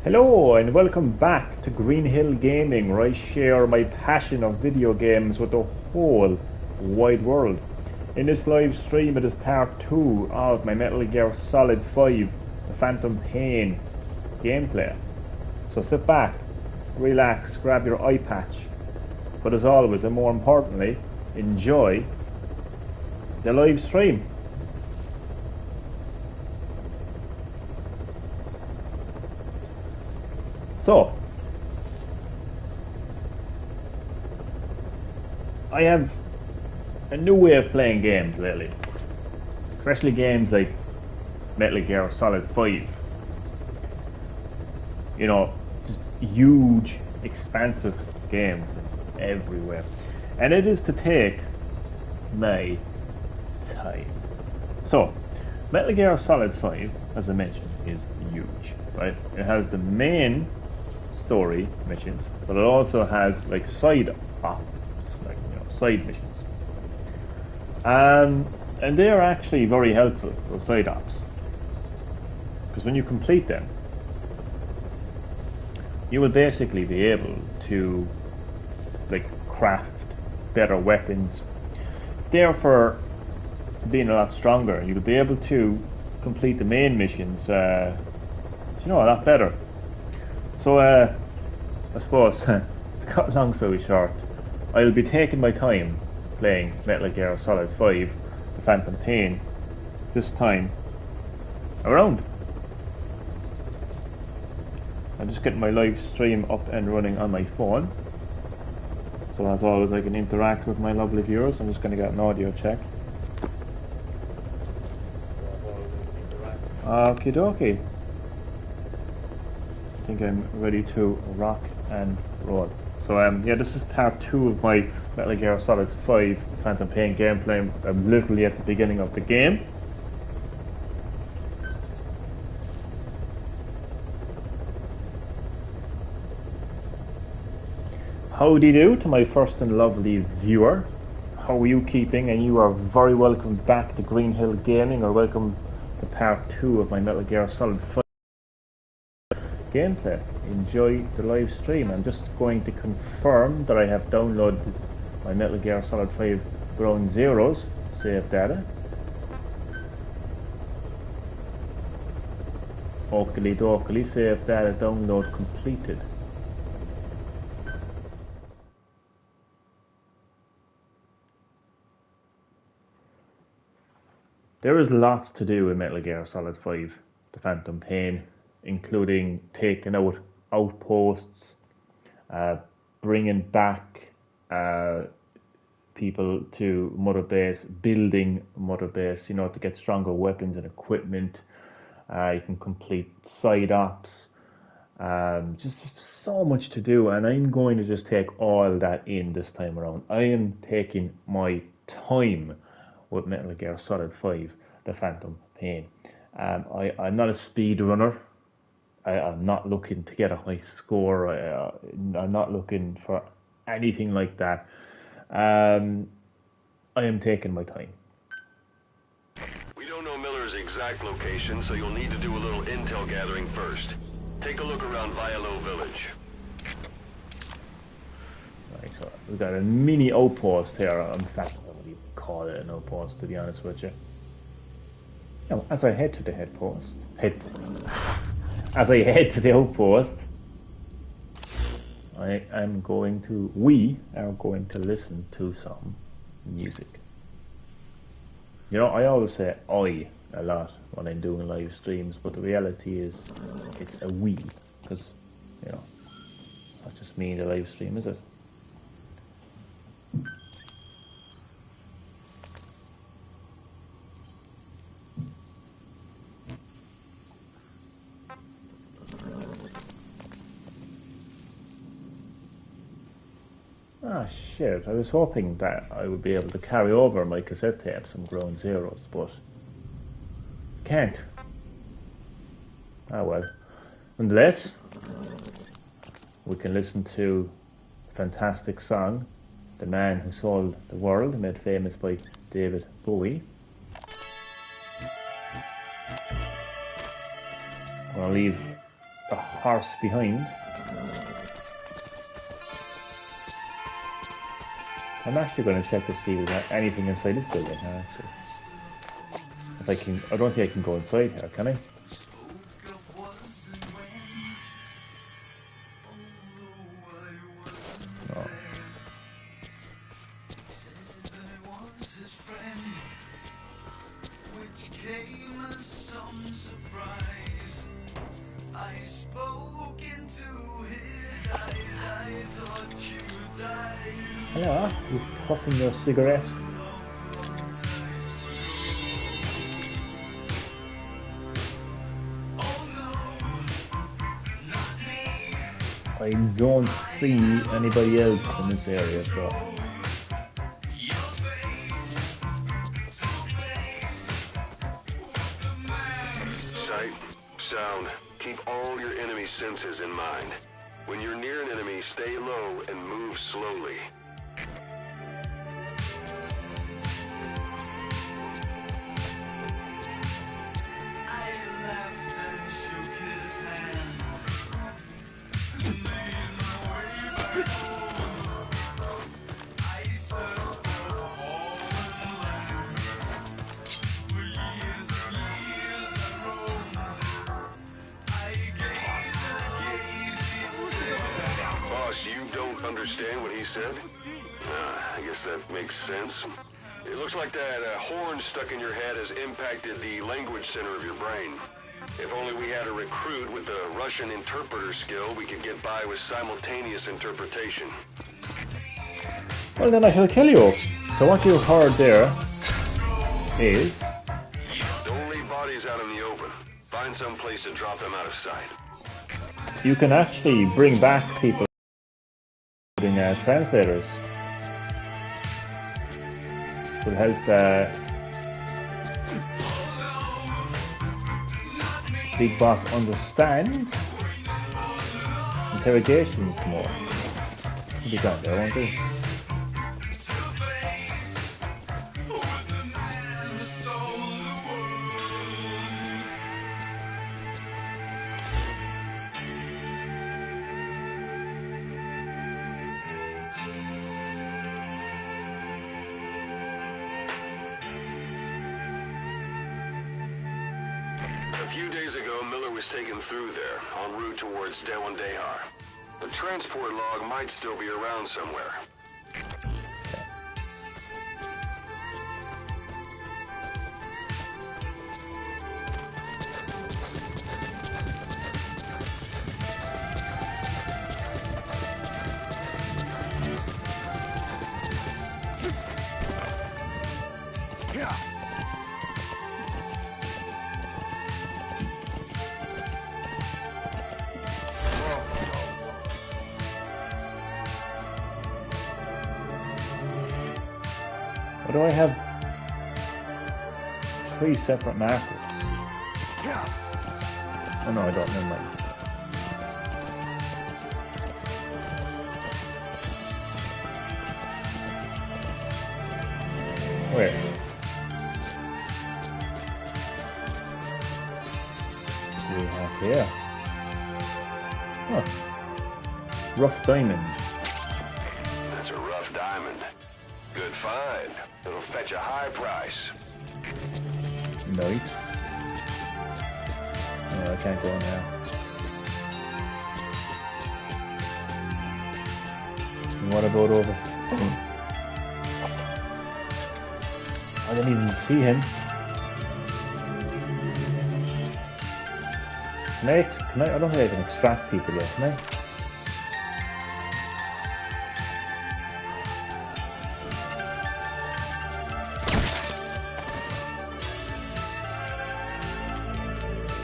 Hello and welcome back to Green Hill Gaming, where I share my passion of video games with the whole wide world. In this live stream it is part 2 of my Metal Gear Solid 5 The Phantom Pain gameplay. So sit back, relax, grab your eye patch, but as always and more importantly, enjoy the live stream. So, I have a new way of playing games lately, especially games like Metal Gear Solid 5. You know, just huge, expansive games everywhere. And it is to take my time. So, Metal Gear Solid 5, as I mentioned, is huge, right? It has the main story missions, but it also has like side ops, like side missions, and they are actually very helpful. Those side ops, because when you complete them, you will basically be able to like craft better weapons. Therefore, being a lot stronger, you will be able to complete the main missions, a lot better. So, I suppose, to cut long story short, I'll be taking my time playing Metal Gear Solid 5, The Phantom Pain, this time around. I'm just getting my live stream up and running on my phone. So as always, I can interact with my lovely viewers. I'm just going to get an audio check. Okie dokie. I think I'm ready to rock and roll. So yeah, this is part 2 of my Metal Gear Solid 5 Phantom Pain gameplay. I'm literally at the beginning of the game. Howdy do to my first and lovely viewer. How are you keeping? And you are very welcome back to Green Hill Gaming, or welcome to part 2 of my Metal Gear Solid 5 gameplay. Enjoy the live stream. I'm just going to confirm that I have downloaded my Metal Gear Solid 5 Ground Zeroes save data. Oakley dokley, save data download completed. There is lots to do in Metal Gear Solid 5 The Phantom Pain, including taking out outposts, bringing back people to Mother Base, building Mother Base, to get stronger weapons and equipment. You can complete side ops. Just so much to do, and I'm going to just take all that in this time around. I am taking my time with Metal Gear Solid 5 The Phantom Pain. I'm not a speed runner. I'm not looking to get a high score. I'm not looking for anything like that. I am taking my time. We don't know Miller's exact location, so you'll need to do a little intel gathering first. Take a look around Vialo Village. Right, so we've got a mini outpost here. In fact, I wouldn't even call it an outpost, to be honest with you. Now, as I head to the as I head to the outpost, we are going to listen to some music. I always say I a lot when I'm doing live streams, but the reality is it's a we, because, not just me in the live stream, is it? Ah, shit, I was hoping that I would be able to carry over my cassette tapes from Ground Zeroes, but can't. Ah well. Nonetheless, we can listen to a fantastic song, The Man Who Sold the World, made famous by David Bowie. I'll leave a horse behind. I'm actually going to check to see if there's anything inside this building. Actually, if I can, I don't think I can go inside here, can I? No. Hello, you puffing your cigarette? I don't see anybody else in this area, so... Sight, sound, keep all your enemy senses in mind. When you're near an enemy, stay low and move slowly. You don't understand what he said? I guess that makes sense. It looks like that horn stuck in your head has impacted the language center of your brain. If only we had a recruit with the Russian interpreter skill, we could get by with simultaneous interpretation. Well, then I shall kill you. So what you heard there is... Don't leave bodies out in the open. Find some place to drop them out of sight. You can actually bring back people using translators. Will help Big Boss understand interrogations more. He'll be gone there, won't he? A few days ago, Miller was taken through there, en route towards Dewandehar. The transport log might still be around somewhere. Or do I have 3 separate markers? Oh no, I don't, never mind. Where? We have here. Oh. Rough diamonds. That's a rough diamond. Good find. It'll fetch a high price. Nice. Oh, I can't go in there. And what about over? I didn't even see him. Can I? I don't think I can extract people yet, can I?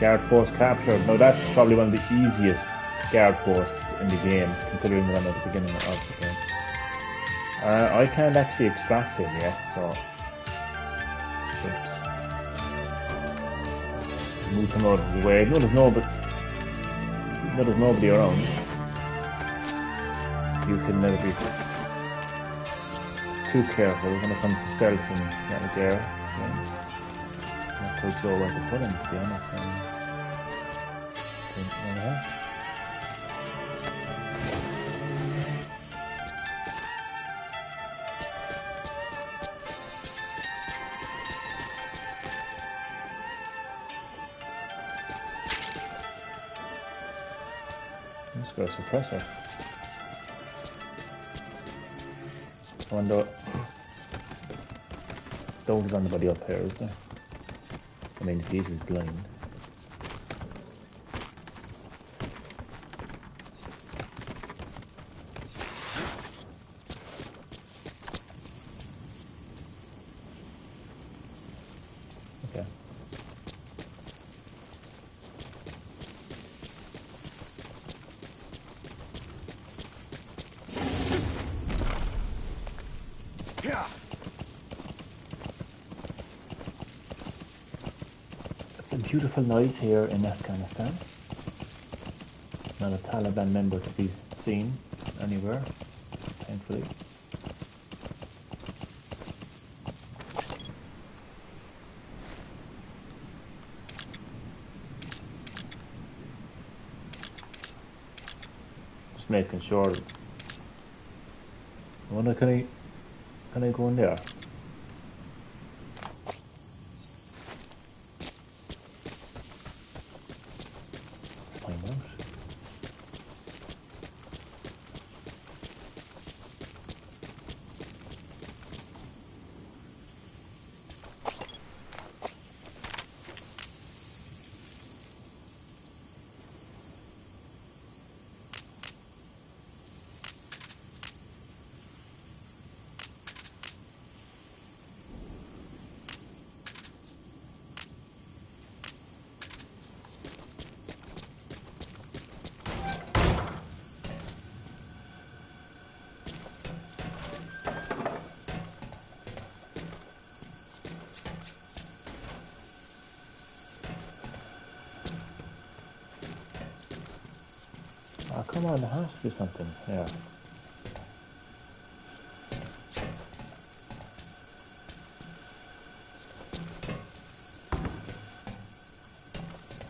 Guard post captured. Now that's probably one of the easiest guard posts in the game, considering that I'm at the beginning of the game. I can't actually extract him yet, so... Oops. Move him out of the way. No, there's nobody around. You can never be too careful when it comes to stealth and that there. Not quite sure where to put him, to be honest. Just got a suppressor. I wonder... Dog's on the body up here, is there? I mean, if he is blind. Okay. Yeah. It's a beautiful night here in Afghanistan. Not a Taliban member to be seen anywhere, thankfully. Just making sure. I wonder, can I go in there? Let's find out. Oh, come on, there has to be something here.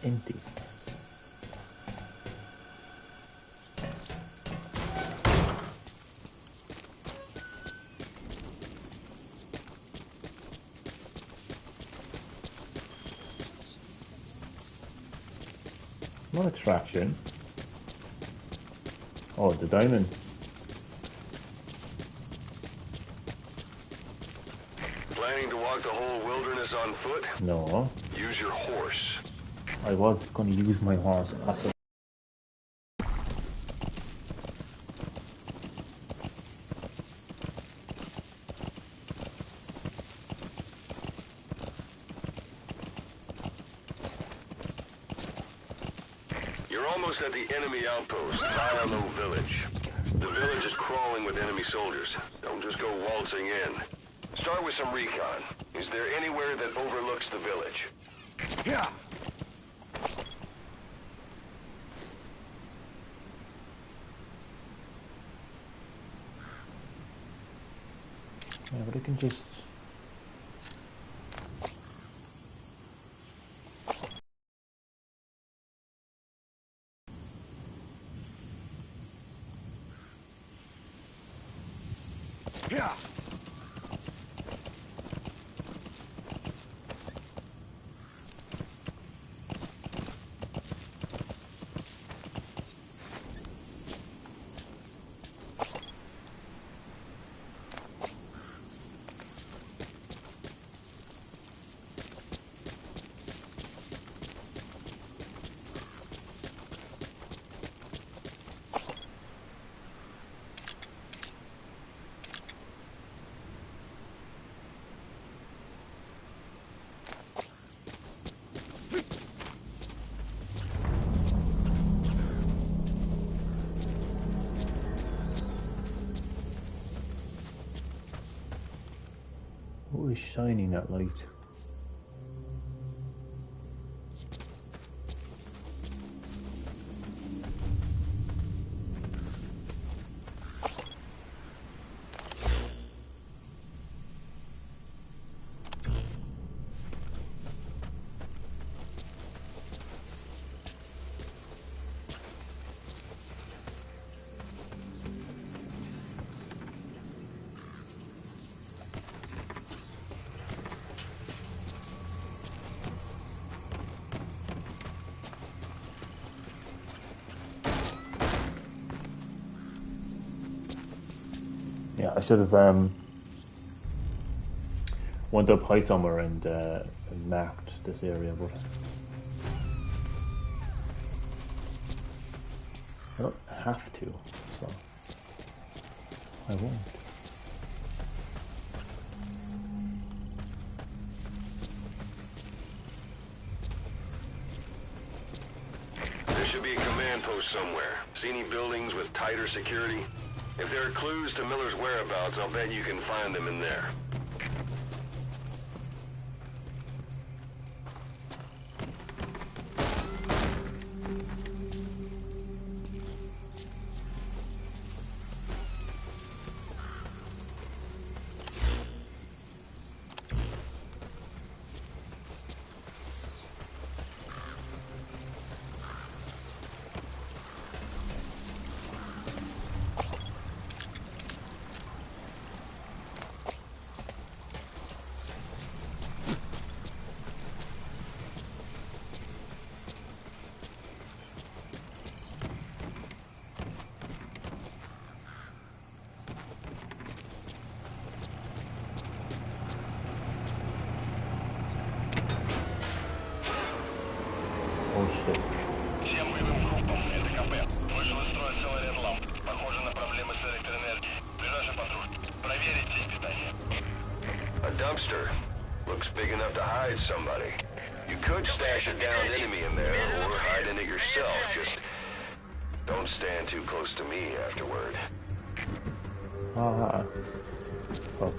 Empty. No extraction. Oh, the diamond. Planning to walk the whole wilderness on foot? No. Use your horse. I was going to use my horse. You're almost at the enemy outpost, Tylo Village. The village is crawling with enemy soldiers. Don't just go waltzing in. Start with some recon. Is there anywhere that overlooks the village? Yeah. Yeah, but I can just... Yeah. What is shining that light? I should have went up high somewhere and marked this area, but I don't have to, so I won't. There should be a command post somewhere. See any buildings with tighter security? If there are clues to Miller's whereabouts, I'll bet you can find them in there. Oh shit. Всем боевым группам, это КП. Вышел из строя целый ряд ламп. Похоже на проблемы с электроэнергией. Ближайший патруль. Проверить сеть питания. A dumpster. Looks big enough to hide somebody. You could stash a downed enemy in there, or hide in it yourself. Just don't stand too close to me afterward. Ah. Fuck.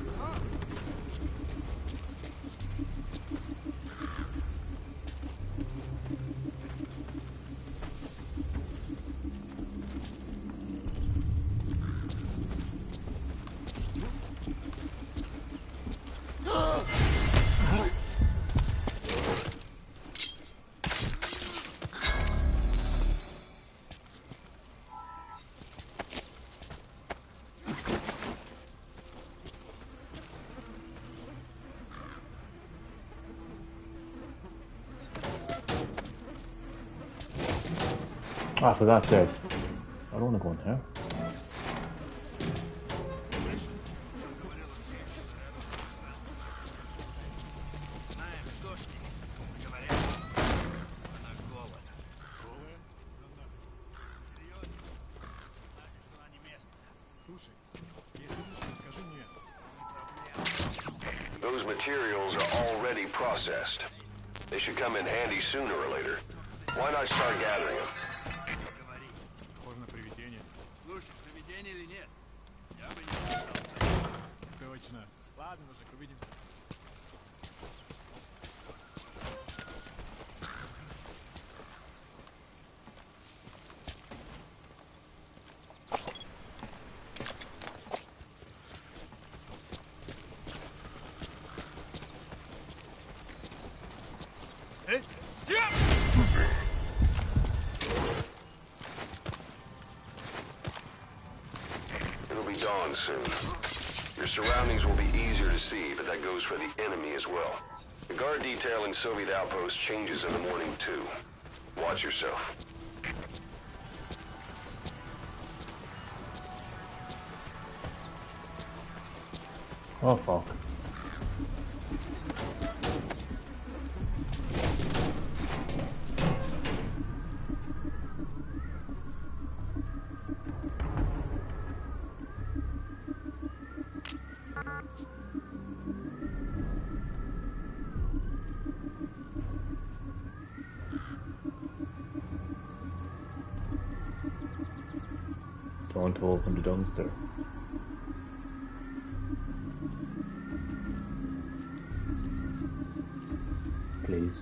Ah, for God's sake. I don't want to go in there. Those materials are already processed. They should come in handy sooner or later. Why not start gathering them? Похоже на привидение. Слушай, привидение или нет? Я бы не сказал. Точно. Ладно, мужик, увидимся. It'll be dawn soon. Your surroundings will be easier to see, but that goes for the enemy as well. The guard detail in Soviet outposts changes in the morning too. Watch yourself. Oh fuck. Don't open the dumpster. Please.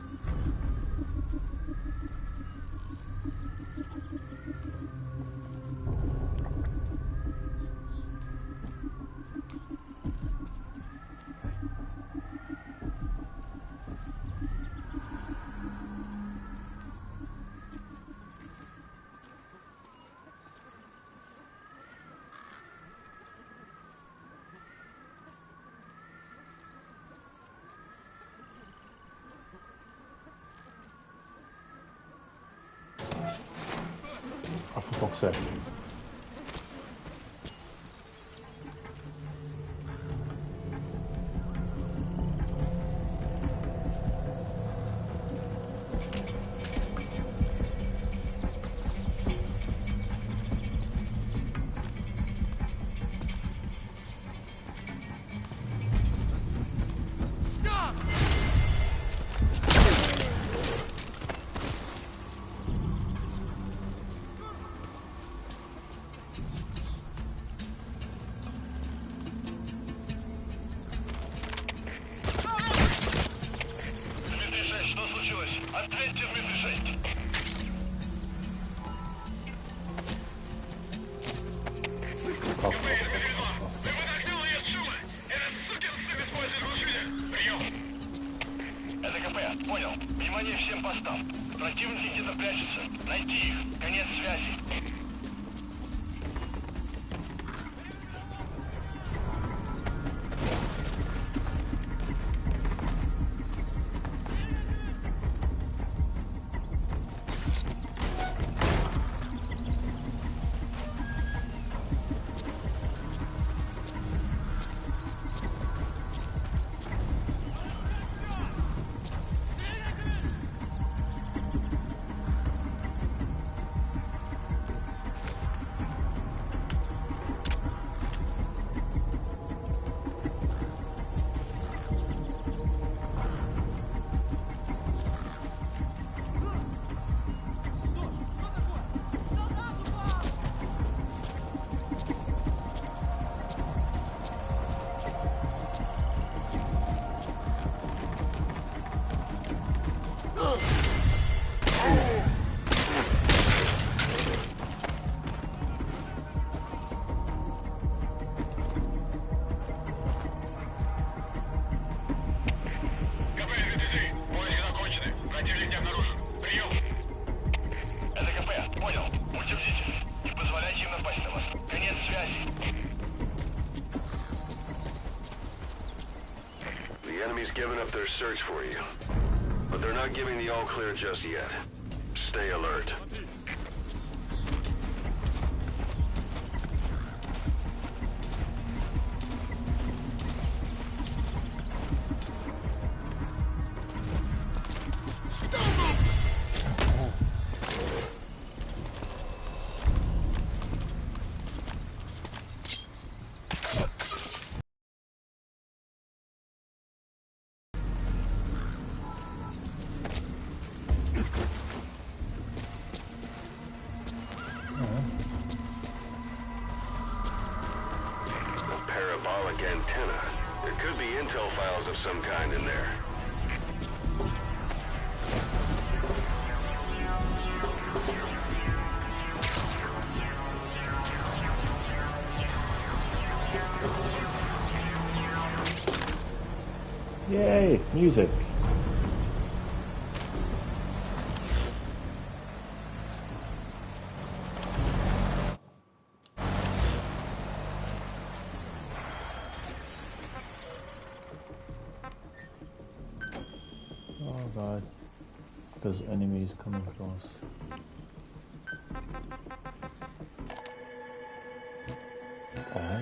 Oh, for fuck's sake. Ответьте в метре 6. Это КП, понял. Внимание всем постам. Противники где-то прячутся. Найти их. Конец связи. The enemy's given up their search for you, but they're not giving the all clear just yet. Stay alert. Parabolic antenna. There could be intel files of some kind in there. Yay, music. Oh god, there's enemies coming close. Uh-huh.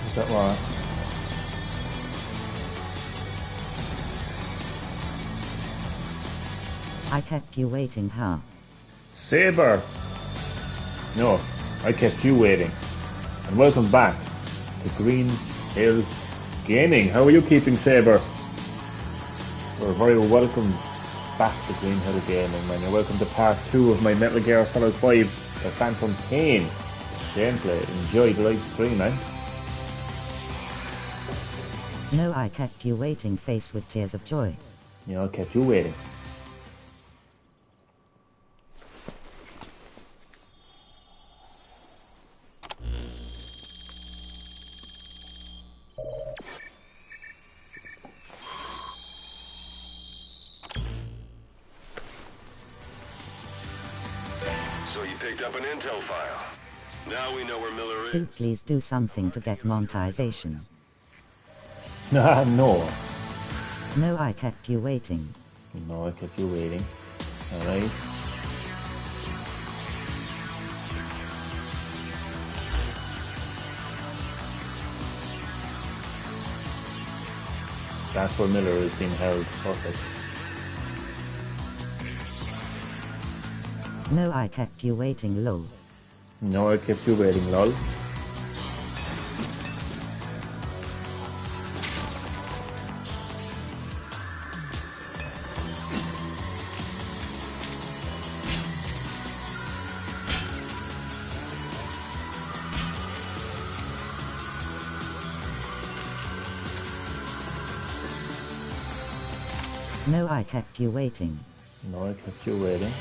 Is that right? I kept you waiting, huh? Saber! No, I kept you waiting. And welcome back to Green Hill Gaming. How are you keeping, Saber? You're very welcome back to Green Hill Gaming, man. You're welcome to part 2 of my Metal Gear Solid 5 The Phantom Pain gameplay. Enjoy the live stream, man. No, I kept you waiting, face with tears of joy. You know, I kept you waiting. Picked up an intel file. Now we know where Miller Do is. please do something to get monetization. No. No, I kept you waiting. No, I kept you waiting. Alright. That's where Miller is being held. Perfect. No, I kept you waiting, lol. No, I kept you waiting, lol. No, I kept you waiting. No, I kept you waiting.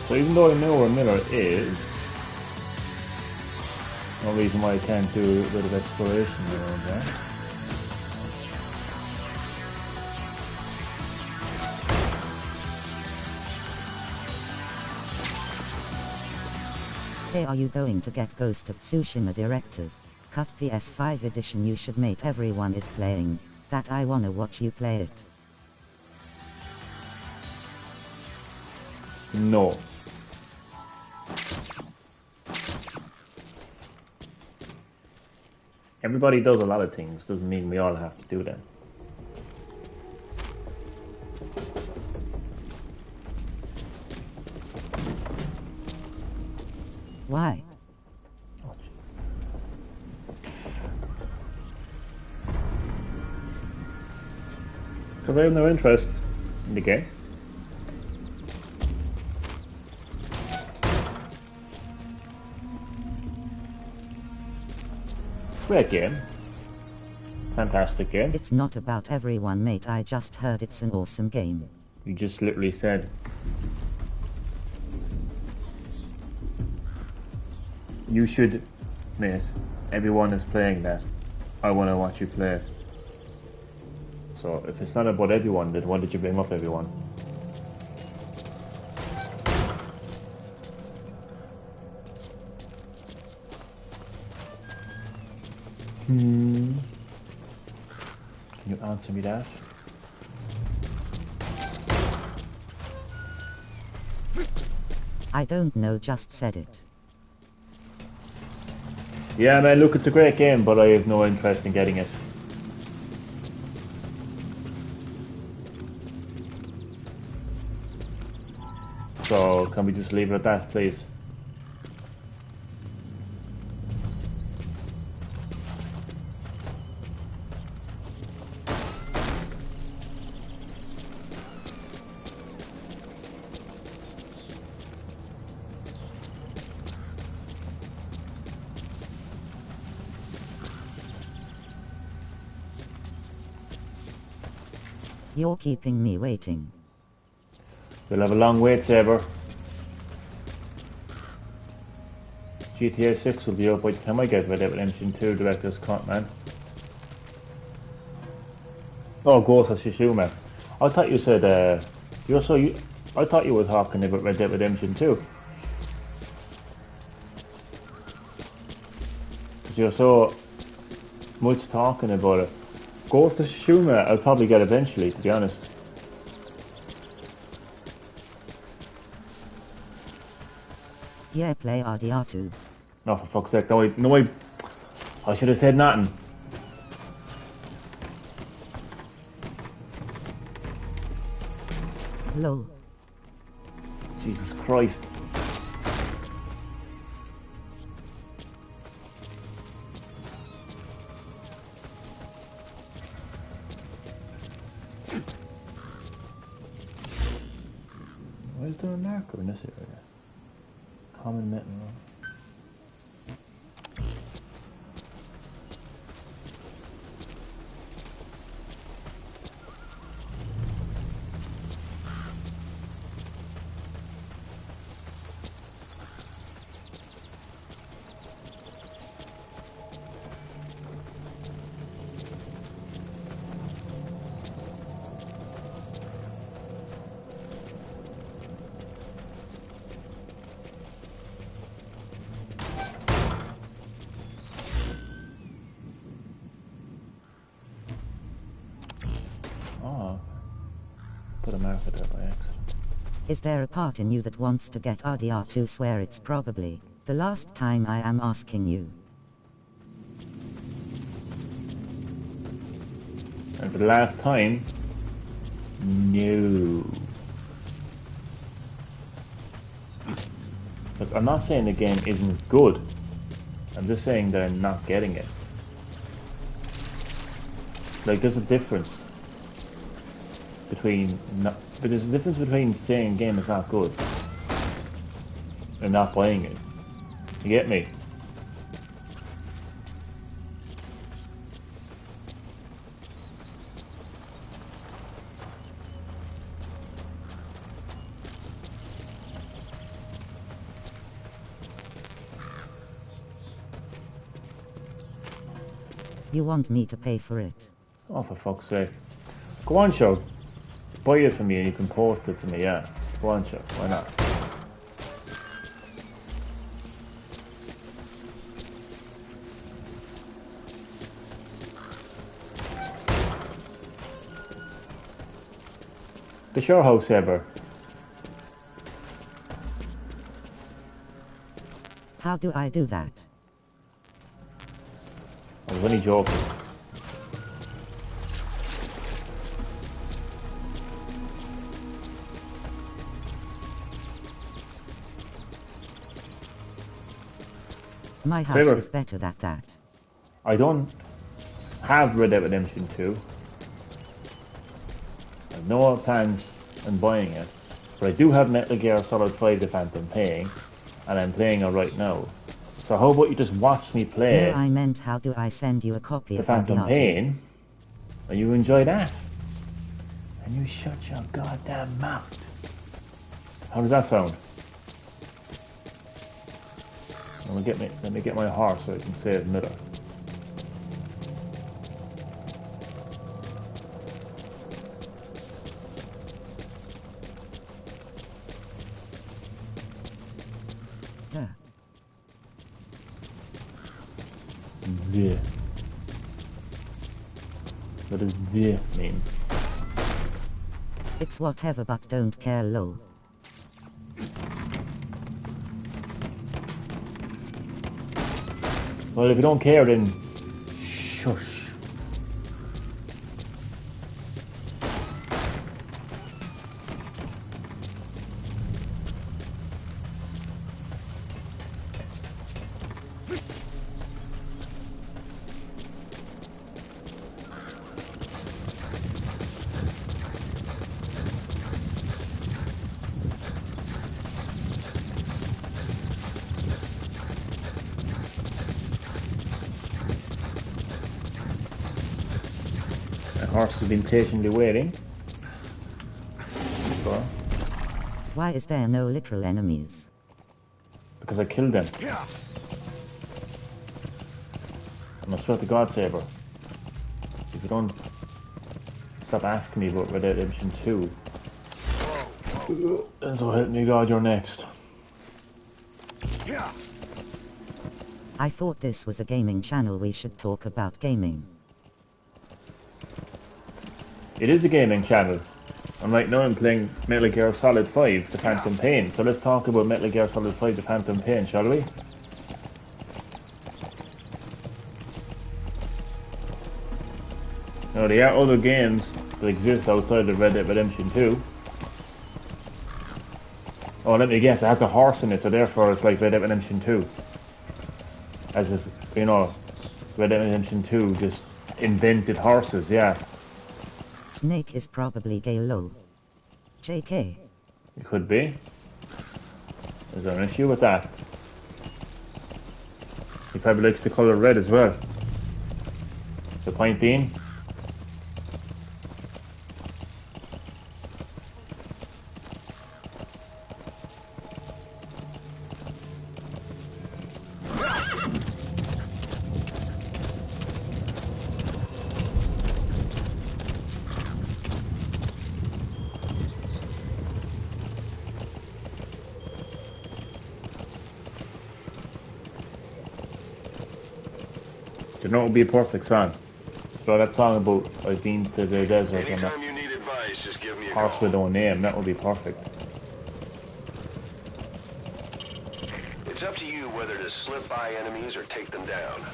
So even though I know where Miller is, no reason why I can't do a bit of exploration around there. Hey, are you going to get Ghost of Tsushima Director's Cut PS5 edition? You should, mate. Everyone is playing that. I wanna watch you play it. No. Everybody does a lot of things, doesn't mean we all have to do them. Why? Because I have no interest in the game. Great game. Fantastic game. It's not about everyone, mate. I just heard it's an awesome game. You just literally said. You should, mate. Everyone is playing that. I want to watch you play it. So if it's not about everyone, then why did you bring up everyone? Can you answer me that? I don't know, just said it. Yeah, man, look, it's a great game, but I have no interest in getting it. So, can we just leave it at that, please? You're keeping me waiting. We'll have a long wait, Saber. GTA 6 will be out by the time I get Red Dead Redemption 2 Director's Cut, man. Oh, Ghost of Tsushima. I thought you said, I thought you were talking about Red Dead Redemption 2. Because you're so much talking about it. Ghost of Tsushima I'll probably get eventually, to be honest. Yeah, play RDR2. No, for fuck's sake, no, I should have said nothing. Lol. Jesus Christ. Why is there a marker in this area? Common metal. Oh, put a marker there by accident. Is there a part in you that wants to get RDR2? Swear it's probably the last time I am asking you. And for the last time, no. Look, I'm not saying the game isn't good. I'm just saying that I'm not getting it. Like, there's a difference between but there's a difference between saying a game is not good and not playing it. You get me? You want me to pay for it? Oh, for fuck's sake. Go on, show. Buy it for me and you can post it to me, yeah. Go on, show. Why not? The show house ever. How do I do that? I was only joking. My house Saber. is better at that. I don't have Red Dead Redemption 2. I have no plans on buying it. But I do have Metal Gear Solid 5 The Phantom Pain, and I'm playing it right now. So how about you just watch me play No, I meant how do I send you a copy The of Phantom RDR2? Pain, and you enjoy that. And you shut your goddamn mouth. How does that sound? Let me get my horse so I can save Miller. Duh. Yeah. What does yeah mean? It's whatever, but don't care, lol. Well, if you don't care, then shush. The horse has been patiently waiting. So, Why is there no literal enemies? because I killed them. And I swear to God, Saber, if you don't stop asking me about Red Dead Redemption 2, then so help me God, you're next. I thought this was a gaming channel, we should talk about gaming. It is a gaming channel. And right now I'm playing Metal Gear Solid 5, The Phantom Pain. So let's talk about Metal Gear Solid 5, The Phantom Pain, shall we? Now there are other games that exist outside of Red Dead Redemption 2. Oh, let me guess, I have the horse in it, so therefore it's like Red Dead Redemption 2. As if, you know, Red Dead Redemption 2 just invented horses, yeah. Snake is probably gay, lol. JK. It could be. Is there an issue with that? He probably likes the colour red as well. The point being, you know, it would be a perfect song. So that song about I've been to the desert and Anytime you need advice, just give me a horse call. with no name, that would be perfect. It's up to you whether to slip by enemies or take them down.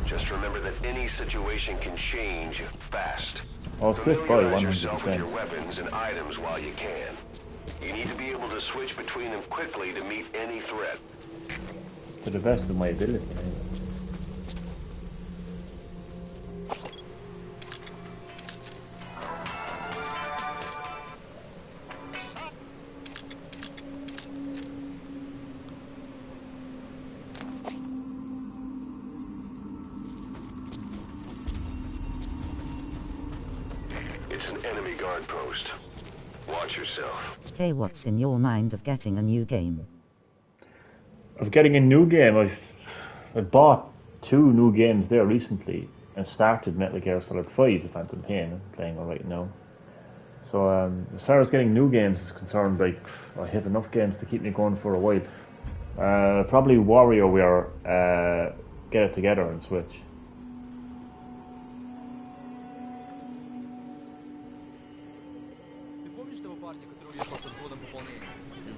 Just remember that any situation can change fast. I'll slip by Familiarize yourself with your 100%. weapons and items while you can. You need to be able to switch between them quickly to meet any threat. To the best of my ability. Anyway. It's an enemy guard post. Watch yourself. Hey, what's in your mind of getting a new game? Of getting a new game, I bought 2 new games there recently and started Metal Gear Solid 5, The Phantom Pain, I'm playing it right now. So as far as getting new games is concerned, like I have enough games to keep me going for a while. Probably WarioWare, Get It Together and Switch. Ты помнишь того парня, который уехал со взводом пополнения?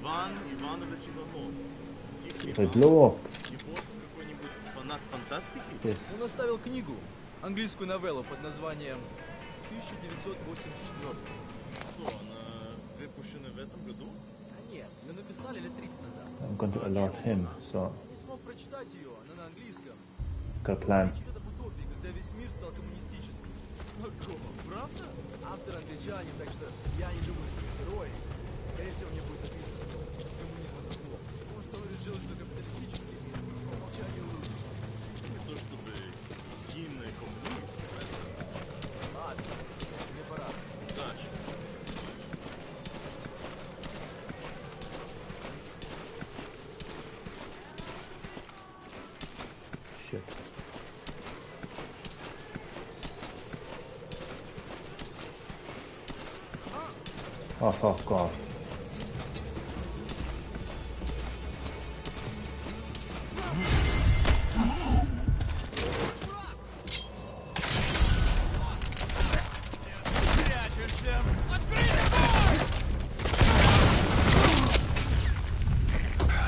Иван Иванович Иванов. If I blow up Не босс какой-нибудь фанат фантастики? this, Он оставил книгу, английскую новеллу под названием 1984. Что, она выпущена в этом году? А нет, ее написали лет 30 назад. I'm going to alert him, so Я не смог прочитать ее, она на английском. got a plan. Речь идет об утопии, когда весь мир стал коммунистическим. Какого? Правда? Автор англичанин, так что я не думаю, что это герой. Скорее всего, мне будет написано, что коммунизм это зло. Может, он решил, что капиталистический мир по умолчанию лучше. Не то чтобы единый коммунист. Ладно, мне пора. Удачи. Shit. Oh, fuck God.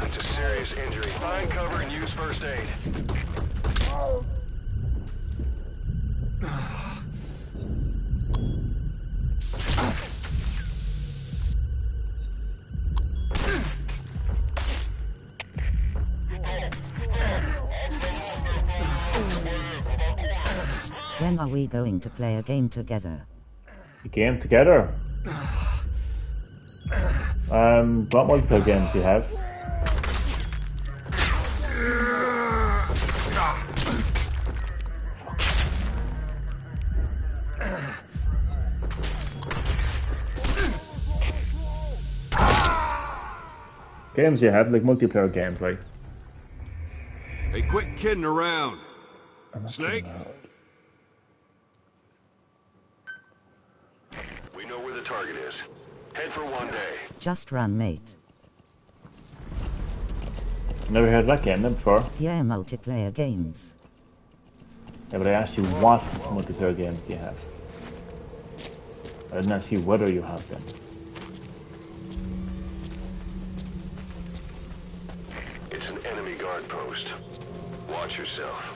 It's a serious injury. Find cover and use first aid. When are we going to play a game together? A game together? What multiplayer games do you have? Games you have, like multiplayer games, like. Hey, quit kidding around. I'm not Snake? kidding around. We know where the target is. Head for one day. Just run, mate. Never heard of that game then before. Yeah, multiplayer games. Yeah, but I asked you what multiplayer games do you have. I didn't ask you whether you have them. It's an enemy guard post. Watch yourself.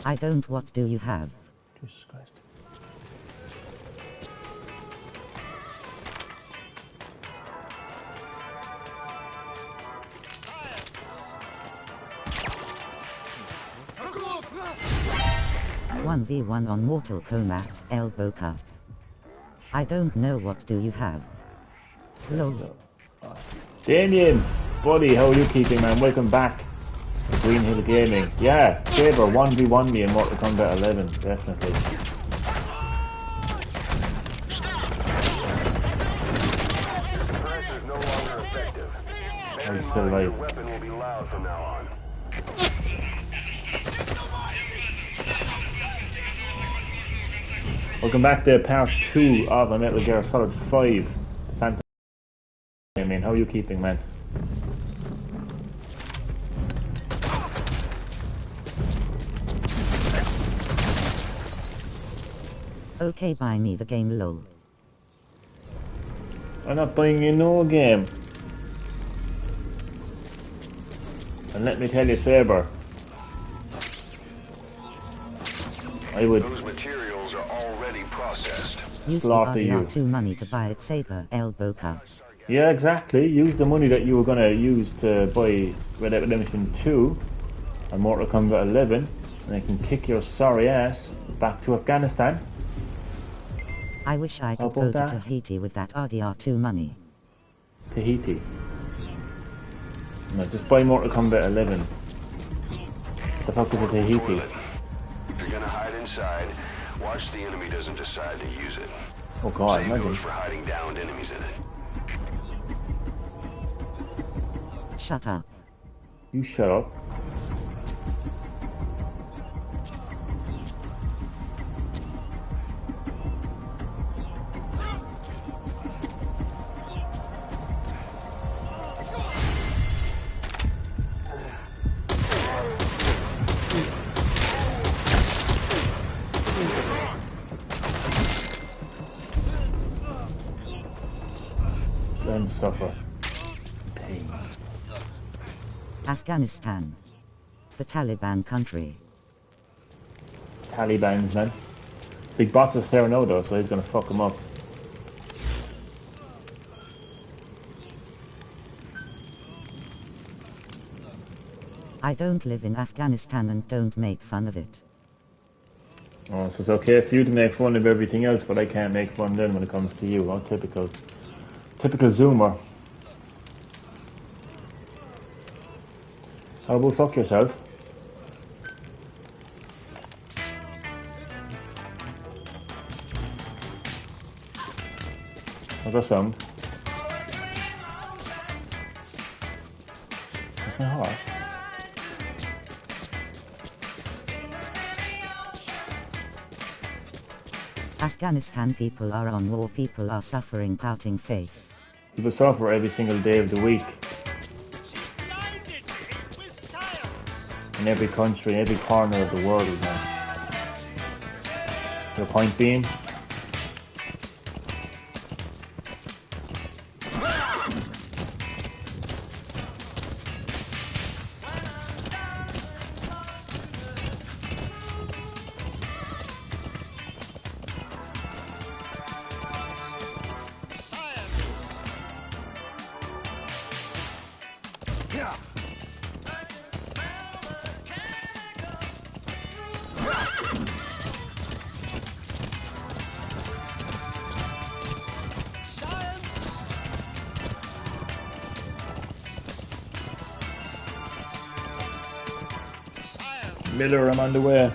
I don't. What do you have? Jesus Christ. One v one on Mortal Kombat, elbow cut. I don't know. What do you have? Lol. Damien! Buddy, how are you keeping, man? Welcome back to Green Hill Gaming. Yeah, Saber 1v1 me in Mortal Kombat 11, definitely. Pressure is no longer effective. Bear in still mind, alive. your weapon will be loud from now on. Welcome back to part 2 of Metal Gear Solid 5. Phantom. I mean, How are you keeping, man? Okay, buy me the game, lol. I'm not buying you no game. And let me tell you, Saber, I would Those materials are already processed. Use the slaughter you. RDR2 money to buy it, Saber, elbow cup. Yeah, exactly. Use the money that you were gonna use to buy Red Dead Redemption 2 and Mortal Kombat 11, and I can kick your sorry ass back to Afghanistan. I wish I How could go about to that? Tahiti with that RDR2 money. Tahiti. No, just buy Mortal Kombat 11. The fuck is a Tahiti? Toilet. If you're gonna hide inside, watch the enemy doesn't decide to use it. Oh god, Same imagine. goes for hiding downed enemies in it. Shut up. You shut up. Let him suffer pain. Afghanistan. The Taliban country. Taliban's, man. Big boss is there now though, so he's gonna fuck him up. I don't live in Afghanistan and don't make fun of it. Oh, so it's okay for you to make fun of everything else, but I can't make fun then when it comes to you. Oh, typical. Typical Zoomer. How about fuck yourself? I got some. That's my horse. Afghanistan people are on war, people are suffering, pouting face. People suffer every single day of the week. In every country, in every corner of the world, man. The point being, Miller, I'm on the way.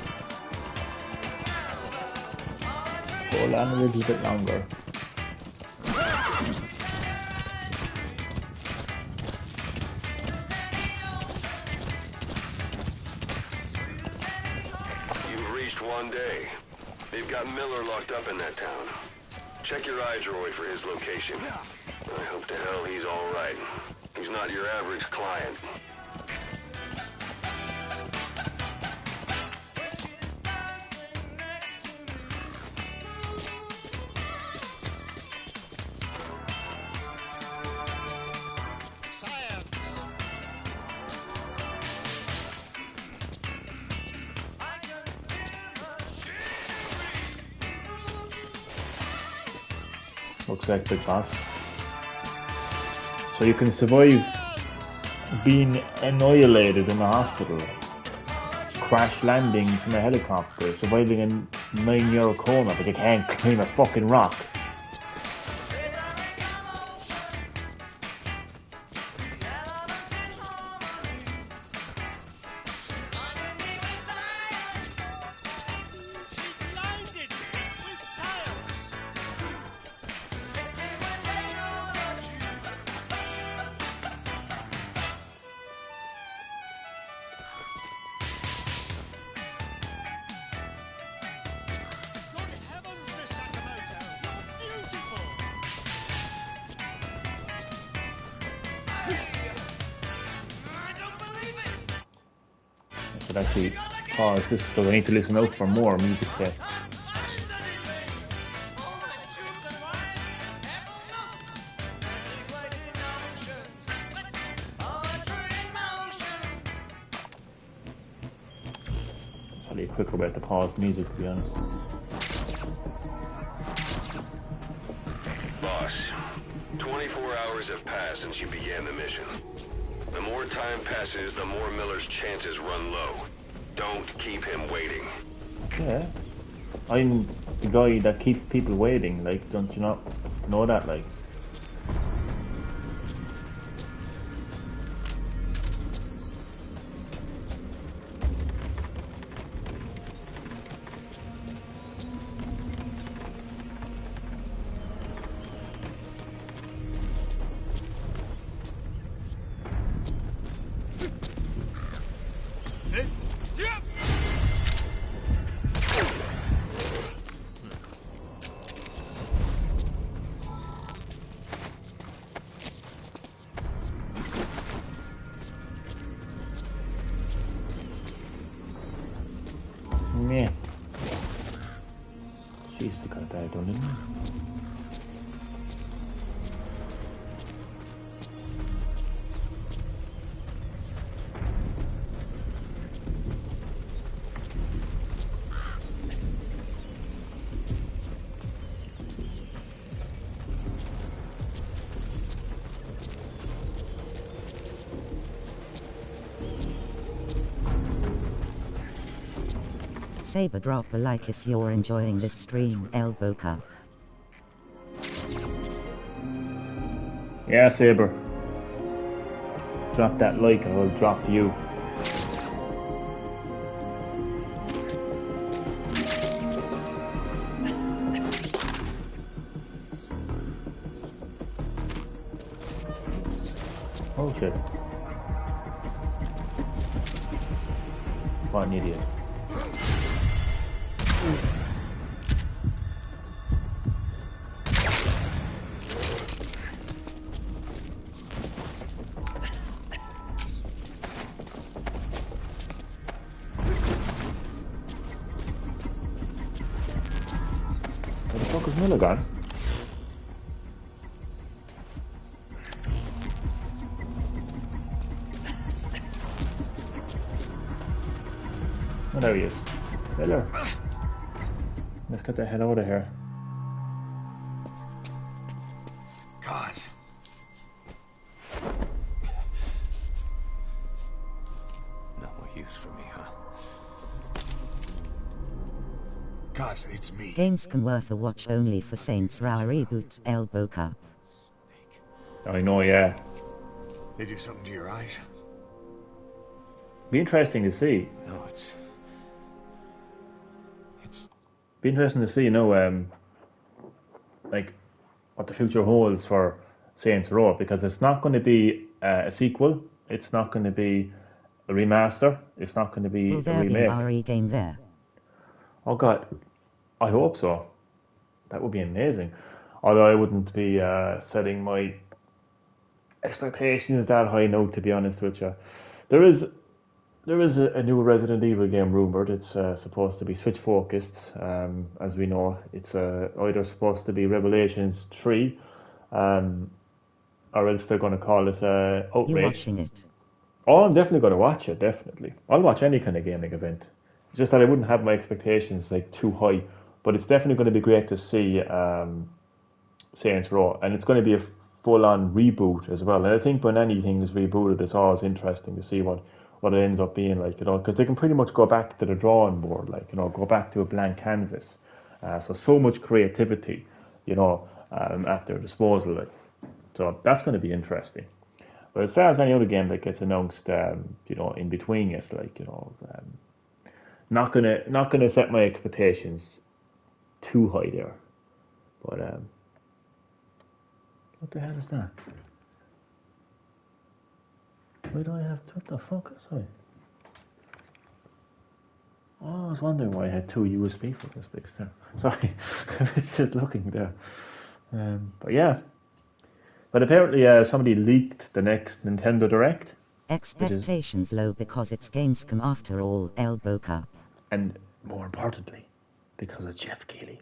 Hold on a little bit longer. You've reached one day. They've got Miller locked up in that town. Check your iDroid for his location. I hope to hell he's all right. He's not your average client. Looks like Big Boss. So you can survive being annihilated in the hospital, crash landing from a helicopter, surviving a 9-year coma, but you can't climb a fucking rock. should actually pause this so I need to listen out for more music there. It's probably a quicker way to pause music, to be honest. Boss, 24 hours have passed since you began the mission. The more time passes, the more Miller's chances run low. Don't keep him waiting. Yeah. I'm the guy that keeps people waiting, like, don't you not know that, like? Yeah. Jeez, they got that done, didn't they? Saber, drop a like if you're enjoying this stream. Elbow cup. Yeah, Saber. Drop that like or I'll drop you. Oh shit. What an idiot. Where the fuck is Miller gone? Oh, there he is. Miller. Let's get the hell out of here. God. No more use for me, huh? Cause it's me. Games can worth a watch only for Saints Row reboot. Elbow cup. I know, yeah. They do something to your eyes? Be interesting to see. No, Be interesting to see, you know, like what the future holds for Saints Row, because it's not going to be a sequel. It's not going to be a remaster. It's not going to be Will a there be remake. an RE game there? Oh God, I hope so. That would be amazing. Although I wouldn't be setting my expectations that high, no, to be honest with you. There is a new Resident Evil game rumored. It's supposed to be Switch focused. As we know, it's either supposed to be Revelations 3, or else they're going to call it Outrage. You watching it? Oh, I'm definitely going to watch it. Definitely, I'll watch any kind of gaming event. It's just that I wouldn't have my expectations like too high. But it's definitely going to be great to see Saints Row, and it's going to be a full-on reboot as well. And I think when anything is rebooted, it's always interesting to see what it ends up being like, you know, because they can pretty much go back to the drawing board, like, you know, go back to a blank canvas. So much creativity, you know, at their disposal. Like. So that's going to be interesting. But as far as any other game that gets announced, you know, in between it, like, you know, not gonna set my expectations too high there. But what the hell is that? Why do I have, what the fuck? Sorry. Oh, I was wondering why I had two USB fucking sticks there. Sorry, I was just looking there. But yeah. But apparently somebody leaked the next Nintendo Direct. Expectations low because it's Gamescom after all, Elbow Cup. And more importantly, because of Jeff Keighley.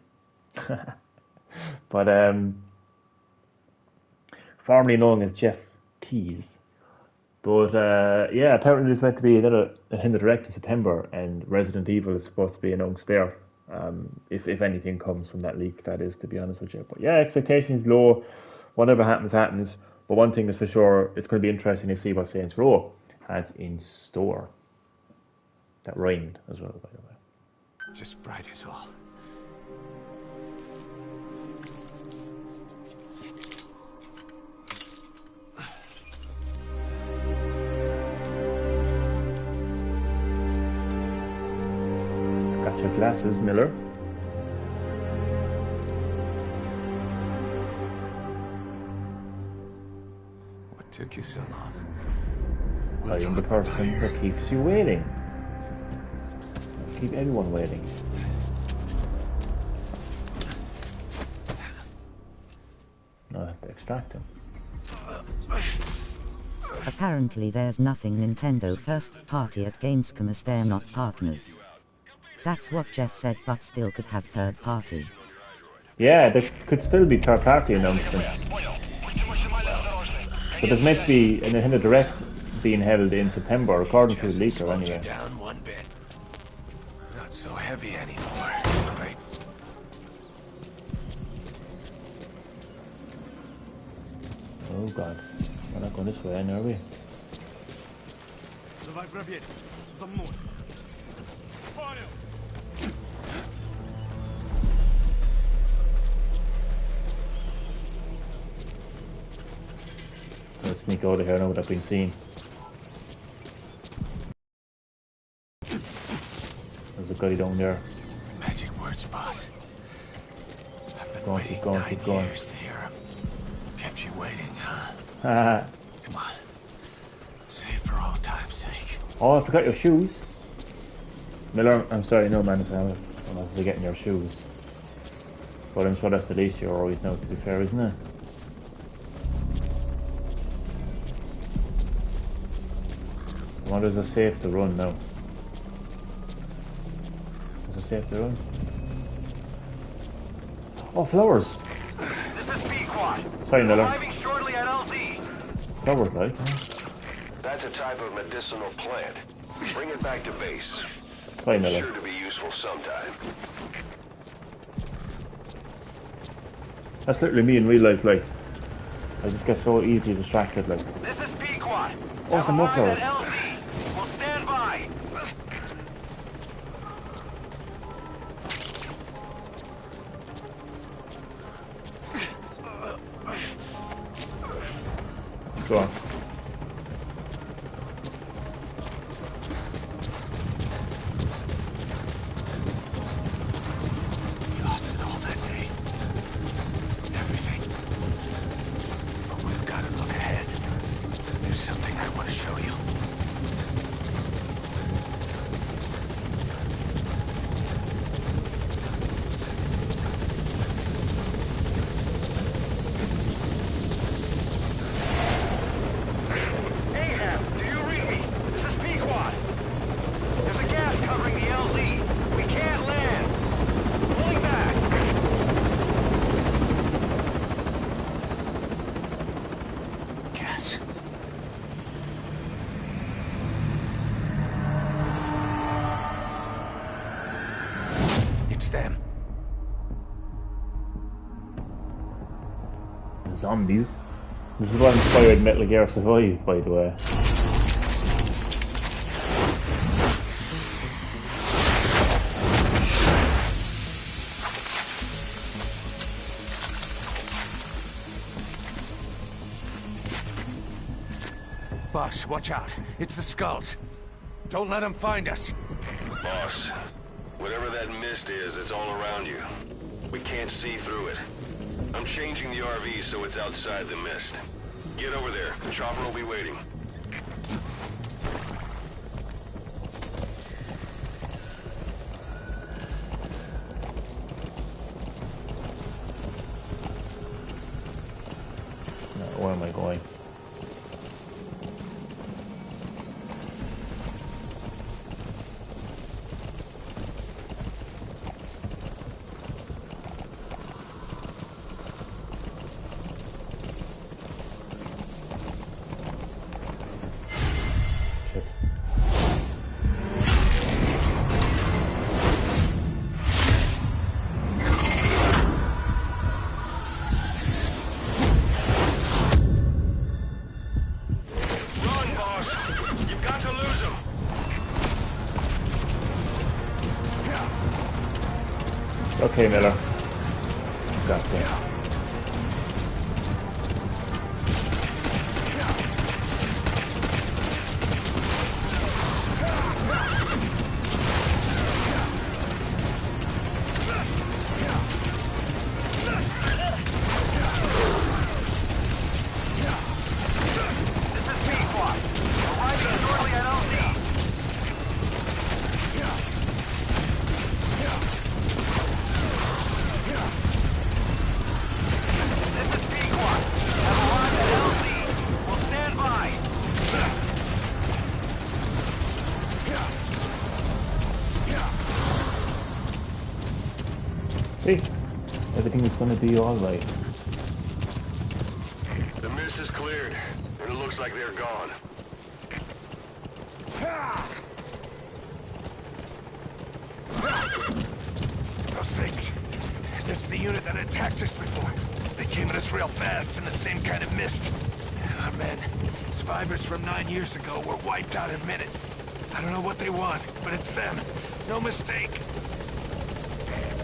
But formerly known as Jeff Keys. But yeah, apparently there's meant to be another Nintendo Direct in September, and Resident Evil is supposed to be announced there. If anything comes from that leak, that is, to be honest with you. But yeah, expectations low. Whatever happens. But one thing is for sure, it's going to be interesting to see what Saints Row has in store. That rhymed as well, by the way. Just bright is all. Got your glasses, Miller. What took you so long? I am the person that keeps you waiting. I keep everyone waiting. Now I have to extract him. Apparently there's nothing Nintendo first party at Gamescom as they're not partners. That's what Jeff said, but still could have third party. Yeah, there could still be third party announcements. But there's meant to be a Nintendo Direct being held in September, according to the leaker anyway. Down one bit. Not so heavy anymore, right? Oh god, we're not going this way, are we? Давай проверь. За мной. Понял. Let's sneak out of here now without being seen. There's a guy down there. Magic words, boss. I've been Go on, waiting keep going, 9 keep going. years to hear him. Kept you waiting, huh? Haha. Come on. Say it for all time's sake. Oh, I forgot your shoes. Miller, I'm sorry, no man, I'm not forgetting your shoes. But I'm sure that's the least you're always know, to be fair, isn't it? Well, there's a safe to run now. There's a safe to run. Oh, flowers! This is Pequod. Sorry, Miller. Arriving shortly at LZ. Flowers, like, huh? That's a type of medicinal plant. Bring it back to base. Sorry, Miller. Sure to be useful sometime. That's literally me in real life, like. I just get so easily distracted, like. This is Pequod. Oh, some more Arrive flowers. at LZ. We'll stand by. Go on. We lost it all that day. Everything. But we've got to look ahead. There's something I want to show you. Ahab, do you read me? This is Pequod. There's a gas covering the LZ. We can't land. Pulling back. Gas. It's them. Zombies. This is what inspired Metal Gear Survive, by the way. Boss, watch out. It's the skulls. Don't let them find us. Boss, whatever that mist is, it's all around you. We can't see through it. I'm changing the RV so it's outside the mist. Get over there. Chopper will be waiting. Where am I going? Okay, Miller. Got that. See, everything is going to be all right. The mist is cleared, and it looks like they're gone. Those things. That's the unit that attacked us before. They came at us real fast in the same kind of mist. Our men, survivors from 9 years ago, were wiped out in minutes. I don't know what they want, but it's them. No mistake.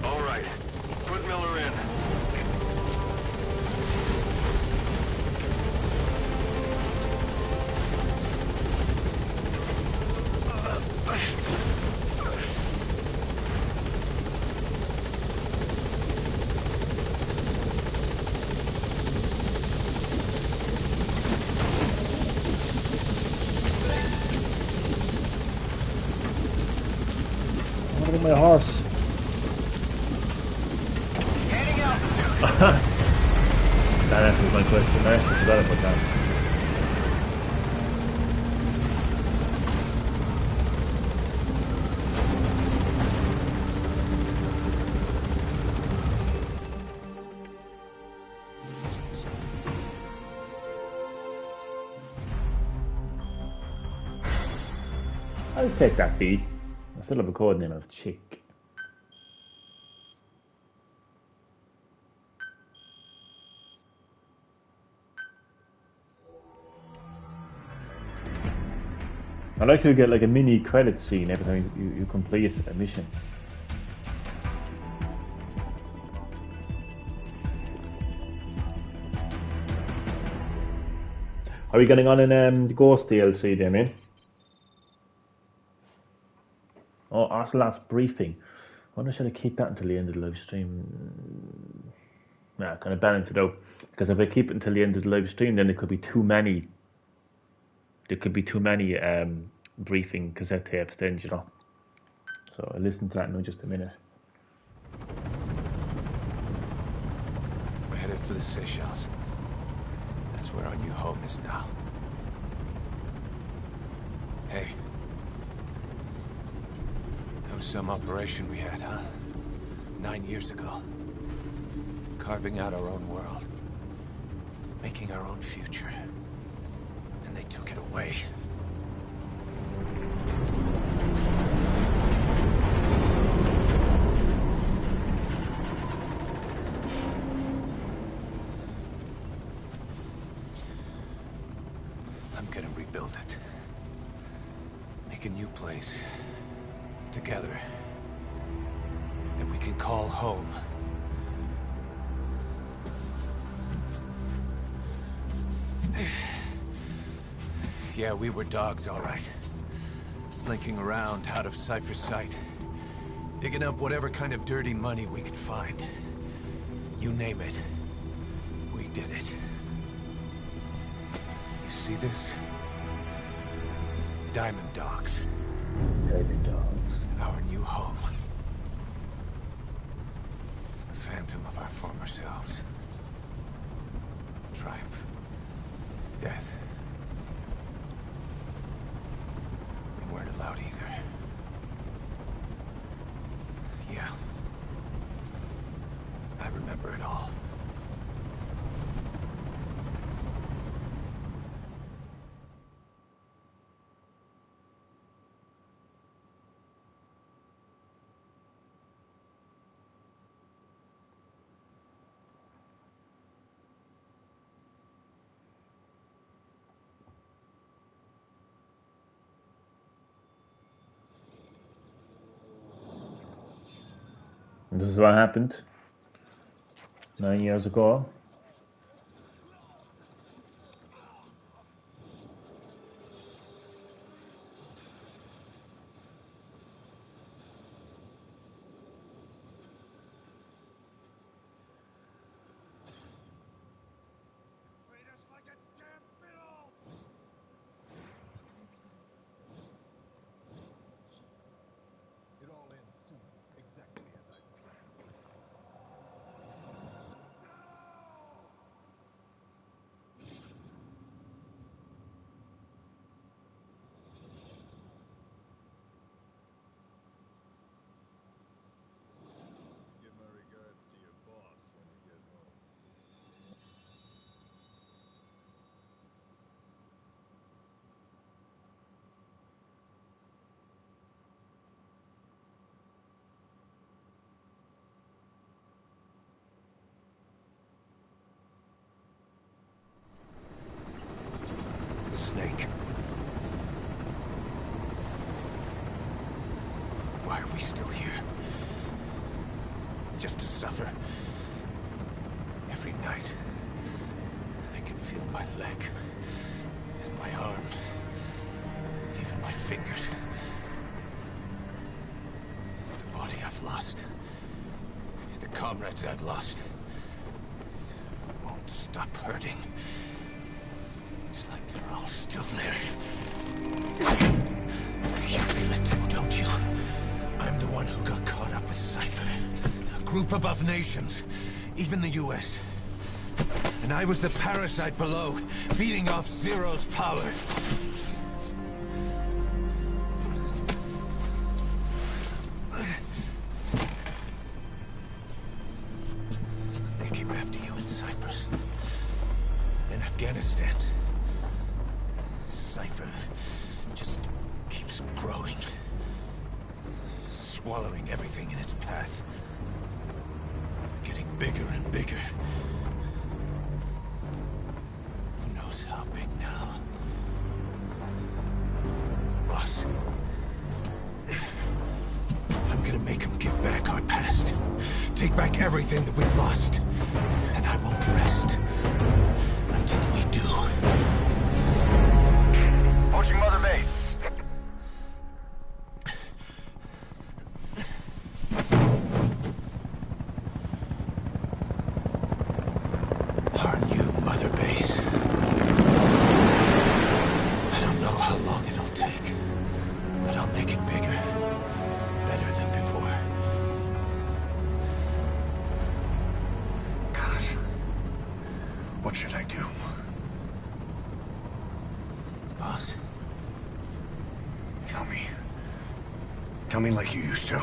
All right, put Miller in. Look at my horse. That answers my question there. I forgot about that. I'll take that beat. I still have a code name of Chick. I'd like to get like a mini credit scene every time you complete a mission. Are we getting on in the Ghost DLC, Damien? Oh, Ocelot's briefing. I wonder should I keep that until the end of the live stream? Nah, kind of balance it out. Because if I keep it until the end of the live stream, then there could be too many. There could be too many briefing cassette tapes then, you know. So I'll listen to that in just a minute. We're headed for the Seychelles. That's where our new home is now. Hey. That was some operation we had, huh? 9 years ago. Carving out our own world. Making our own future. And they took it away. I'm gonna rebuild it. Make a new place. Together. That we can call home. Yeah, we were dogs, all right. Slinking around out of Cypher's sight. Digging up whatever kind of dirty money we could find. You name it. We did it. You see this? Diamond Dogs. Diamond Dogs. Our new home. A phantom of our former selves. Triumph. Death. We weren't allowed either. Yeah. I remember it all. And this is what happened 9 years ago. It all ends soon, exactly as I planned. Give my regards to your boss when you get home. Snake. Why are we still here? Just to suffer? Every night, I can feel my leg, and my arm, even my fingers. The body I've lost, the comrades I've lost, won't stop hurting. It's like they're all still there. You feel it too, don't you? I'm the one who got caught up with Cypher. A group above nations, even the US. And I was the parasite below, feeding off Zero's power. They came after you in Cyprus. Then Afghanistan. Cypher just keeps growing. Swallowing everything in its path. Getting bigger and bigger. Who knows how big now? Boss. I'm gonna make him give back our past. Take back everything that we've lost. And I won't rest until we do. Approaching Mother Base. Our new Mother Base. I don't know how long it'll take, but I'll make it bigger. Better than before. God. What should I do? Boss? Tell me. Tell me like you used to.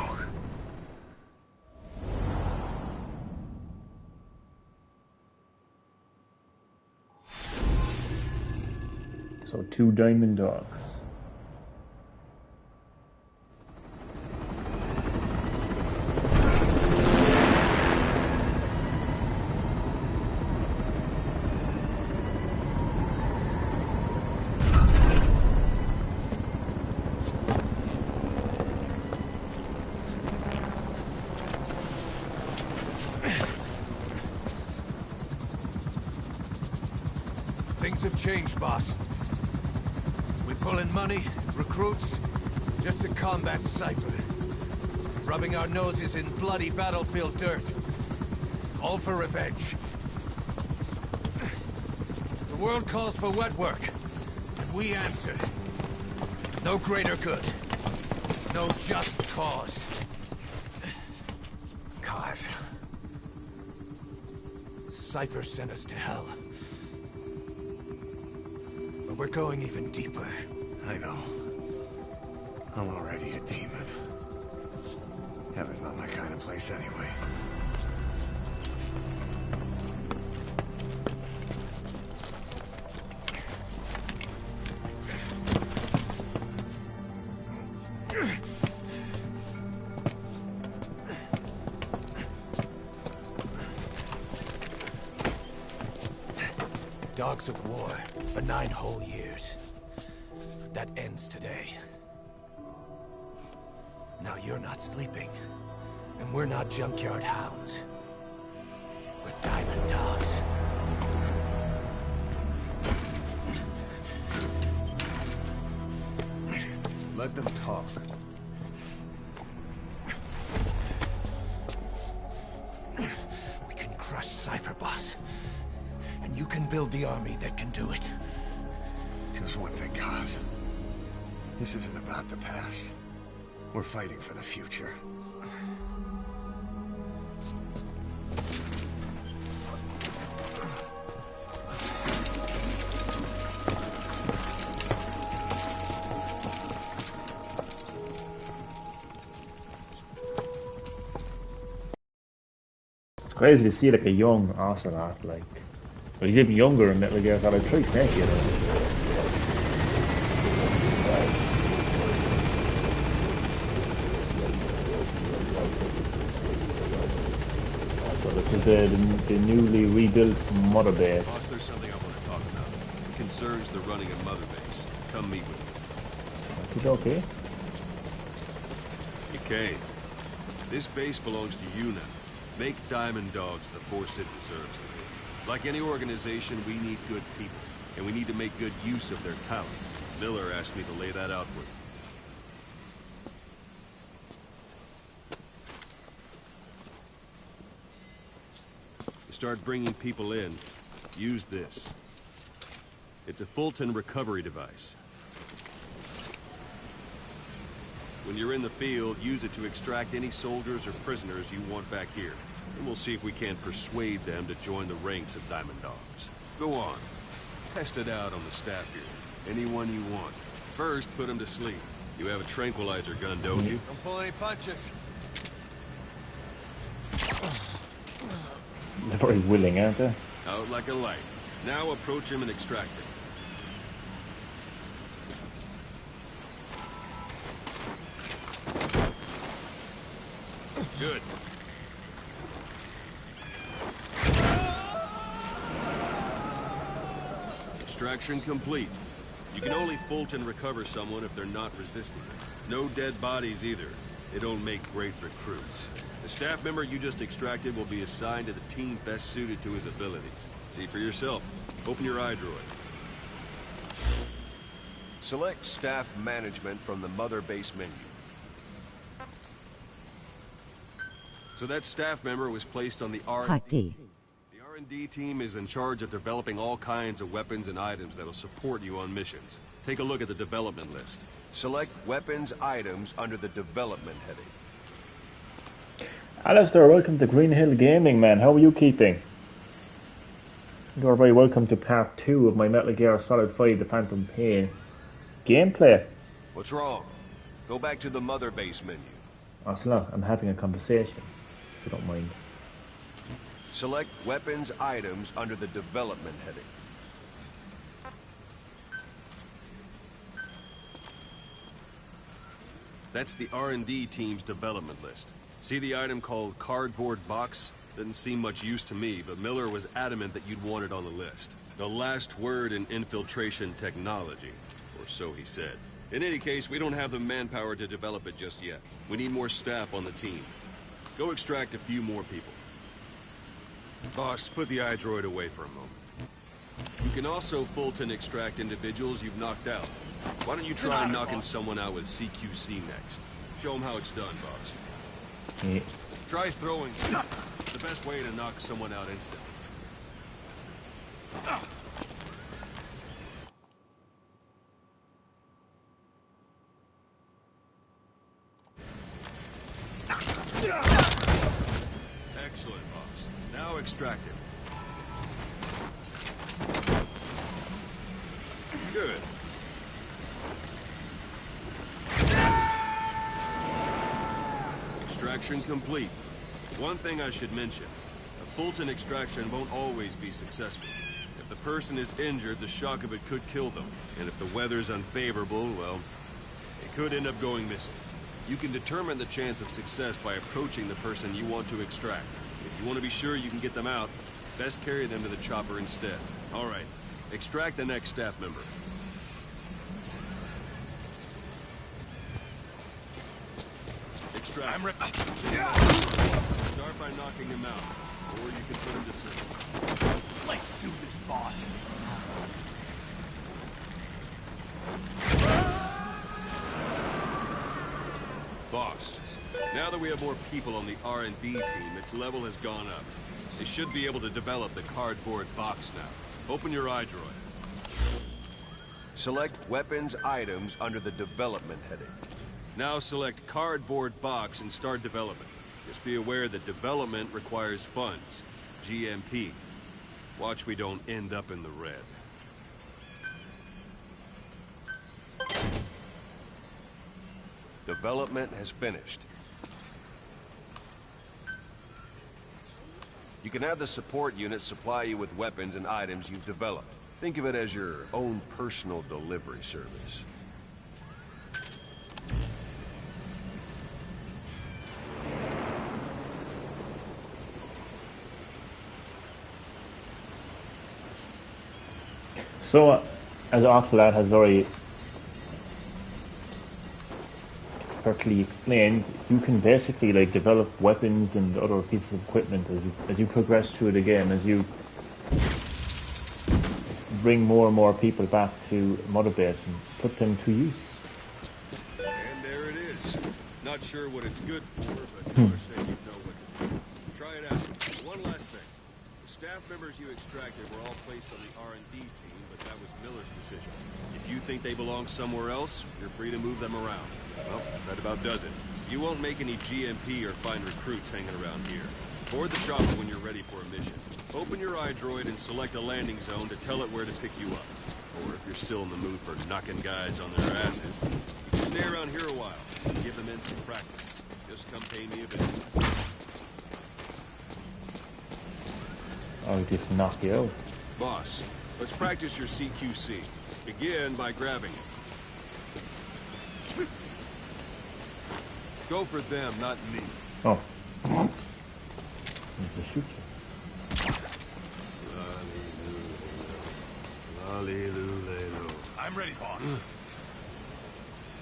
So 2 diamond dogs. Things have changed, boss. We pull in money, recruits, just to combat Cypher. Rubbing our noses in bloody battlefield dirt. All for revenge. The world calls for wet work, and we answer. No greater good. No just cause. Cause. Cypher sent us to hell. But we're going even deeper. I know. I'm already a demon. Heaven's not my kind of place anyway. Dogs of war for 9 whole years. That ends today. Now you're not sleeping. And we're not junkyard hounds. We're diamond dogs. Let them talk. We can crush Cypher, boss. And you can build the army that can do it. Just one thing, Kaz. This isn't about the past. We're fighting for the future. It's crazy to see like a young Ocelot, like, well, he's even younger in Metal Gear Solid 3, Snake, you know. So this is the newly rebuilt Mother Base. Boss, there's something I want to talk about. It concerns the running of Mother Base. Come meet with me. Okay. Okay. This base belongs to you now. Make Diamond Dogs the force it deserves to be. Like any organization, we need good people, and we need to make good use of their talents. Miller asked me to lay that out for you. To start bringing people in, use this. It's a Fulton recovery device. When you're in the field, use it to extract any soldiers or prisoners you want back here. And we'll see if we can't persuade them to join the ranks of Diamond Dogs. Go on. Test it out on the staff here. Anyone you want. First, put them to sleep. You have a tranquilizer gun, don't you? Don't pull any punches. They're very willing, aren't they? Out like a light. Now approach him and extract him. Good. Extraction complete. You can only Fulton recover someone if they're not resisting. No dead bodies either. They don't make great recruits. The staff member you just extracted will be assigned to the team best suited to his abilities. See for yourself. Open your iDroid. Select staff management from the Mother Base menu. So that staff member was placed on the R&D team. The R&D team is in charge of developing all kinds of weapons and items that'll support you on missions. Take a look at the development list. Select weapons items under the development heading. Alistair, welcome to Green Hill Gaming, man. How are you keeping? You are very welcome to part 2 of my Metal Gear Solid 5 The Phantom Pain gameplay. What's wrong? Go back to the Mother Base menu. Ocelot, I'm having a conversation. If you don't mind. Select weapons items under the development heading. That's the R&D team's development list. See the item called cardboard box? Didn't seem much use to me, but Miller was adamant that you'd want it on the list. The last word in infiltration technology, or so he said. In any case, we don't have the manpower to develop it just yet. We need more staff on the team. Go extract a few more people. Boss, put the iDroid away for a moment. You can also Fulton extract individuals you've knocked out. Why don't you try knocking someone out with CQC next? Show them how it's done, boss. Yeah. Try throwing. It's the best way to knock someone out instantly. Excellent, boss. Now extract him. Good. Extraction complete. One thing I should mention. A Fulton extraction won't always be successful. If the person is injured, the shock of it could kill them. And if the weather's unfavorable, well, it could end up going missing. You can determine the chance of success by approaching the person you want to extract. If you want to be sure you can get them out, best carry them to the chopper instead. All right, extract the next staff member. extract. I'm ready. Start by knocking him out, or you can put him to sleep. Let's do this, boss. Boss, now that we have more people on the R&D team, its level has gone up. They should be able to develop the cardboard box now. Open your iDroid. Select weapons items under the development heading. Now select cardboard box and start development. Just be aware that development requires funds. GMP. Watch we don't end up in the red. Development has finished. You can have the support unit supply you with weapons and items you've developed. Think of it as your own personal delivery service. So, as Ocelot has very expertly explained, you can basically like develop weapons and other pieces of equipment as you progress through the game, as you bring more and more people back to Mother Base and put them to use. And there it is. Not sure what it's good for, but Miller said you know what to do. Try it out. One last thing. The staff members you extracted were all placed on the R&D team, but that was Miller's decision. If you think they belong somewhere else, you're free to move them around. Well, that about does it. You won't make any GMP or find recruits hanging around here. Board the chopper when you're ready for a mission. Open your iDroid and select a landing zone to tell it where to pick you up. Or if you're still in the mood for knocking guys on their asses, you can stay around here a while and give the men some practice. Just come pay me a visit. Or just knock you out. Boss, let's practice your CQC. Begin by grabbing it. Go for them, not me. Oh. Need to shoot you. I'm ready, boss.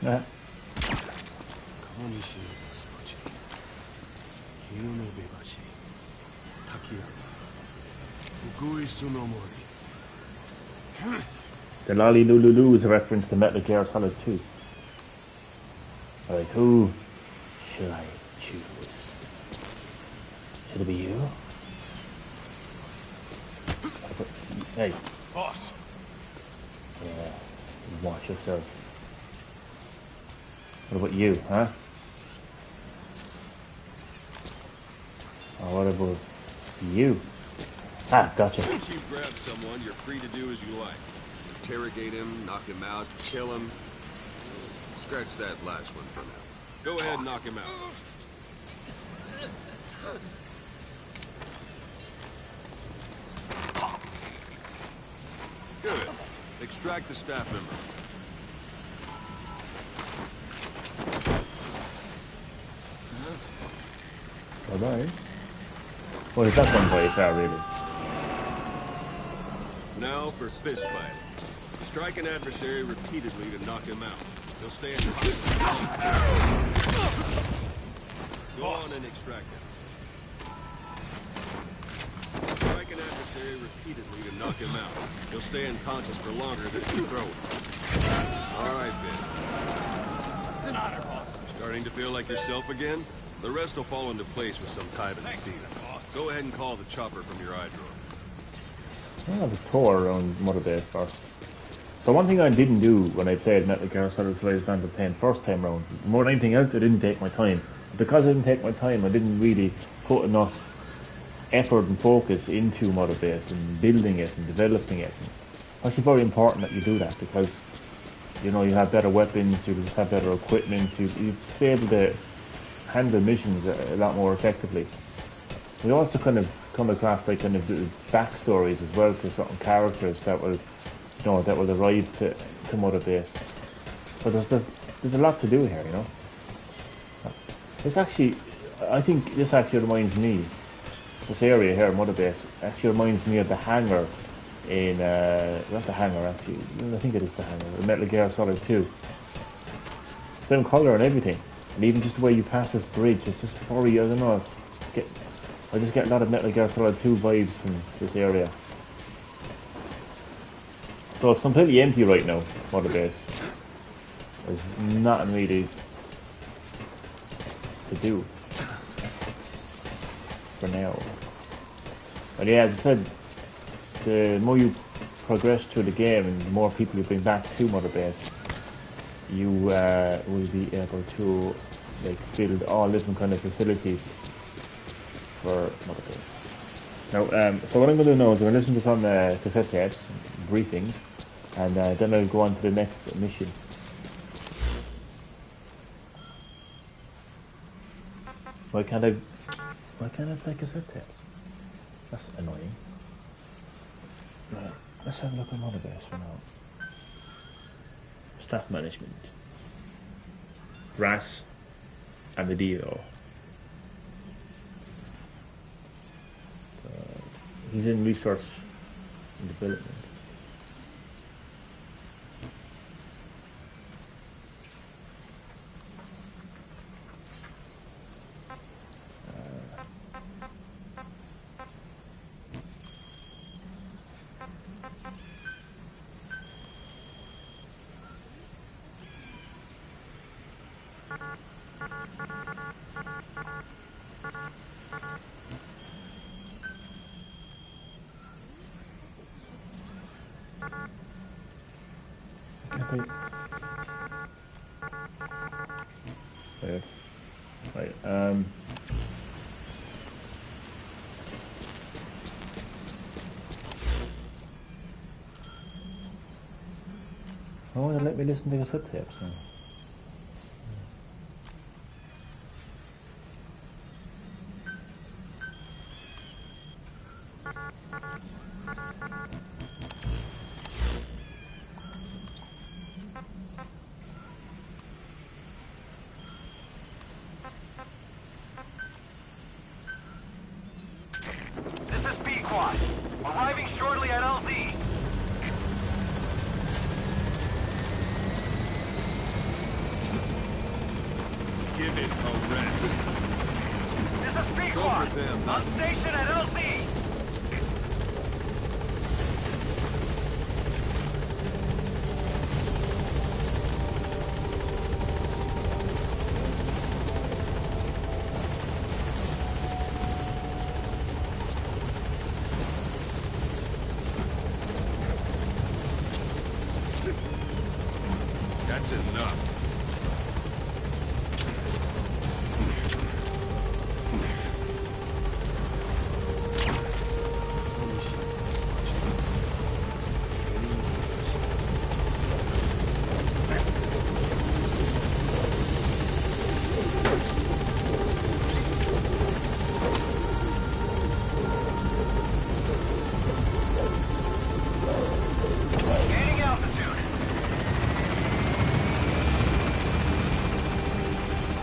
Yeah. The Lolly Lulu is a reference to Metal Gear Solid 2. Alright, who should I choose? Should it be you? Hey. Boss. Yeah, watch yourself. What about you, huh? Or what about you? Ah, gotcha. Once you've grabbed someone, you're free to do as you like. Interrogate him, knock him out, kill him. Scratch that last one for now. Go ahead and knock him out. Good. Extract the staff member. Bye-bye. Well, it's that one very fair, really. Now for fist fight. Strike an adversary repeatedly to knock him out. He'll stay in contact. Go on and extract him. Strike an adversary repeatedly to knock him out. He'll stay unconscious for longer than you throw him. All right, Ben. It's an honor, boss. Starting to feel like yourself again? The rest will fall into place with some time in the Thanks, feet. boss. Go ahead and call the chopper from your iDroid. I'll have a tour around Mother Base first. So one thing I didn't do when I played Metal Gear Solid 5 Phantom Pain first time round, more than anything else, I didn't take my time. Because I didn't take my time, I didn't really put enough effort and focus into Mother Base and building it and developing it. It's actually very important that you do that because, you know, you have better weapons, you just have better equipment, you'll be able to handle missions a lot more effectively. You also kind of come across like kind of backstories as well for certain characters that will, you know, that will arrive to Mother Base. So there's a lot to do here, you know. This actually, I think this actually reminds me, this area here, Mother Base, actually reminds me of the hangar in, not the hangar actually, I think it is the hangar, the Metal Gear Solid 2. Same colour and everything. And even just the way you pass this bridge, it's just furry, I don't know. I just get a lot of Metal Gear Solid 2 vibes from this area. So it's completely empty right now, Mother Base. There's nothing really to do for now. But yeah, as I said, the more you progress through the game and the more people you bring back to Mother Base, you will be able to like build all different kind of facilities for Mother Base. Now, so what I'm going to do now is I'm going to listen to some cassette tapes, briefings, and then I'll go on to the next mission. Why can't I play cassette tapes? That's annoying. Right, let's have a look at Mother Base for now. Staff management. Brass and the DO. He's in research and development. Right. Oh, they let me listen to cassette tapes now. Arriving shortly at LZ. Give it a rest. This is P-Quad. On station at LZ. That's enough.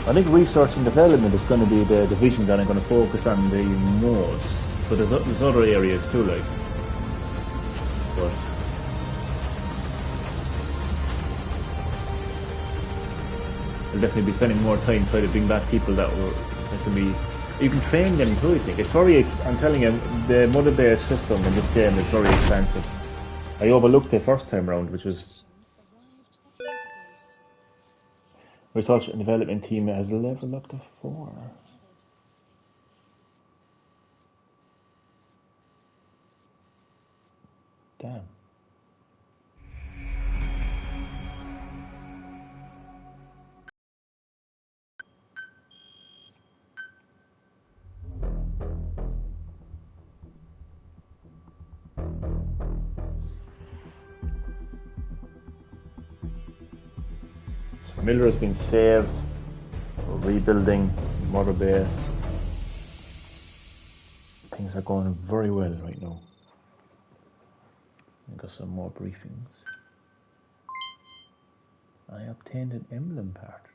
I think research and development is going to be the division that I'm going to focus on the most. But there's other areas too, like. But I'll definitely be spending more time trying to bring back people that can be. You can train them too. I think it's very. I'm telling you, the Mother Base system in this game is very expensive. I overlooked it first time round, which was. Research and development team has leveled up to 4. Damn. So Miller has been saved. We're rebuilding Mother Base. Things are going very well right now. I got some more briefings. I obtained an emblem part.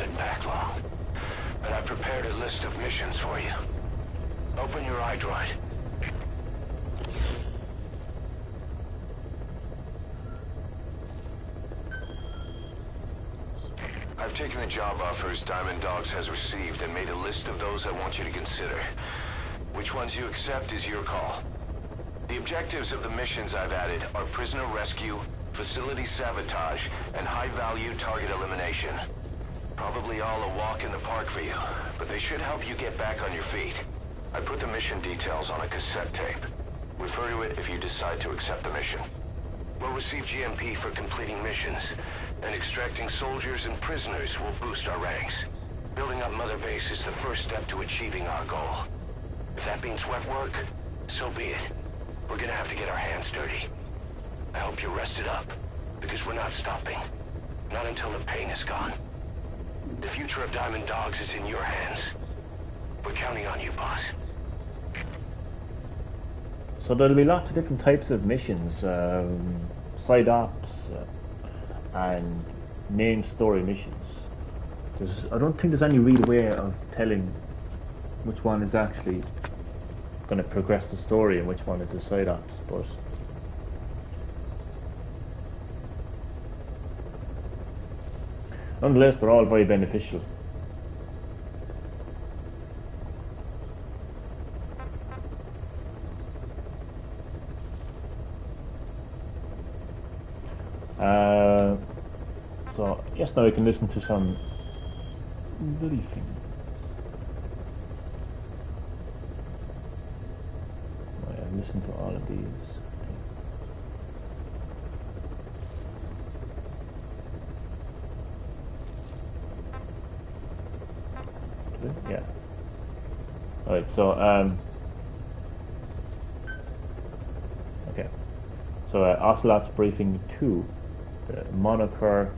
get back long. But I prepared a list of missions for you. Open your iDroid. I've taken the job offers Diamond Dogs has received and made a list of those I want you to consider. Which ones you accept is your call. The objectives of the missions I've added are prisoner rescue, facility sabotage, and high-value target elimination. Probably all a walk in the park for you, but they should help you get back on your feet. I put the mission details on a cassette tape. Refer to it if you decide to accept the mission. We'll receive GMP for completing missions, and extracting soldiers and prisoners will boost our ranks. Building up Mother Base is the first step to achieving our goal. If that means wet work, so be it. We're gonna have to get our hands dirty. I hope you're rested up, because we're not stopping. Not until the pain is gone. The future of Diamond Dogs is in your hands. We're counting on you, boss. So there'll be lots of different types of missions, side ops, and main story missions. I don't think there's any real way of telling which one is actually going to progress the story and which one is a side ops, but nonetheless they're all very beneficial. So yes, now we can listen to some bloody things. Oh, yeah, I've listened to all of these. Yeah. Alright, so okay. So Ocelot's briefing 2, the moniker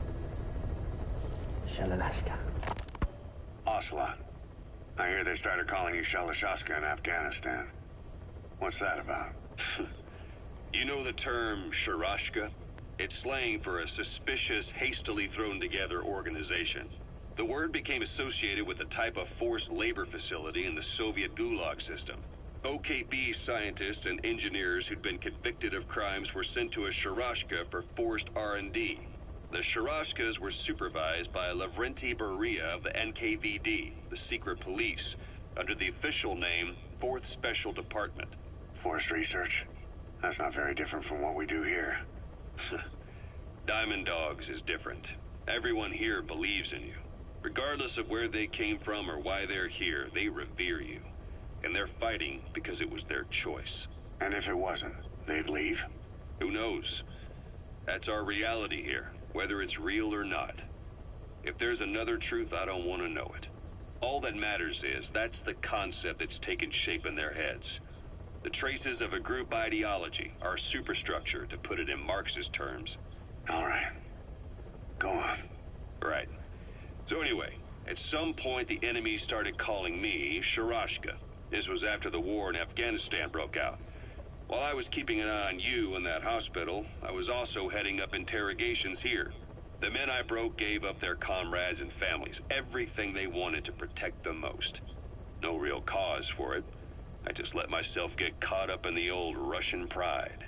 Shalalashka. Ocelot, I hear they started calling you Shalashaska in Afghanistan. What's that about? You know the term Sharashka? It's slang for a suspicious, hastily thrown together organization. The word became associated with a type of forced labor facility in the Soviet Gulag system. OKB scientists and engineers who'd been convicted of crimes were sent to a Sharashka for forced R&D. The Sharashkas were supervised by Lavrenti Beria of the NKVD, the secret police, under the official name 4th Special Department. Forced research? That's not very different from what we do here. Diamond Dogs is different. Everyone here believes in you. Regardless of where they came from or why they're here, they revere you. And they're fighting because it was their choice. And if it wasn't, they'd leave? Who knows? That's our reality here, whether it's real or not. If there's another truth, I don't want to know it. All that matters is that's the concept that's taken shape in their heads. The traces of a group ideology, our superstructure, to put it in Marxist terms. All right. Go on. Right. So anyway, at some point the enemy started calling me Sharashka. This was after the war in Afghanistan broke out. While I was keeping an eye on you in that hospital, I was also heading up interrogations here. The men I broke gave up their comrades and families, everything they wanted to protect them most. No real cause for it. I just let myself get caught up in the old Russian pride.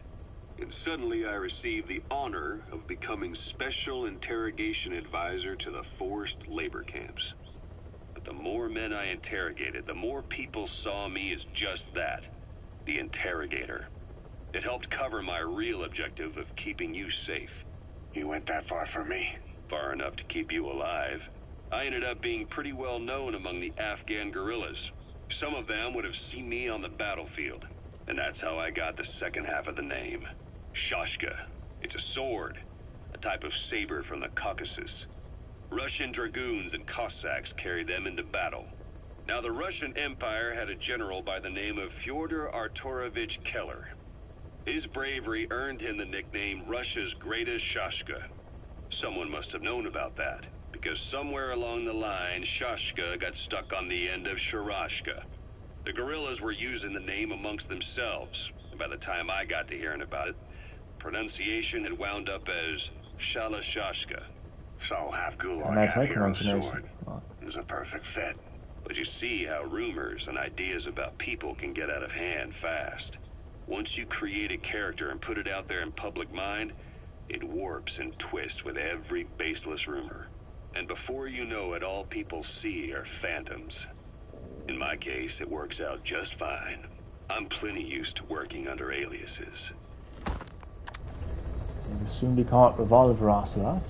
And suddenly I received the honor of becoming Special Interrogation Advisor to the forced labor camps. But the more men I interrogated, the more people saw me as just that, the interrogator. It helped cover my real objective of keeping you safe. You went that far for me? Far enough to keep you alive. I ended up being pretty well known among the Afghan guerrillas. Some of them would have seen me on the battlefield. And that's how I got the second half of the name. Shashka. It's a sword. A type of saber from the Caucasus. Russian dragoons and Cossacks carried them into battle. Now the Russian Empire had a general by the name of Fyodor Arturovich Keller. His bravery earned him the nickname Russia's Greatest Shashka. Someone must have known about that, because somewhere along the line, Shashka got stuck on the end of Sharashka. The guerrillas were using the name amongst themselves, and by the time I got to hearing about it, pronunciation had wound up as Shalashashka. So have Gulag And I have take here on pronunciation. Sword. Oh. It's a perfect fit. But you see how rumors and ideas about people can get out of hand fast. Once you create a character and put it out there in public mind, it warps and twists with every baseless rumor. And before you know it, all people see are phantoms. In my case, it works out just fine. I'm plenty used to working under aliases. He will soon be caught Revolver Ocelot.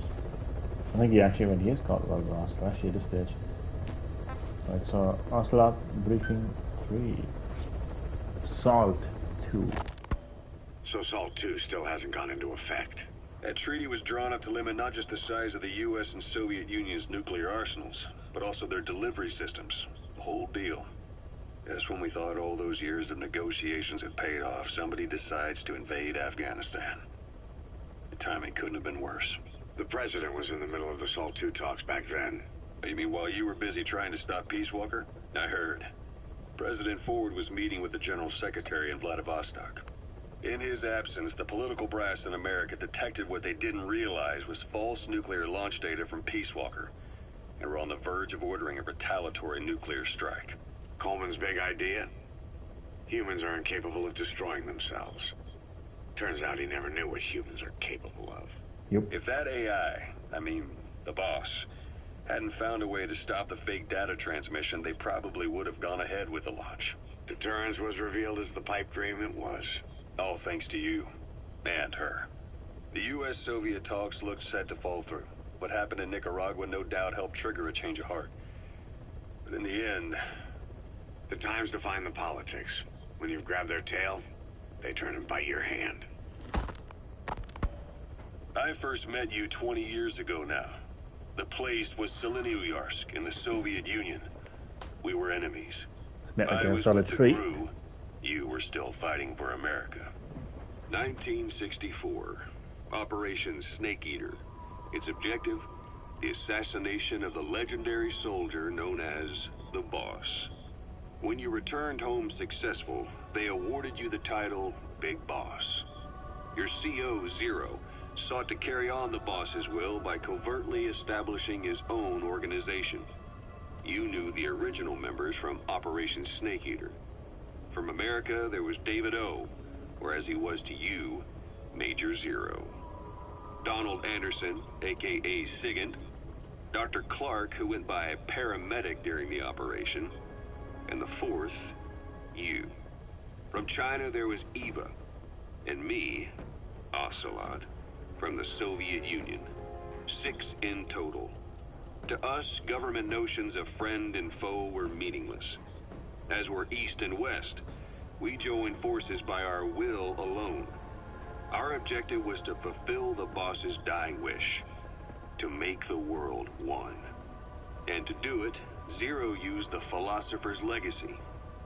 I think when he is caught Revolver Ocelot, actually, at this stage. Right, so Ocelot briefing 3. Salt 2. So Salt 2 still hasn't gone into effect. That treaty was drawn up to limit not just the size of the U.S. and Soviet Union's nuclear arsenals, but also their delivery systems. The whole deal. Just when we thought all those years of negotiations had paid off, somebody decides to invade Afghanistan. The timing couldn't have been worse. The president was in the middle of the SALT II talks back then. You mean while you were busy trying to stop Peace Walker? I heard. President Ford was meeting with the General Secretary in Vladivostok. In his absence, the political brass in America detected what they didn't realize was false nuclear launch data from Peace Walker. They were on the verge of ordering a retaliatory nuclear strike. Coleman's big idea? Humans are incapable of destroying themselves. Turns out he never knew what humans are capable of. Yep. If that AI, the boss, hadn't found a way to stop the fake data transmission, they probably would have gone ahead with the launch. Deterrence was revealed as the pipe dream it was. All thanks to you. And her. The U.S.-Soviet talks looked set to fall through. What happened in Nicaragua no doubt helped trigger a change of heart. But in the end, the time's to find the politics. When you've grabbed their tail, they turn and bite your hand. I first met you 20 years ago now. The place was Selenouyarsk in the Soviet Union. We were enemies. Met like I a was solid with the tree. crew. You were still fighting for America. 1964. Operation Snake Eater. Its objective? The assassination of the legendary soldier known as the Boss. When you returned home successful, they awarded you the title Big Boss. Your CO, Zero, sought to carry on the boss's will by covertly establishing his own organization. You knew the original members from Operation Snake Eater. From America, there was David O, or as he was to you, Major Zero. Donald Anderson, aka Sigint, Dr. Clark, who went by paramedic during the operation, and the fourth, you. From China, there was Eva, and me, Ocelot, from the Soviet Union. 6 in total. To us, government notions of friend and foe were meaningless. As were East and West, we joined forces by our will alone. Our objective was to fulfill the boss's dying wish, to make the world one. And to do it, Zero used the Philosopher's Legacy,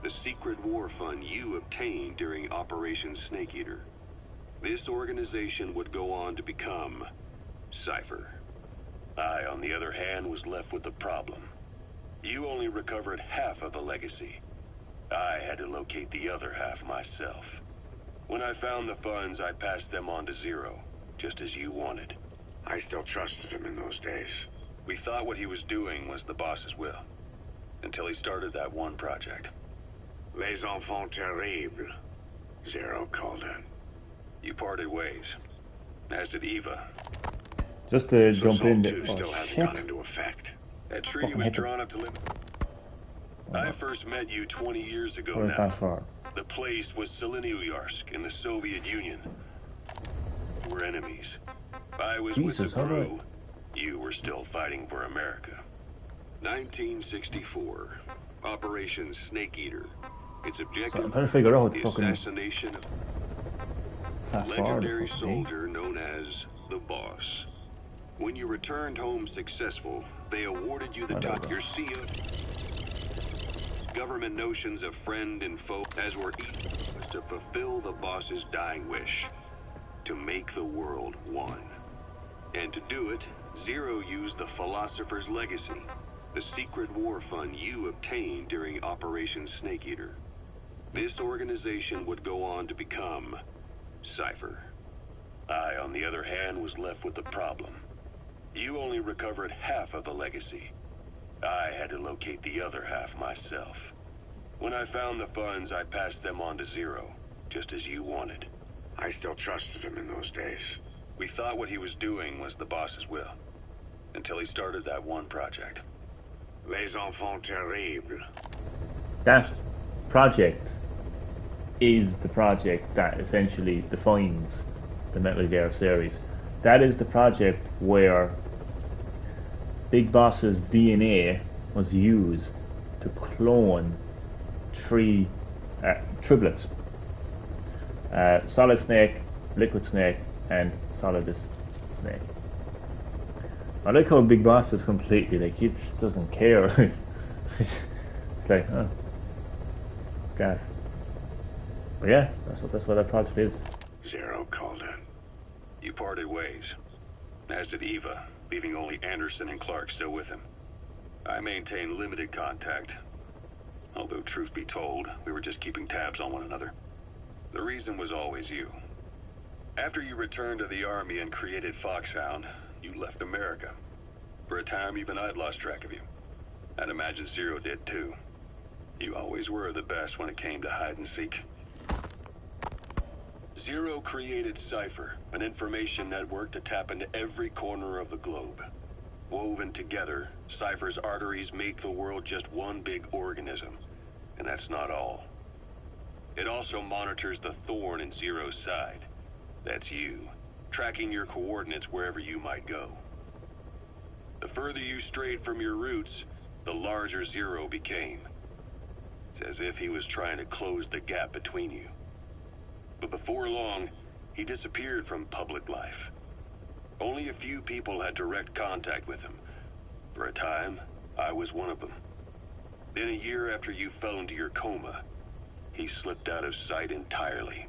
the secret war fund you obtained during Operation Snake Eater. This organization would go on to become Cypher. I, on the other hand, was left with the problem. You only recovered half of the legacy. I had to locate the other half myself. When I found the funds, I passed them on to Zero, just as you wanted. I still trusted him in those days. We thought what he was doing was the boss's will, until he started that one project. Les Enfants Terribles, Zero called it. You parted ways, as did Eva. Just to So jump in Zone 2 there. still Oh, hasn't shit. gone into effect. That treaty Fucking was hit the- drawn up to limit. I first met you 20 years ago Or now. fast forward. The place was Selenouyarsk in the Soviet Union. We're enemies. I was Jesus, with the how do I- crew. You were still fighting for America. 1964. Operation Snake Eater. Its So objective, I'm trying to figure out what the the fucking assassination of fast forward legendary is supposed to be. soldier known as the Boss. When you returned home successful, they awarded you the I know top. that. Your CO. Government notions of friend and foe, as were each, was to fulfill the boss's dying wish, to make the world one. And to do it, Zero used the Philosopher's Legacy, the secret war fund you obtained during Operation Snake Eater. This organization would go on to become Cypher. I, on the other hand, was left with the problem. You only recovered half of the legacy. I had to locate the other half myself. When I found the funds, I passed them on to Zero, just as you wanted. I still trusted him in those days. We thought what he was doing was the boss's will, until he started that one project. Les enfants terribles. That project is the project that essentially defines the Metal Gear series. That is the project where Big Boss's DNA was used to clone three triplets. Solid Snake, Liquid Snake, and Solidus Snake. I like how Big Boss is completely like, he just doesn't care. It's like, oh, gas. But yeah, that's what that project is. Zero called in. You parted ways, as did Eva, leaving only Anderson and Clark still with him. I maintained limited contact, although truth be told, we were just keeping tabs on one another. The reason was always you. After you returned to the Army and created Foxhound, you left America. For a time, even I'd lost track of you. I'd imagine Zero did too. You always were the best when it came to hide and seek. Zero created Cypher, an information network to tap into every corner of the globe. Woven together, Cypher's arteries make the world just one big organism. And that's not all. It also monitors the thorn in Zero's side. That's you, tracking your coordinates wherever you might go. The further you strayed from your roots, the larger Zero became. It's as if he was trying to close the gap between you. But before long, he disappeared from public life. Only a few people had direct contact with him. For a time, I was one of them. Then a year after you fell into your coma, he slipped out of sight entirely.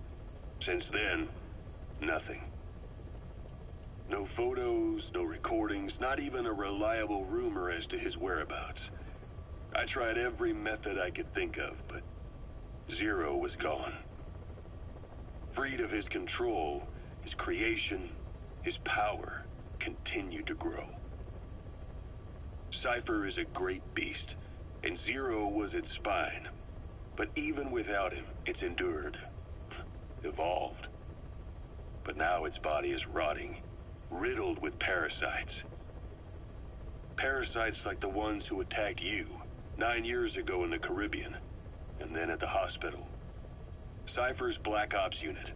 Since then, nothing. No photos, no recordings, not even a reliable rumor as to his whereabouts. I tried every method I could think of, but Zero was gone. Freed of his control, his creation, his power continued to grow. Cypher is a great beast, and Zero was its spine. But even without him, it's endured, evolved. But now its body is rotting, riddled with parasites. Parasites like the ones who attacked you 9 years ago in the Caribbean, and then at the hospital. Cypher's Black Ops unit,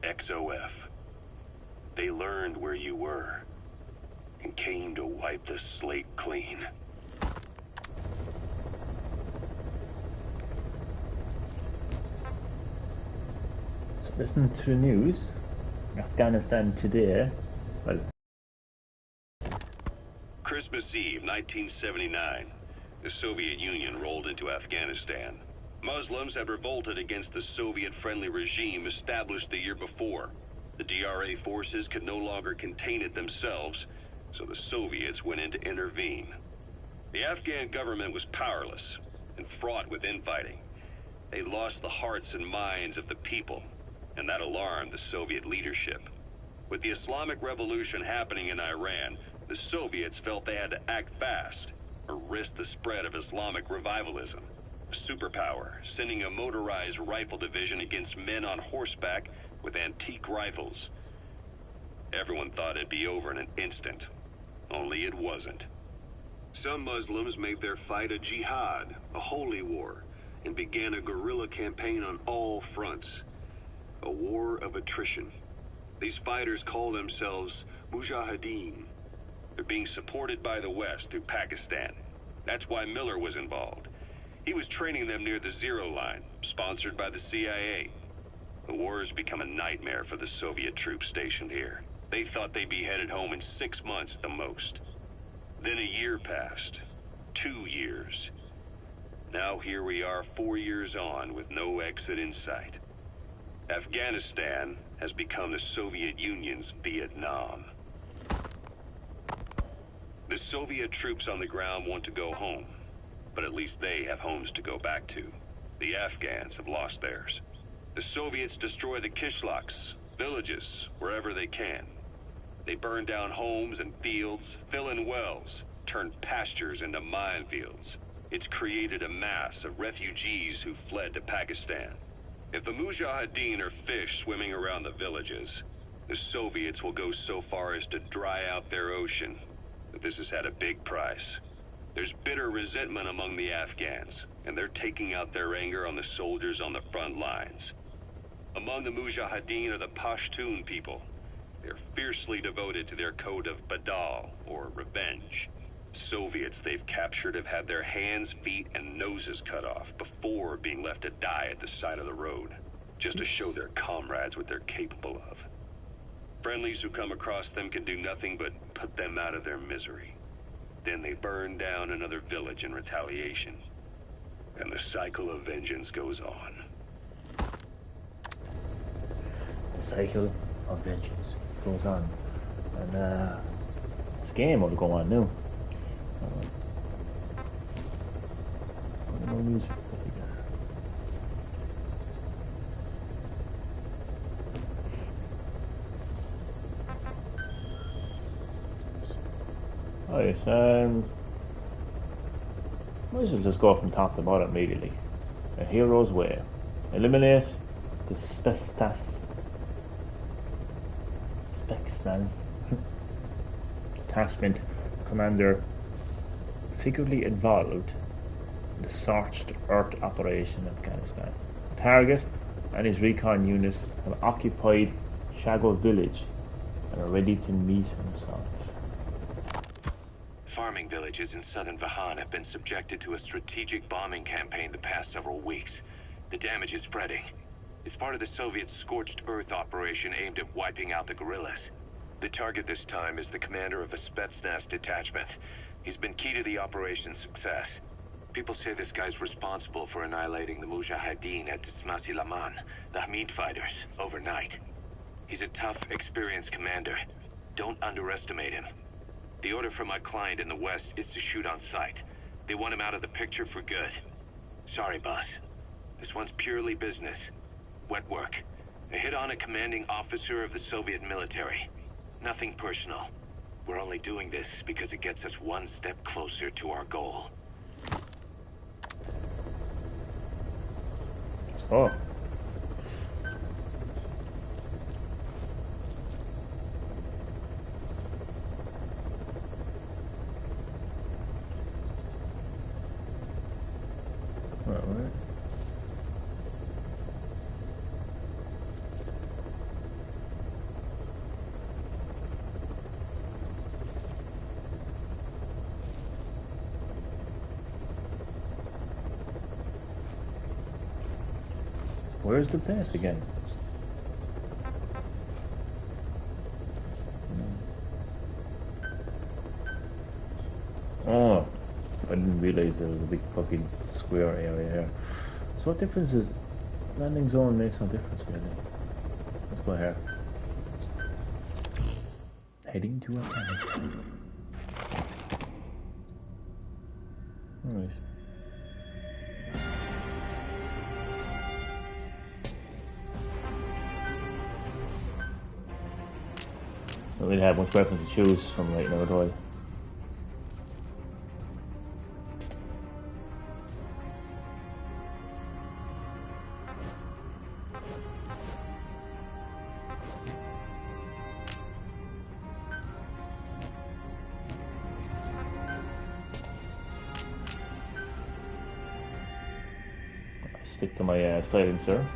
XOF. They learned where you were, and came to wipe the slate clean. So listen to the news. Afghanistan today. Well, Christmas Eve, 1979. The Soviet Union rolled into Afghanistan. Muslims had revolted against the Soviet-friendly regime established the year before. The DRA forces could no longer contain it themselves, so the Soviets went in to intervene. The Afghan government was powerless and fraught with infighting. They lost the hearts and minds of the people, and that alarmed the Soviet leadership. With the Islamic Revolution happening in Iran, the Soviets felt they had to act fast or risk the spread of Islamic revivalism. A superpower, sending a motorized rifle division against men on horseback with antique rifles. Everyone thought it'd be over in an instant, only it wasn't. Some Muslims made their fight a jihad, a holy war, and began a guerrilla campaign on all fronts. A war of attrition. These fighters call themselves Mujahideen. They're being supported by the West through Pakistan. That's why Miller was involved. He was training them near the Zero Line, sponsored by the CIA. The war has become a nightmare for the Soviet troops stationed here. They thought they'd be headed home in 6 months at the most. Then a year passed. 2 years. Now here we are 4 years on with no exit in sight. Afghanistan has become the Soviet Union's Vietnam. The Soviet troops on the ground want to go home, but at least they have homes to go back to. The Afghans have lost theirs. The Soviets destroy the kishlaks, villages, wherever they can. They burn down homes and fields, fill in wells, turn pastures into minefields. It's created a mass of refugees who fled to Pakistan. If the Mujahideen are fish swimming around the villages, the Soviets will go so far as to dry out their ocean. But this has had a big price. There's bitter resentment among the Afghans, and they're taking out their anger on the soldiers on the front lines. Among the Mujahideen are the Pashtun people. They're fiercely devoted to their code of Badal, or revenge. Soviets they've captured have had their hands, feet, and noses cut off before being left to die at the side of the road, just to show their comrades what they're capable of. Friendlies who come across them can do nothing but put them out of their misery. Then they burn down another village in retaliation. And the cycle of vengeance goes on. The cycle of vengeance goes on. And this game will go on now. No music that we got. Alright, might as well just go from top to bottom immediately. A hero's way. Eliminate the Spetsnaz detachment commander secretly involved in the Scorched Earth operation in Afghanistan. The target and his recon unit have occupied Shago village and are ready to meet an assault. Farming villages in southern Vahan have been subjected to a strategic bombing campaign the past several weeks. The damage is spreading. It's part of the Soviet Scorched Earth operation aimed at wiping out the guerrillas. The target this time is the commander of a Spetsnaz detachment. He's been key to the operation's success. People say this guy's responsible for annihilating the Mujahideen at Tismasi Laman, the Hamid fighters, overnight. He's a tough, experienced commander. Don't underestimate him. The order from my client in the west is to shoot on sight. They want him out of the picture for good. Sorry, boss. This one's purely business. Wet work. A hit on a commanding officer of the Soviet military. Nothing personal. We're only doing this because it gets us one step closer to our goal. Let's go. Alright. Where's the place again? Oh, I didn't realize there was a big fucking square area here. So what difference is landing zone makes no difference really. Let's go here. Heading to a planet. Alright. Don't really have much weapons to choose from right now, do I? Stick to my silencer.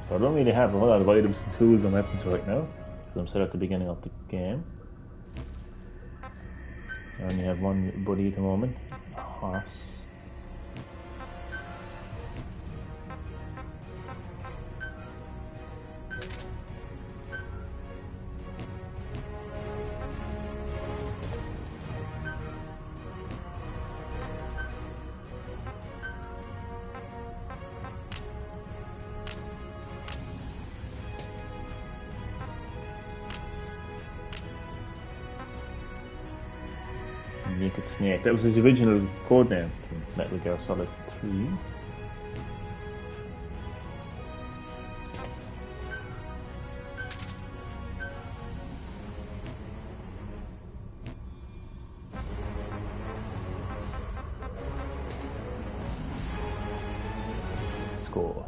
So I don't really have a whole lot of items and tools and weapons right now, because I'm still at the beginning of the game. I only have one buddy at the moment, a horse. Naked Snake. That was his original code name from Metal Gear Solid 3. Let's go.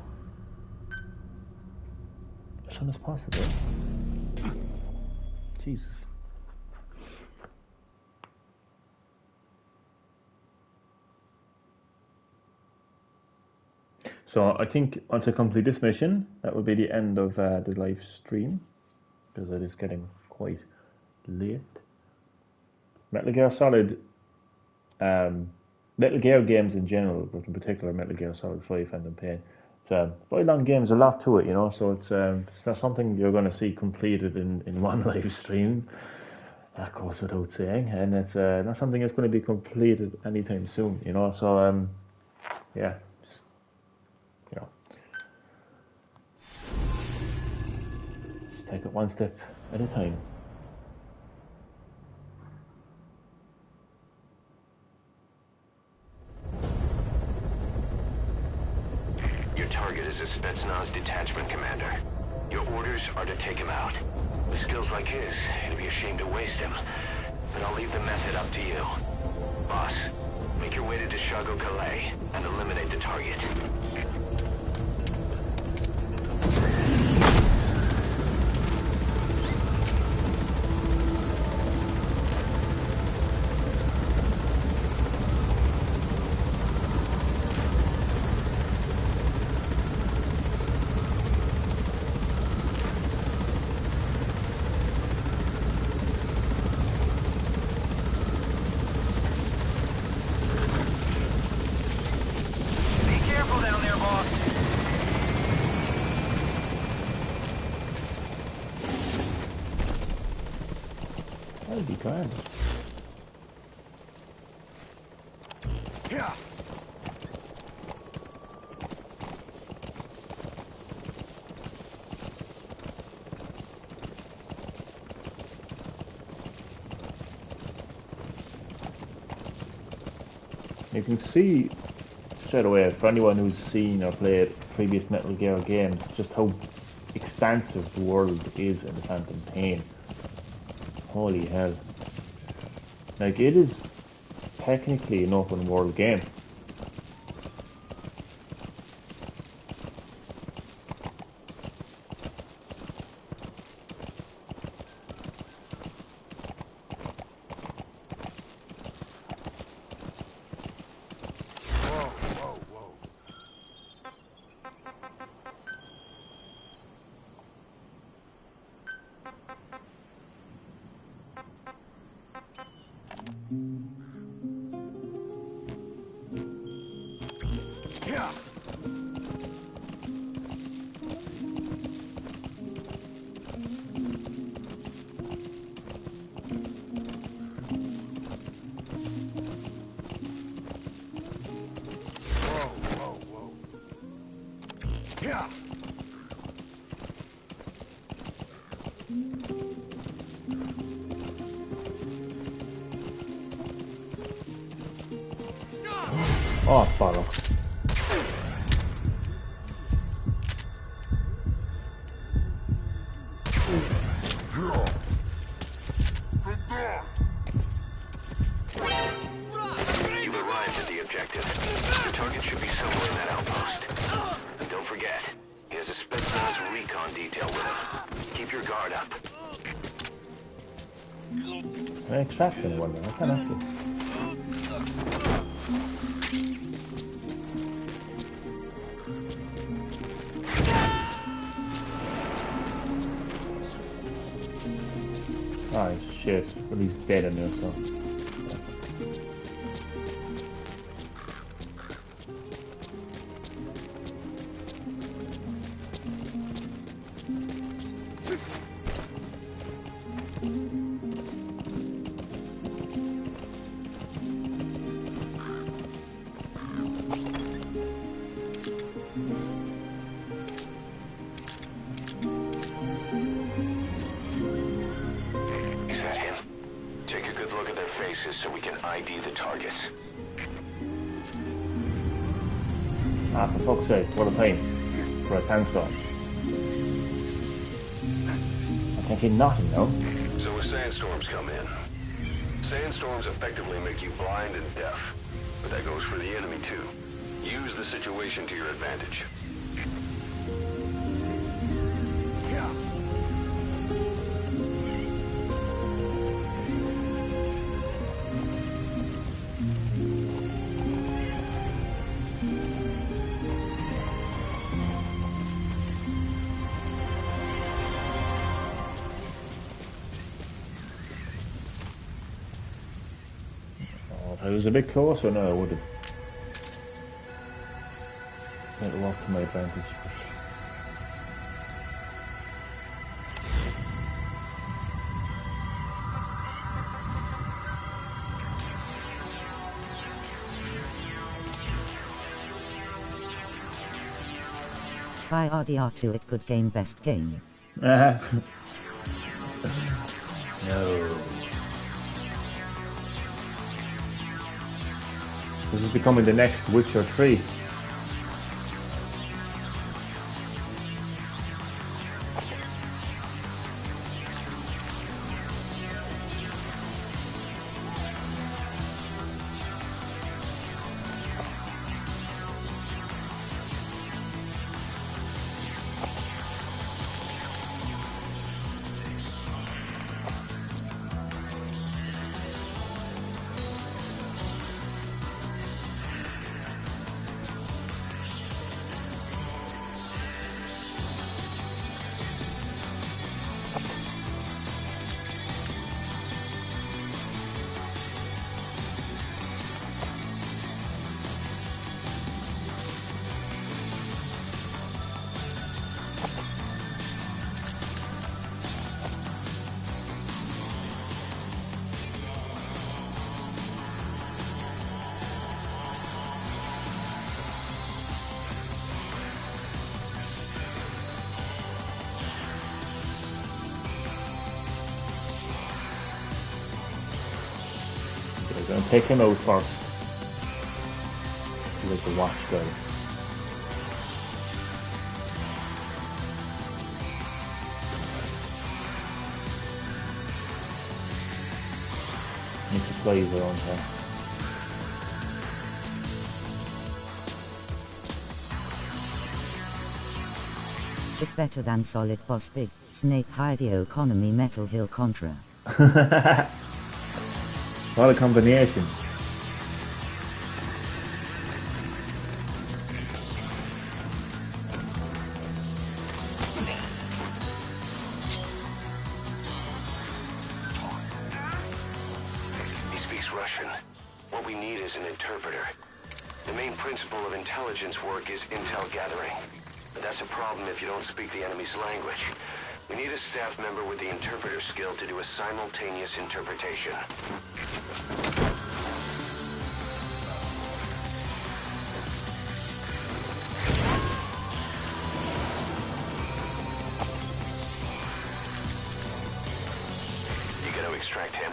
As soon as possible. Jesus. So I think once I complete this mission, that will be the end of the live stream, because it is getting quite late. Metal Gear Solid, Metal Gear games in general, but in particular Metal Gear Solid 5 Phantom Pain, it's very long games, a lot to it, you know, so it's not something you're going to see completed in one live stream. That goes without saying, and it's not something that's going to be completed anytime soon, you know, so yeah. Take it one step at a time. Your target is a Spetsnaz detachment commander. Your orders are to take him out. With skills like his, it'd be a shame to waste him. But I'll leave the method up to you. Boss, make your way to Deshago Calais and eliminate the target. That'd be grand. Yeah. You can see straight away, for anyone who's seen or played previous Metal Gear games, just how expansive the world is in the Phantom Pain. Holy hell. Like, it is technically an open world game. Yeah. Yeah. Oh, bollocks. You've arrived at the objective. The target should be somewhere in that outpost. And don't forget, he has a Spetsnaz recon detail with him. Keep your guard up. Can I extract anyone then? I can't actually. Oh shit, well he's dead in there, so. faces so we can ID the targets. Ah, for fuck's sake, what a pain for a sandstorm. I can't see nothing, no? So when sandstorms come in, sandstorms effectively make you blind and deaf. But that goes for the enemy too. Use the situation to your advantage. If I was a bit closer, no, I would have. It worked to my advantage. By RDR2 it could game best game. No. This is becoming the next Witcher 3. We're going to take him out first. Like the watch guy. Any supplies around here? Bit better than Solid Boss Big, Snake Hideo Konami Metal Hill Contra. What a combination. He speaks Russian. What we need is an interpreter. The main principle of intelligence work is intel gathering. But that's a problem if you don't speak the enemy's language. We need a staff member with the interpreter skill to do a simultaneous interpretation. You gotta extract him.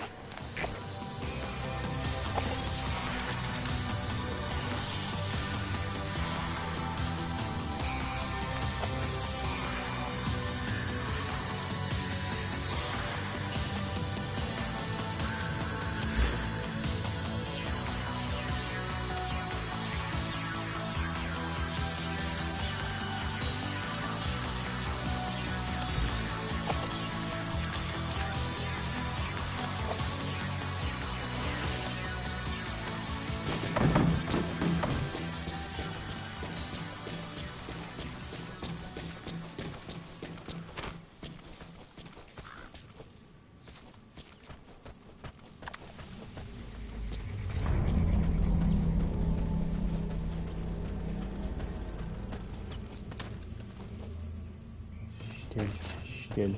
Stilt.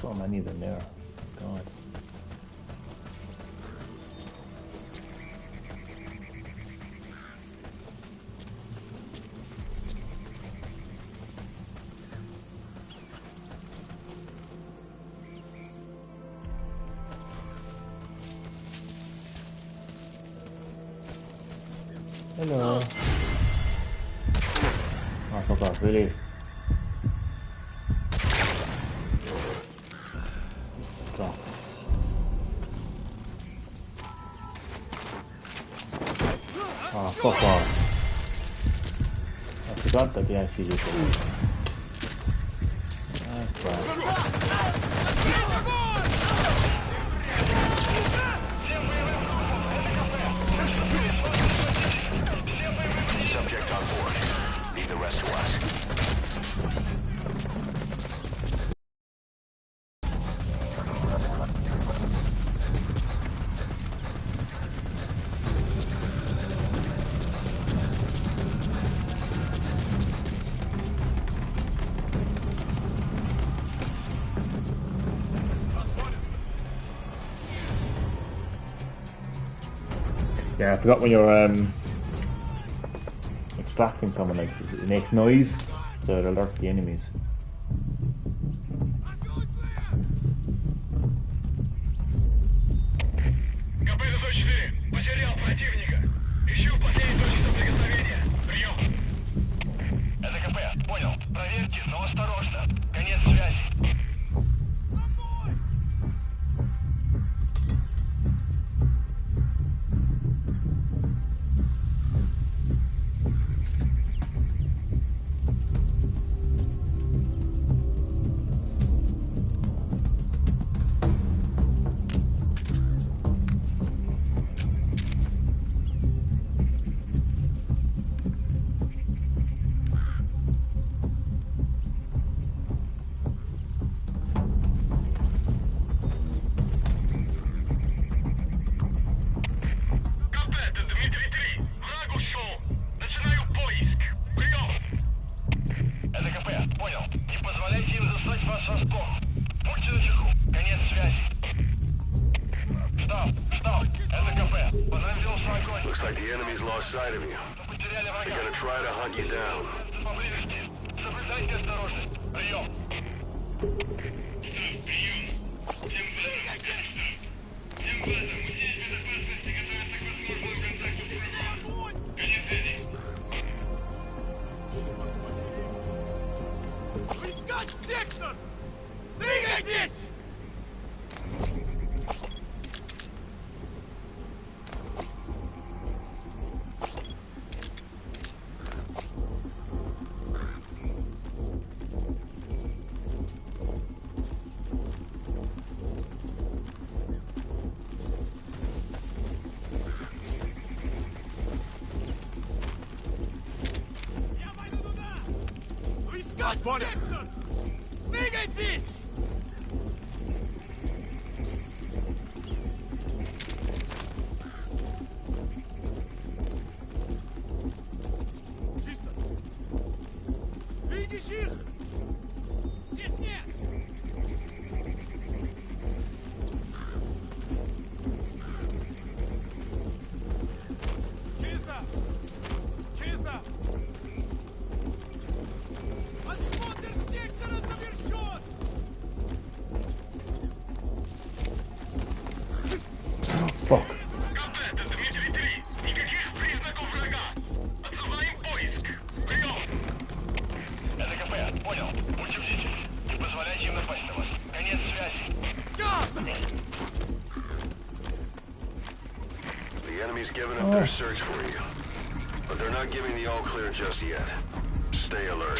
So many of them there. God. Hello. Oh, fuck off, really? Stop. Oh, fuck off. I forgot that they actually did that. That's bad. Subject on board. Leave the rest to us. Yeah, I forgot when you're extracting someone, like it makes noise, so it alerts the enemies. КП-104, потерял противника. Ищу последнюю точку соприкосновения. Прием. Это КП, понял. Проверьте, но осторожно. Конец связи. Looks like the enemy's lost sight of you. They're gonna try to hunt you down. Искать сектор! Двигайтесь! Искать сектор! Двигайтесь! Чисто! Видишь их? Здесь нет! Чисто! Чисто! Осмотр сектора завершен! Fuck. КП, это Дмитрий 3. Никаких признаков врага. Отзываем поиск. Прием. Это КП, понял. Будьте бдительны. Не позволяйте им напасть на вас. Конец связи. The enemy's giving up their search for you. But they're not giving the all-clear just yet. Stay alert.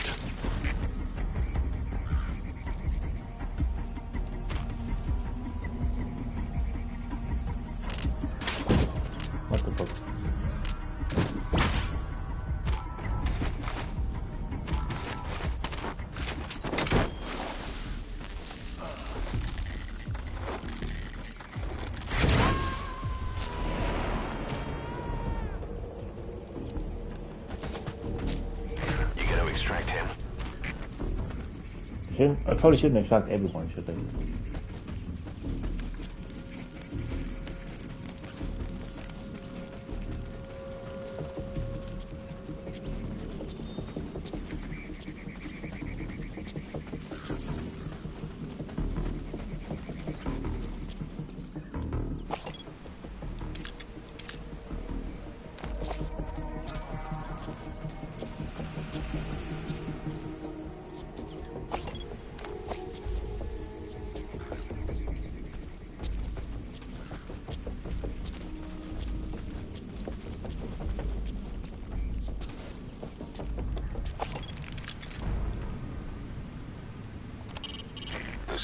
What the fuck? You gotta extract him. I probably shouldn't extract everyone, should I?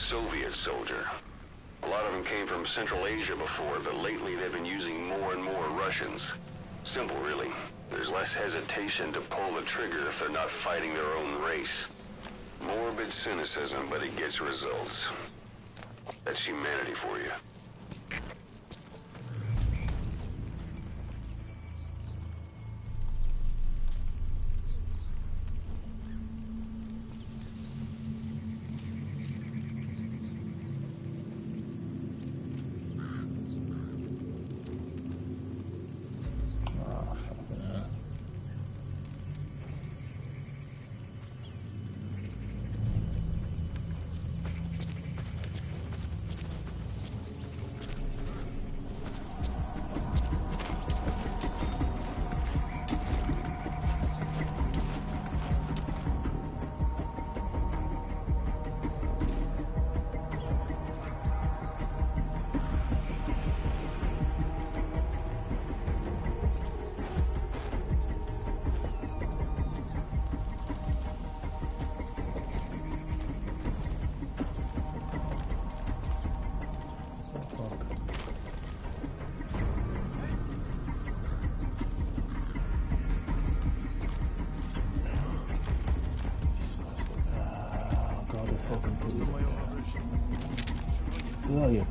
Soviet soldier. A lot of them came from Central Asia before, but lately they've been using more and more Russians. Simple, really. There's less hesitation to pull the trigger if they're not fighting their own race. Morbid cynicism, but it gets results. That's humanity for you. Where are you?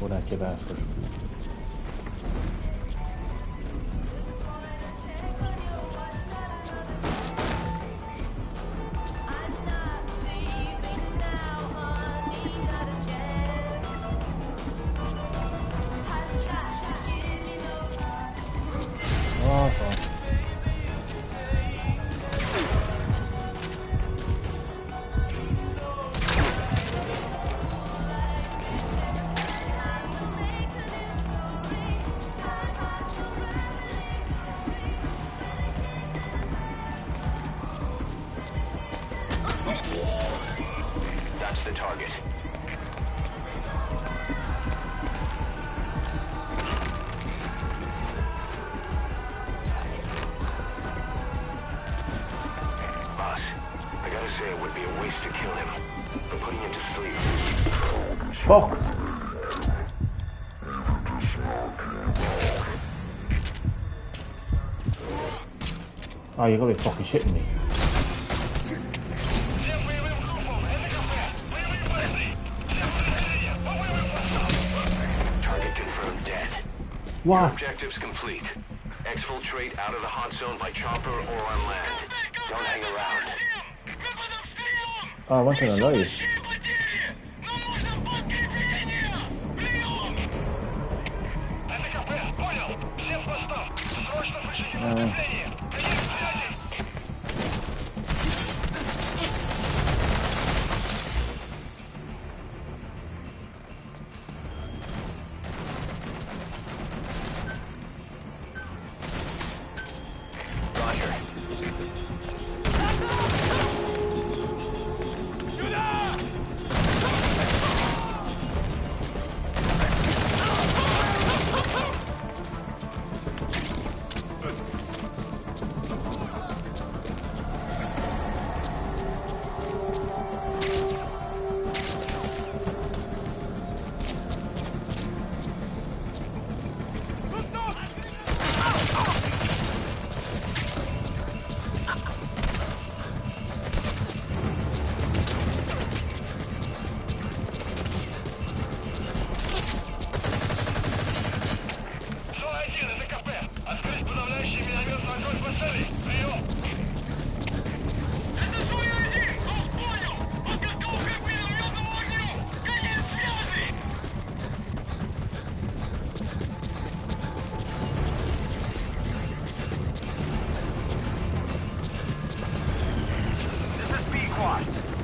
Go back, you bastard. That's the target. Boss, I gotta say it would be a waste to kill him, but putting him to sleep. Fuck! Oh, you gotta be fucking shitting me. Target confirmed dead. What? Your objective's complete. Exfiltrate out of the hot zone by chopper or on land. Don't hang around. Oh, I want to know you.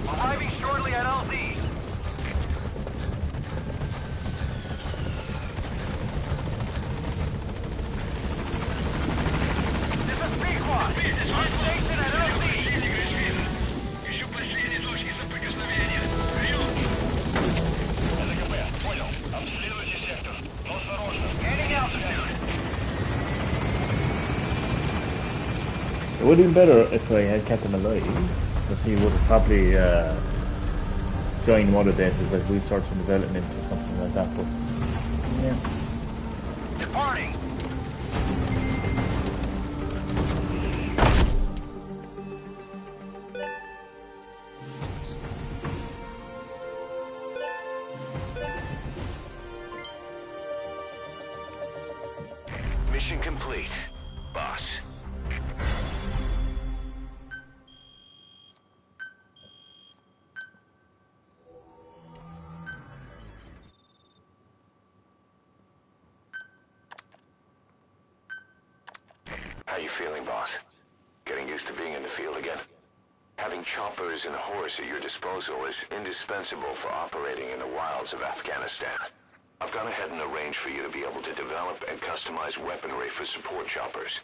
Arriving shortly at LZ. This is B-Quad. On station at LZ. Ищу последние точки соприкосновения. Прием! ЛКП, понял. Обследуйте сектор. Но осторожно. Heading altitude. It would have been better if I had kept him alive, because he would have probably joined one of the bases, like research and development or something like that. But yeah. Departing! Mission complete, boss. How you feeling, boss? Getting used to being in the field again? Having choppers and a horse at your disposal is indispensable for operating in the wilds of Afghanistan. I've gone ahead and arranged for you to be able to develop and customize weaponry for support choppers.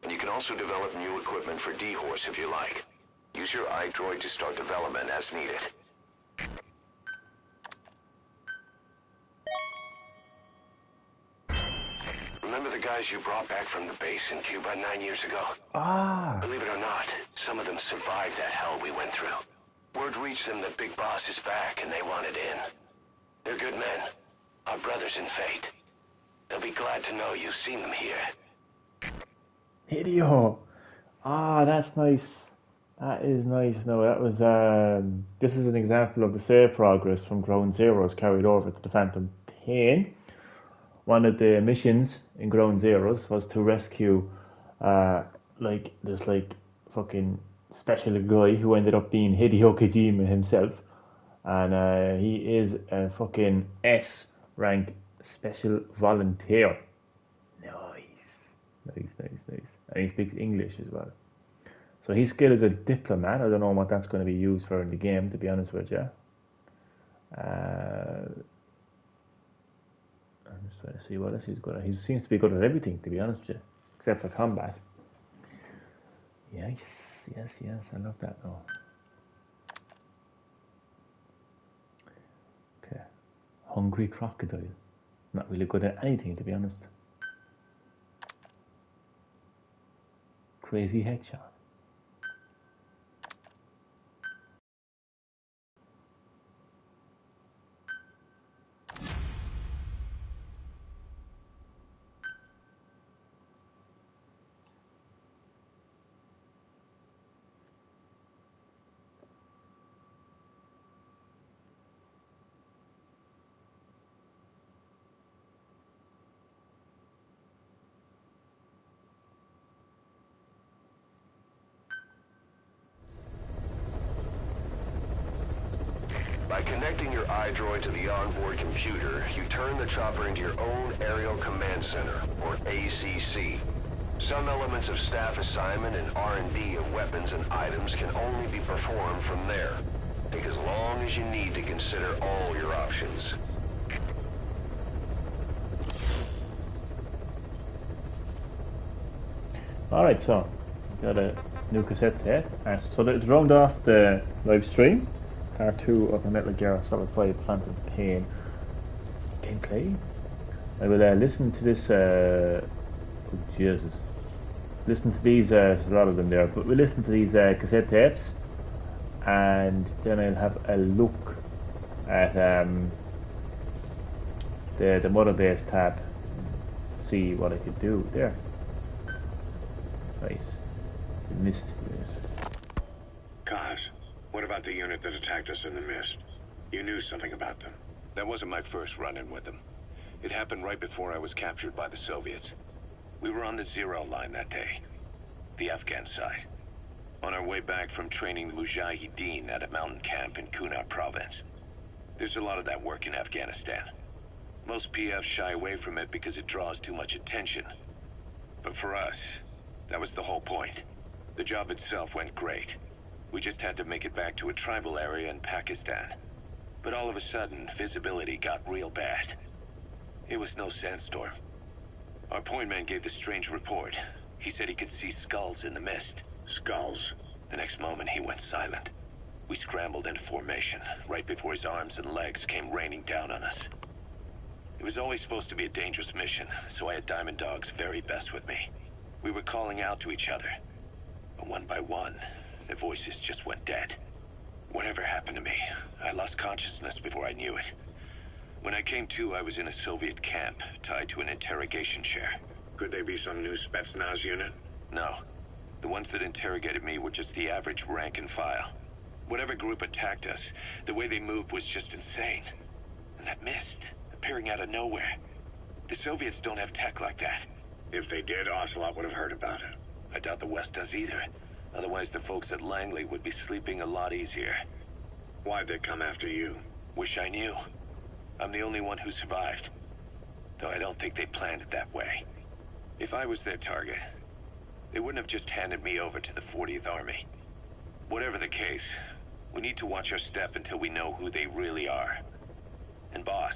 And you can also develop new equipment for D-Horse if you like. Use your iDroid to start development as needed. Remember the guys you brought back from the base in Cuba 9 years ago? Ah. Believe it or not, some of them survived that hell we went through. Word reached them that Big Boss is back and they wanted in. They're good men. Our brothers in fate. They'll be glad to know you've seen them here. Hideo. Ah, that's nice. That is nice. No, that was this is an example of the save progress from Ground Zeroes carried over to the Phantom Pain. One of the missions in Ground Zeroes was to rescue like this fucking special guy who ended up being Hideo Kojima himself. And he is a fucking S rank special volunteer. Nice. And he speaks English as well. So his skill is a diplomat. I don't know what that's going to be used for in the game, to be honest with you. I'm just trying to see what else he's good at. He seems to be good at everything, to be honest with you, except for combat. Yes, I love that though. Okay. Hungry crocodile. Not really good at anything, to be honest. Crazy headshot. By connecting your iDroid to the onboard computer, you turn the chopper into your own Aerial Command Center, or ACC. Some elements of staff assignment and R&D of weapons and items can only be performed from there. Take as long as you need to consider all your options. Alright, so got a new cassette tape. So to round off the live stream, part 2 of the Metal Gear Solid 5 Phantom Pain gameplay. I will listen to this, oh Jesus, listen to these, there's a lot of them there, but we'll listen to these cassette tapes, and then I'll have a look at the Mother Base tab, see what I could do there. Nice. Missed it. Kaz, what about the unit that attacked us in the mist? You knew something about them. That wasn't my first run-in with them. It happened right before I was captured by the Soviets. We were on the Zero line that day, the Afghan side, on our way back from training the Mujahideen at a mountain camp in Kunar province. There's a lot of that work in Afghanistan. Most PFs shy away from it because it draws too much attention. But for us, that was the whole point. The job itself went great. We just had to make it back to a tribal area in Pakistan. But all of a sudden, visibility got real bad. It was no sandstorm. Our point man gave this strange report. He said he could see skulls in the mist. Skulls? The next moment, he went silent. We scrambled into formation, right before his arms and legs came raining down on us. It was always supposed to be a dangerous mission, so I had Diamond Dog's very best with me. We were calling out to each other. But one by one, the voices just went dead. Whatever happened to me, I lost consciousness before I knew it. When I came to, I was in a Soviet camp, tied to an interrogation chair. Could they be some new Spetsnaz unit? No. The ones that interrogated me were just the average rank and file. Whatever group attacked us, the way they moved was just insane. And that mist, appearing out of nowhere. The Soviets don't have tech like that. If they did, Ocelot would have heard about it. I doubt the West does either. Otherwise, the folks at Langley would be sleeping a lot easier. Why'd they come after you? Wish I knew. I'm the only one who survived. Though I don't think they planned it that way. If I was their target, they wouldn't have just handed me over to the 40th Army. Whatever the case, we need to watch our step until we know who they really are. And boss,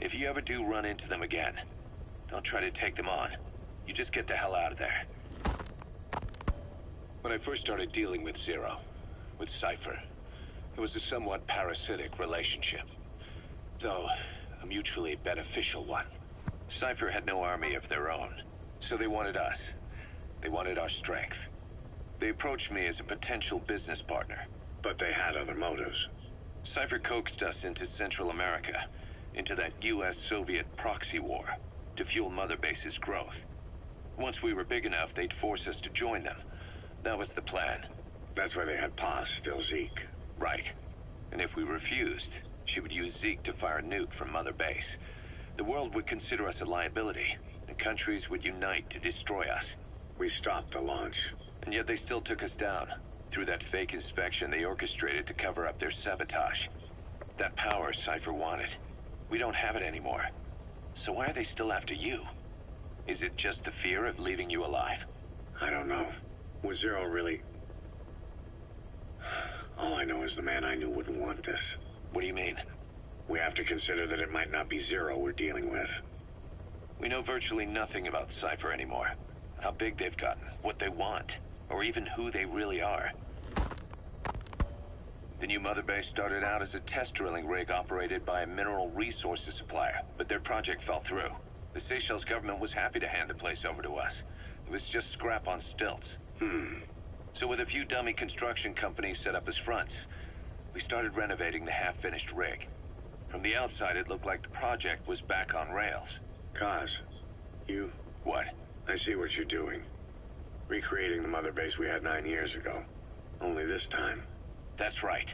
if you ever do run into them again, don't try to take them on. You just get the hell out of there. When I first started dealing with Zero, with Cypher, it was a somewhat parasitic relationship. Though, a mutually beneficial one. Cypher had no army of their own, so they wanted us. They wanted our strength. They approached me as a potential business partner. But they had other motives. Cypher coaxed us into Central America, into that US-Soviet proxy war, to fuel Mother Base's growth. Once we were big enough, they'd force us to join them. That was the plan. That's why they had Paz, still Zeke. Right. And if we refused, she would use Zeke to fire a nuke from Mother Base. The world would consider us a liability, and countries would unite to destroy us. We stopped the launch. And yet they still took us down. Through that fake inspection they orchestrated to cover up their sabotage. That power Cypher wanted. We don't have it anymore. So why are they still after you? Is it just the fear of leaving you alive? I don't know. Was Zero really... All I know is the man I knew wouldn't want this. What do you mean? We have to consider that it might not be Zero we're dealing with. We know virtually nothing about Cypher anymore. How big they've gotten, what they want, or even who they really are. The new Mother Base started out as a test drilling rig operated by a mineral resources supplier, but their project fell through. The Seychelles government was happy to hand the place over to us. It was just scrap on stilts. So with a few dummy construction companies set up as fronts, we started renovating the half-finished rig. From the outside, it looked like the project was back on rails. Kaz, you... What? I see what you're doing. Recreating the Mother Base we had 9 years ago. Only this time. That's right.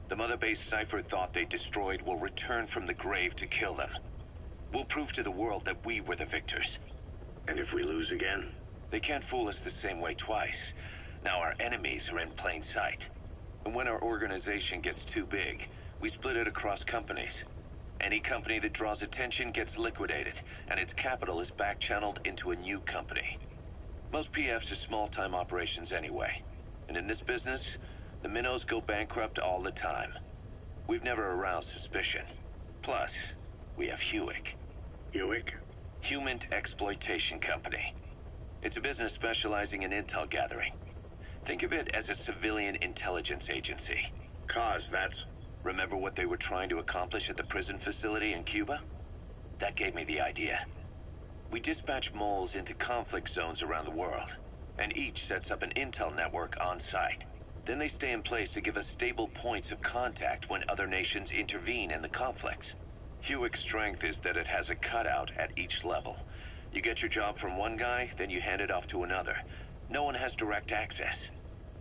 The Mother Base Cypher thought they destroyed will return from the grave to kill them. We'll prove to the world that we were the victors. And if we lose again? They can't fool us the same way twice. Now our enemies are in plain sight. And when our organization gets too big, we split it across companies. Any company that draws attention gets liquidated, and its capital is back-channeled into a new company. Most PFs are small-time operations anyway. And in this business, the minnows go bankrupt all the time. We've never aroused suspicion. Plus, we have Hewick. Hewick? Human Exploitation Company. It's a business specializing in intel gathering. Think of it as a civilian intelligence agency. Kaz, that's... Remember what they were trying to accomplish at the prison facility in Cuba? That gave me the idea. We dispatch moles into conflict zones around the world, and each sets up an intel network on site. Then they stay in place to give us stable points of contact when other nations intervene in the conflicts. Hewick's strength is that it has a cutout at each level. You get your job from one guy, then you hand it off to another. No one has direct access.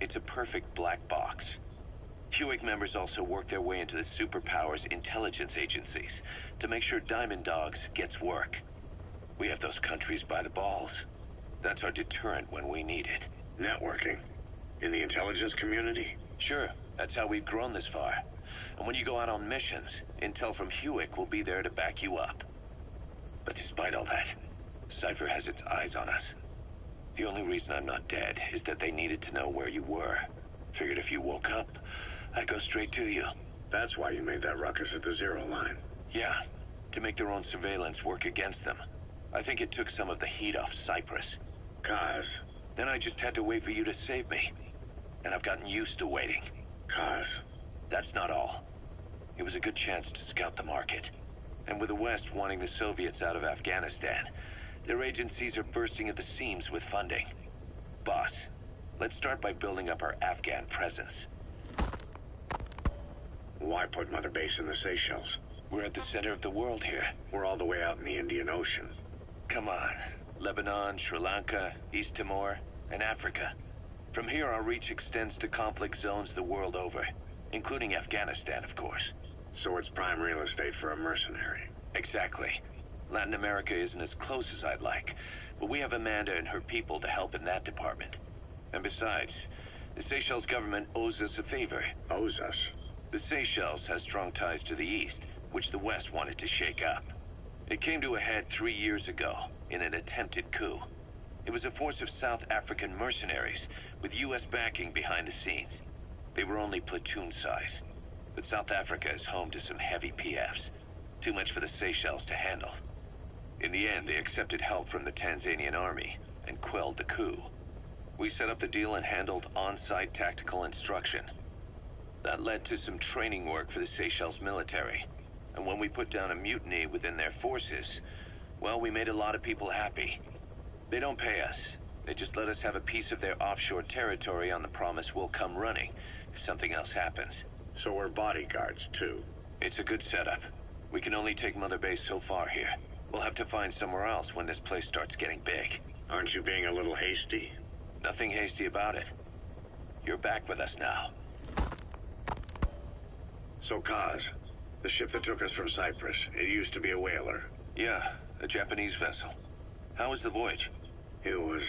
It's a perfect black box. Hewick members also work their way into the superpowers intelligence agencies to make sure Diamond Dogs gets work. We have those countries by the balls. That's our deterrent when we need it. Networking? In the intelligence community? Sure, that's how we've grown this far. And when you go out on missions, intel from Hewick will be there to back you up. But despite all that, Cypher has its eyes on us. The only reason I'm not dead is that they needed to know where you were. Figured if you woke up, I'd go straight to you. That's why you made that ruckus at the Zero line. Yeah, to make their own surveillance work against them. I think it took some of the heat off Cyprus. Kaz. Then I just had to wait for you to save me. And I've gotten used to waiting. Kaz. That's not all. It was a good chance to scout the market. And with the West wanting the Soviets out of Afghanistan, their agencies are bursting at the seams with funding. Boss, Let's start by building up our Afghan presence. Why put Mother Base in the Seychelles? We're at the center of the world here. We're all the way out in the Indian Ocean. Come on. Lebanon, Sri Lanka, East Timor, and Africa. From here, our reach extends to conflict zones the world over, including Afghanistan, of course. So it's prime real estate for a mercenary. Exactly. Latin America isn't as close as I'd like, but we have Amanda and her people to help in that department. And besides, the Seychelles government owes us a favor. Owes us? The Seychelles has strong ties to the east, which the West wanted to shake up. It came to a head 3 years ago, in an attempted coup. It was a force of South African mercenaries, with U.S. backing behind the scenes. They were only platoon size, but South Africa is home to some heavy PFs. Too much for the Seychelles to handle. In the end, they accepted help from the Tanzanian army, and quelled the coup. We set up the deal and handled on-site tactical instruction. That led to some training work for the Seychelles military. And when we put down a mutiny within their forces, well, we made a lot of people happy. They don't pay us. They just let us have a piece of their offshore territory on the promise we'll come running if something else happens. So we're bodyguards, too. It's a good setup. We can only take Mother Base so far here. We'll have to find somewhere else when this place starts getting big. Aren't you being a little hasty? Nothing hasty about it. You're back with us now. So, Kaz, the ship that took us from Cyprus, it used to be a whaler. Yeah, a Japanese vessel. How was the voyage? It was...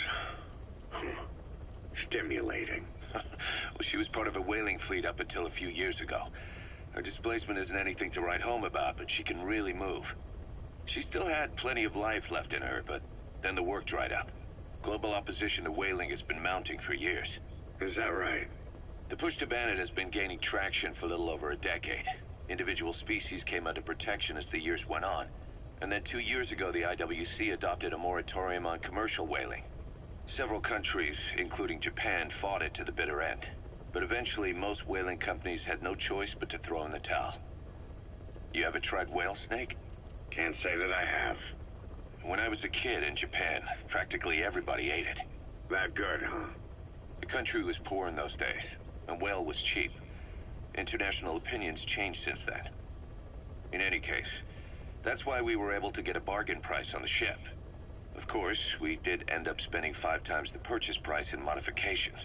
stimulating. Well, she was part of a whaling fleet up until a few years ago. Her displacement isn't anything to write home about, but she can really move. She still had plenty of life left in her, but then the work dried up. Global opposition to whaling has been mounting for years. Is that right? The push to ban it has been gaining traction for a little over a decade. Individual species came under protection as the years went on. And then 2 years ago, the IWC adopted a moratorium on commercial whaling. Several countries, including Japan, fought it to the bitter end. But eventually, most whaling companies had no choice but to throw in the towel. You ever tried whale snake? Can't say that I have. When I was a kid in Japan, practically everybody ate it. That good, huh? The country was poor in those days, and whale was cheap. International opinions changed since then. In any case, that's why we were able to get a bargain price on the ship. Of course, we did end up spending 5 times the purchase price in modifications.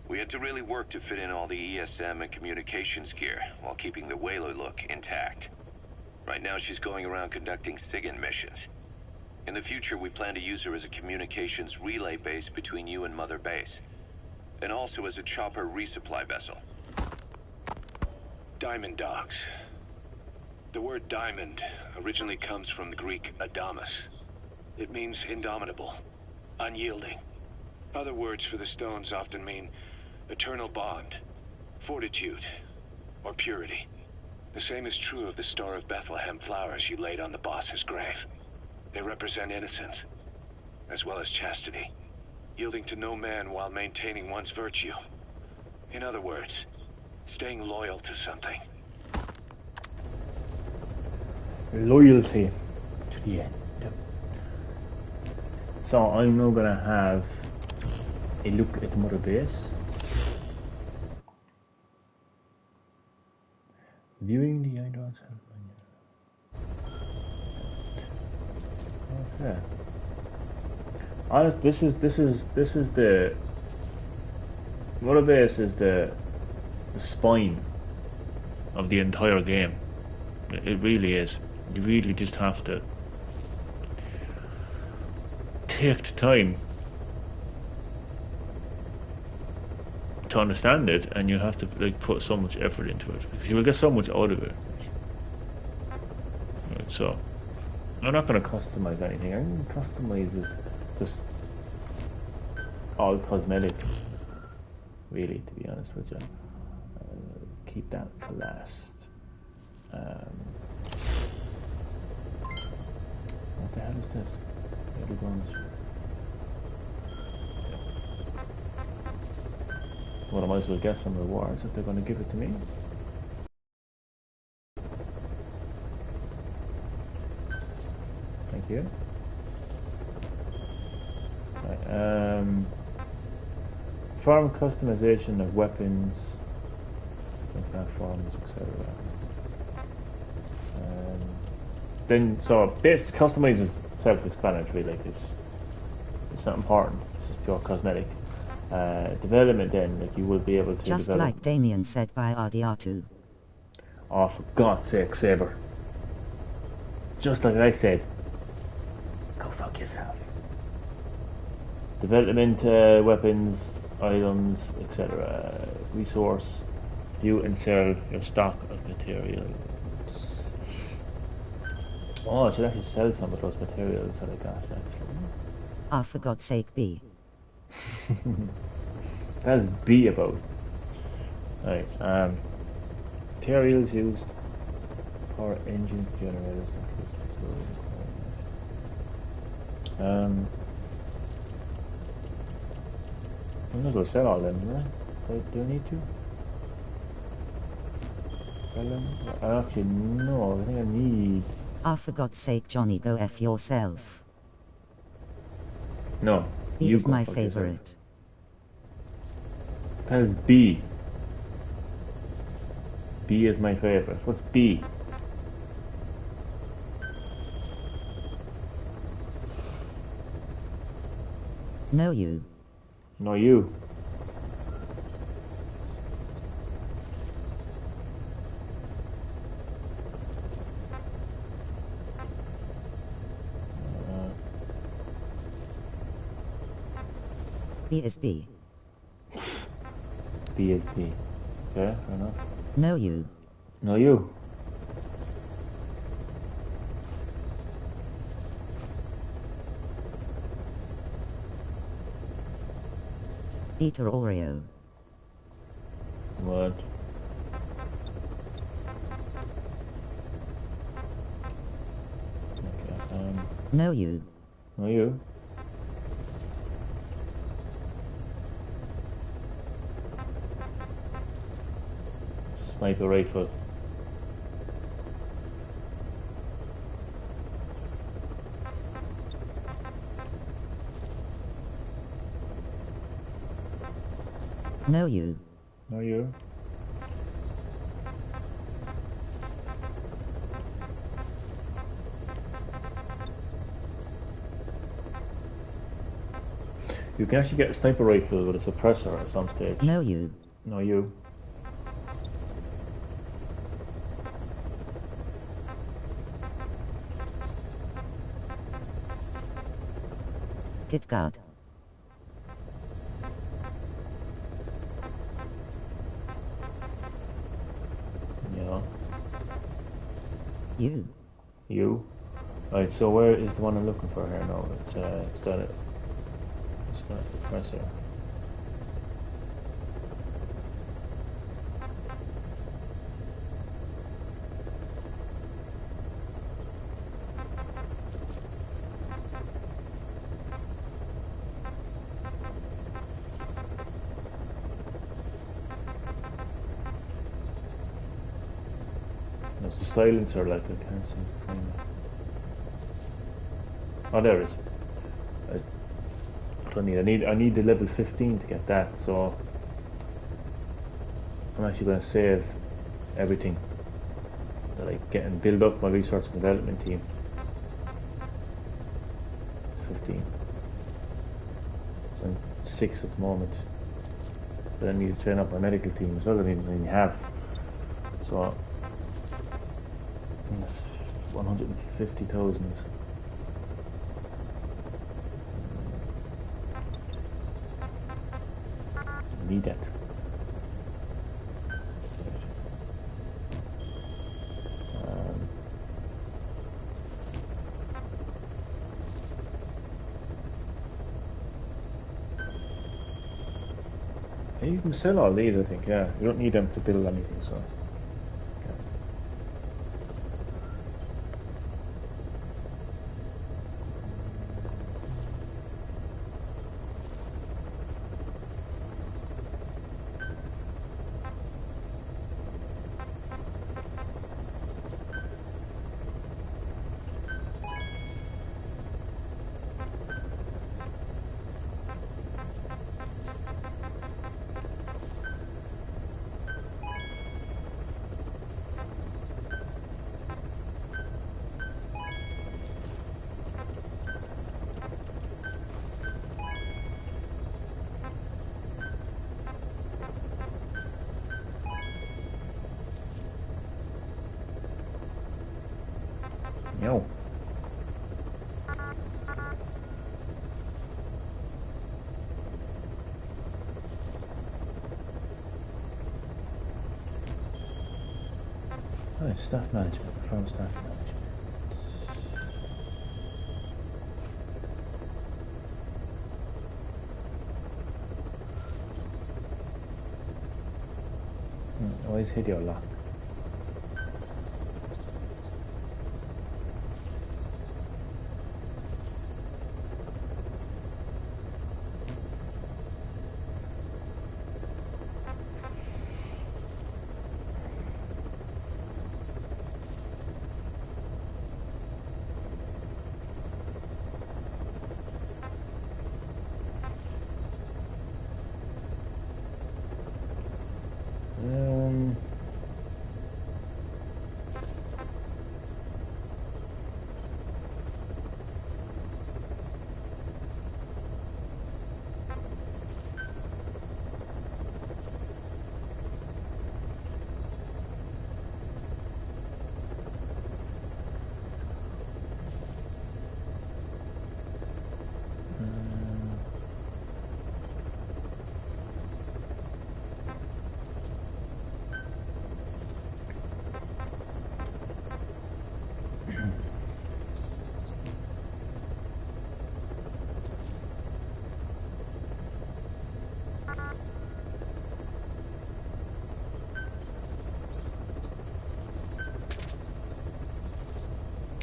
We had to really work to fit in all the ESM and communications gear while keeping the whaler look intact. Right now, she's going around conducting SIGINT missions. In the future, we plan to use her as a communications relay base between you and Mother Base, and also as a chopper resupply vessel. Diamond dogs. The word diamond originally comes from the Greek adamas. It means indomitable, unyielding. Other words for the stones often mean eternal bond, fortitude, or purity. The same is true of the Star of Bethlehem flowers you laid on the boss's grave. They represent innocence, as well as chastity, yielding to no man while maintaining one's virtue. In other words, staying loyal to something. Loyalty to the end. So I'm now going to have a look at Mother Base. Viewing the items. Okay. Honest, this is the Mother Base is the spine of the entire game. It really is. You really just have to take the time to understand it, and you have to like put so much effort into it because you will get so much out of it. Right, so I'm not going to customize anything. I'm going to customize is just all cosmetic, really, to be honest with you. Keep that to last. What the hell is this? Well, I might as well get some rewards if they're going to give it to me. Thank you. Right, Farm customization of weapons and platforms, etc. Then, so this customize is self-explanatory, like it's not important, it's just pure cosmetic. Development then, like you will be able to just develop. like Damien said by RDR2. Oh, for God's sake, Saber. Just like I said. Go fuck yourself. Development, weapons, items, etc. Resource. View and sell your stock of materials. Oh, I should actually sell some of those materials that I got, actually. Ah, for God's sake, B. That's B about. Right, materials used for engine generators. I'm gonna go sell all them, right? Do I need to? Sell them? I actually, no, I think I need... Ah, for God's sake, Johnny, go F yourself. No, B you is go my fuck yourself. favorite. That is B. B is my favorite. What's B? No, you. No, you. B is B. B is B. Okay, fair enough. No, you. No, you. Eater Oreo. What? Okay, No, you. No, you. Sniper rifle. No, you. No, you. You can actually get a sniper rifle with a suppressor at some stage. No, you. No, you. Good God. Yeah. You. You. Right, so where is the one I'm looking for here now? It's got a suppressor. There's a silencer, like I can't seem to find it. Oh, there it is. I need the level 15 to get that, so I'm actually going to save everything that I get and build up my research and development team. 15. So I'm 6 at the moment. But I need to train up my medical team as well. I didn't have. So that's 150,000. Need that. You can sell all these, I think, yeah. You don't need them to build anything, so. hell. Oh, staff management, from staff management. Always hit your lock.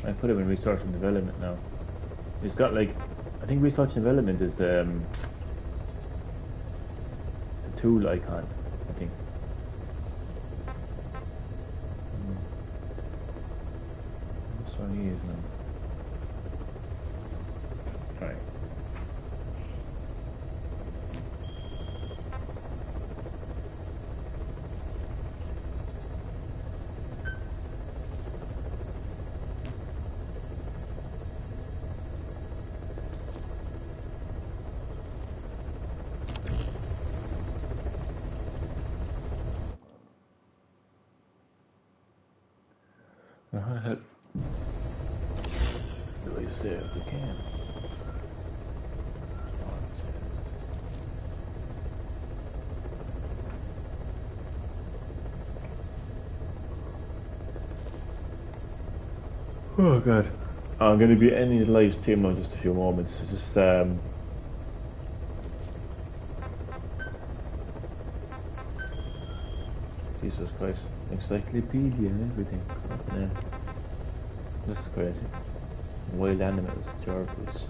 I put him in research and development now. He's got like, I think research and development is the tool icon, I think. That's what he is now. Right. Help. Do I save if they can? Oh god. I'm going to be ending the live stream now in just a few moments. Just Jesus Christ. Encyclopedia and everything. This is crazy. Wild animals, gerbils.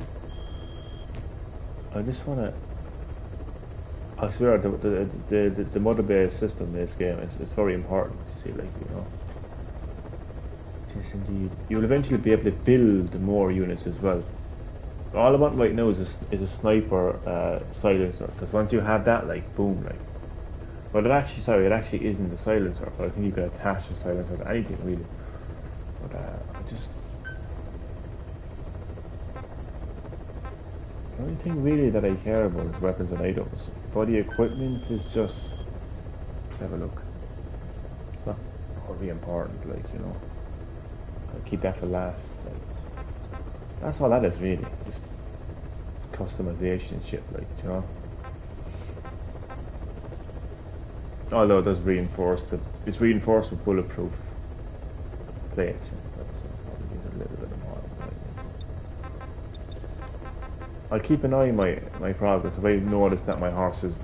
I just wanna... I swear the mother base system in this game is very important to see, like, you know. Yes indeed. You'll eventually be able to build more units as well. All I want right now is a sniper silencer, because once you have that, like, boom, like. But it actually isn't the silencer, but I think you can attach the silencer to anything really. But I just... The only thing really that I care about is weapons and items. Body equipment is just... Let's have a look. It's not really important, like, you know. I'll keep that for last. Like, that's all that is really. Just customization and shit, like, you know. Although it does reinforce it's reinforced with bulletproof plates and stuff, so probably needs a little bit more. I'll keep an eye on my progress. If I notice that my horse is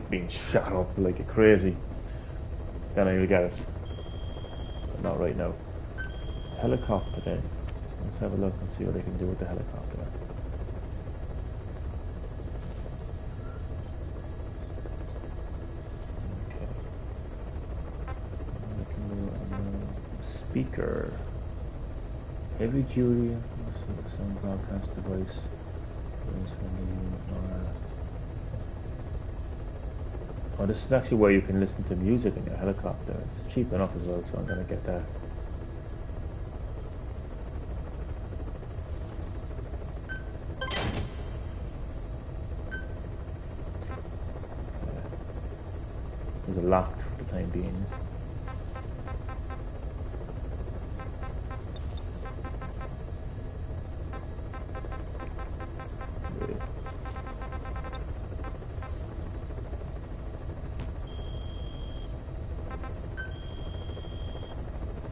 being shot up like crazy, then I will get it. But not right now. Helicopter then. Let's have a look and see what I can do with the helicopter. Speaker, heavy duty, sound broadcast device. Oh, this is actually where you can listen to music in your helicopter. It's cheap enough as well, so I'm gonna get that. These are locked for the time being.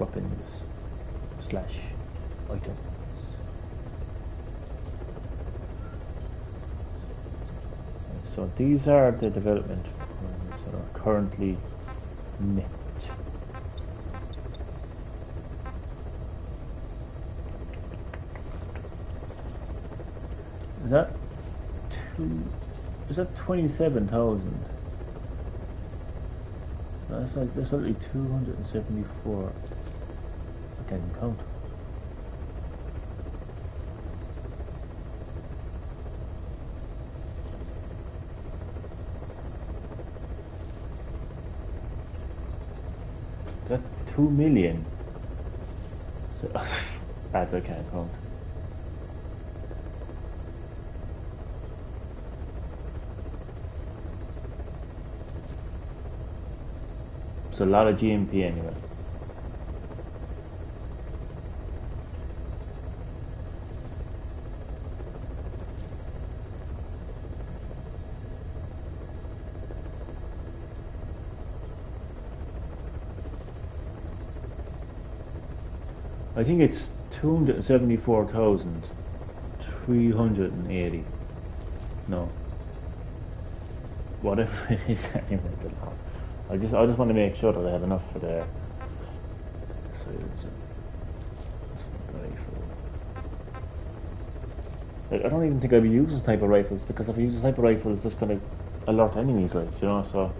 weapons slash items. So these are the development requirements that are currently met. Is that 27,000? That's only 274. I can't even count. Is that 2 million? So, as I can't count. It's a lot of GMP anyway. I think it's 274,380. No. Whatever it is, anyway, it's a lot. I just want to make sure that I have enough for the silencer. Like, I don't even think I'll be using sniper rifles, because if I use a sniper rifle, it's just going to alert enemies, like, you know, so.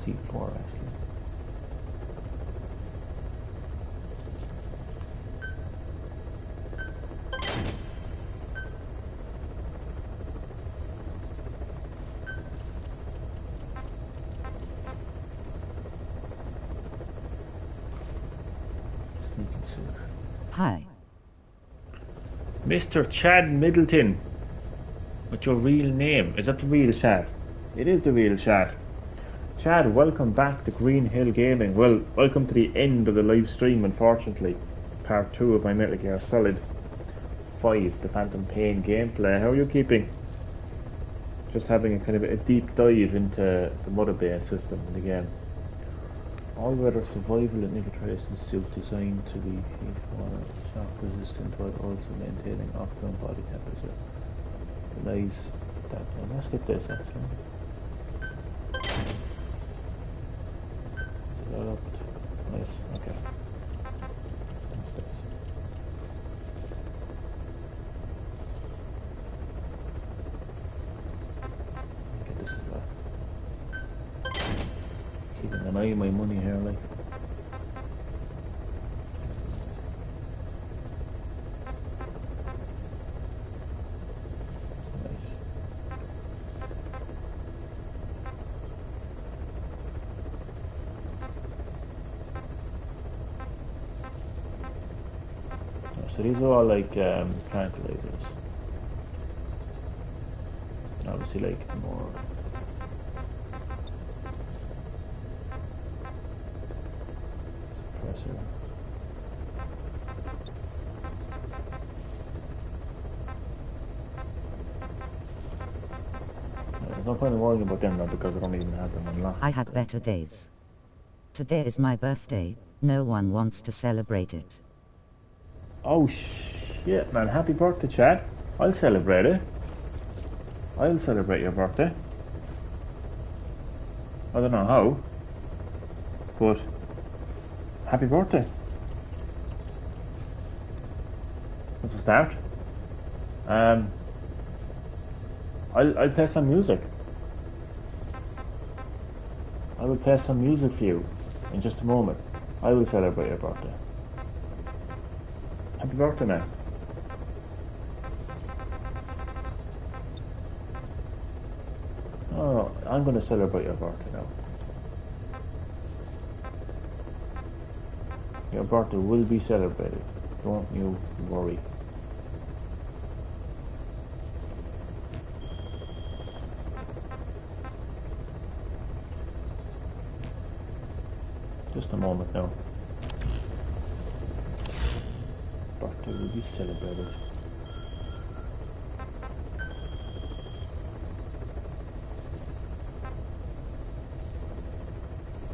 C4 actually. Sneaking suit. Hi. Mr. Chad Middleton. What's your real name? Is that the real Chad? It is the real Chad. Chad, welcome back to Green Hill Gaming. Well, welcome to the end of the live stream, unfortunately. Part 2 of my Metal Gear Solid 5, the Phantom Pain gameplay. How are you keeping? Just having a kind of a deep dive into the Mother Base system in the game. All-weather survival and infiltration suit designed to be heat-forward, shock resistant while also maintaining optimum body temperature. Nice. Let's get this actually. Developed. Nice. Okay. What's this? Get this as well. Keeping an eye on my money here, like. So these are all like tranquilizers. Obviously, like more. Suppressor. There's no point in worrying about them now because I don't even have them unlocked. I had better days. Today is my birthday. No one wants to celebrate it. Oh shit, man. Happy birthday, Chad. I'll celebrate it. I'll celebrate your birthday. I don't know how, but happy birthday. That's a start. I'll play some music. I will play some music for you in just a moment. I will celebrate your birthday. Happy birthday, man. Oh, I'm going to celebrate your birthday now. Your birthday will be celebrated. Don't you worry. Just a moment now. Birthday will be celebrated.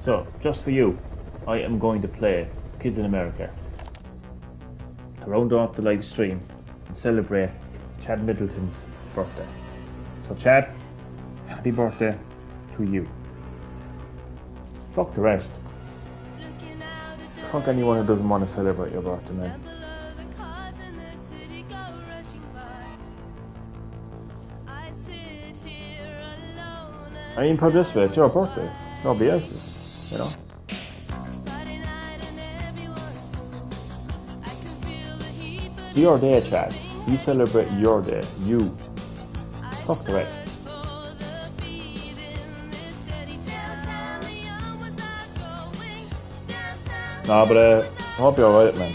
So, just for you, I am going to play Kids in America to round off the live stream and celebrate Chad Middleton's birthday. So Chad, happy birthday to you. Fuck the rest. Fuck anyone who doesn't want to celebrate your birthday, man. I mean, put it this way, it's your birthday. Nobody else's, you know? It's your day, Chad. You celebrate your day. You. Fuck the rest. Nah, but I hope you're alright, man.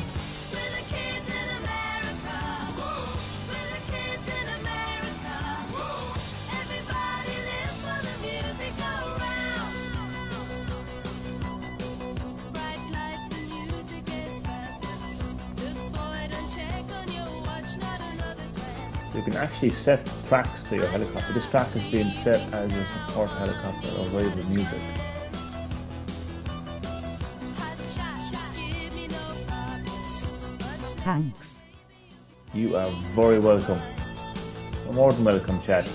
You can actually set tracks to your helicopter. This track is being set as a support helicopter or with music. Thanks. You are very welcome. You're more than welcome, Chad.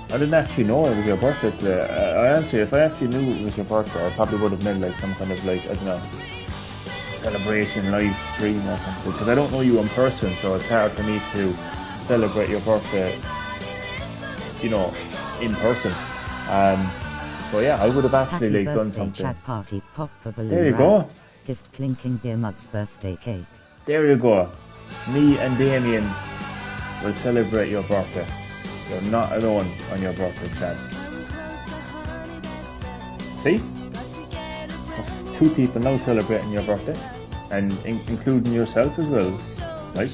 I didn't actually know it was your birthday today. I answer, if I actually knew it was your birthday, I probably would have made like some kind of like, I don't know, celebration live stream or something, because I don't know you in person, so it's hard for me to celebrate your birthday, you know, in person. So yeah, I would have actually like done something. Chat party, pop a balloon. There you go. Gift clinking beer mugs birthday cake. There you go. Me and Damien will celebrate your birthday. You're not alone on your birthday, Chad. See? That's 2 people now celebrating your birthday, and including yourself as well, right?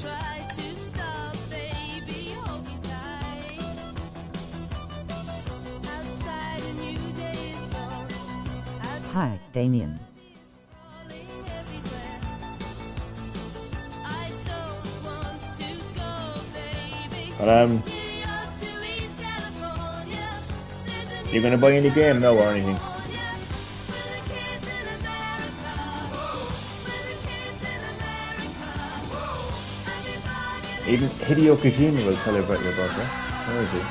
Hi, Damien. But you gonna buy any game now or anything? Even Hideo Kojima will celebrate your birthday. Where is he?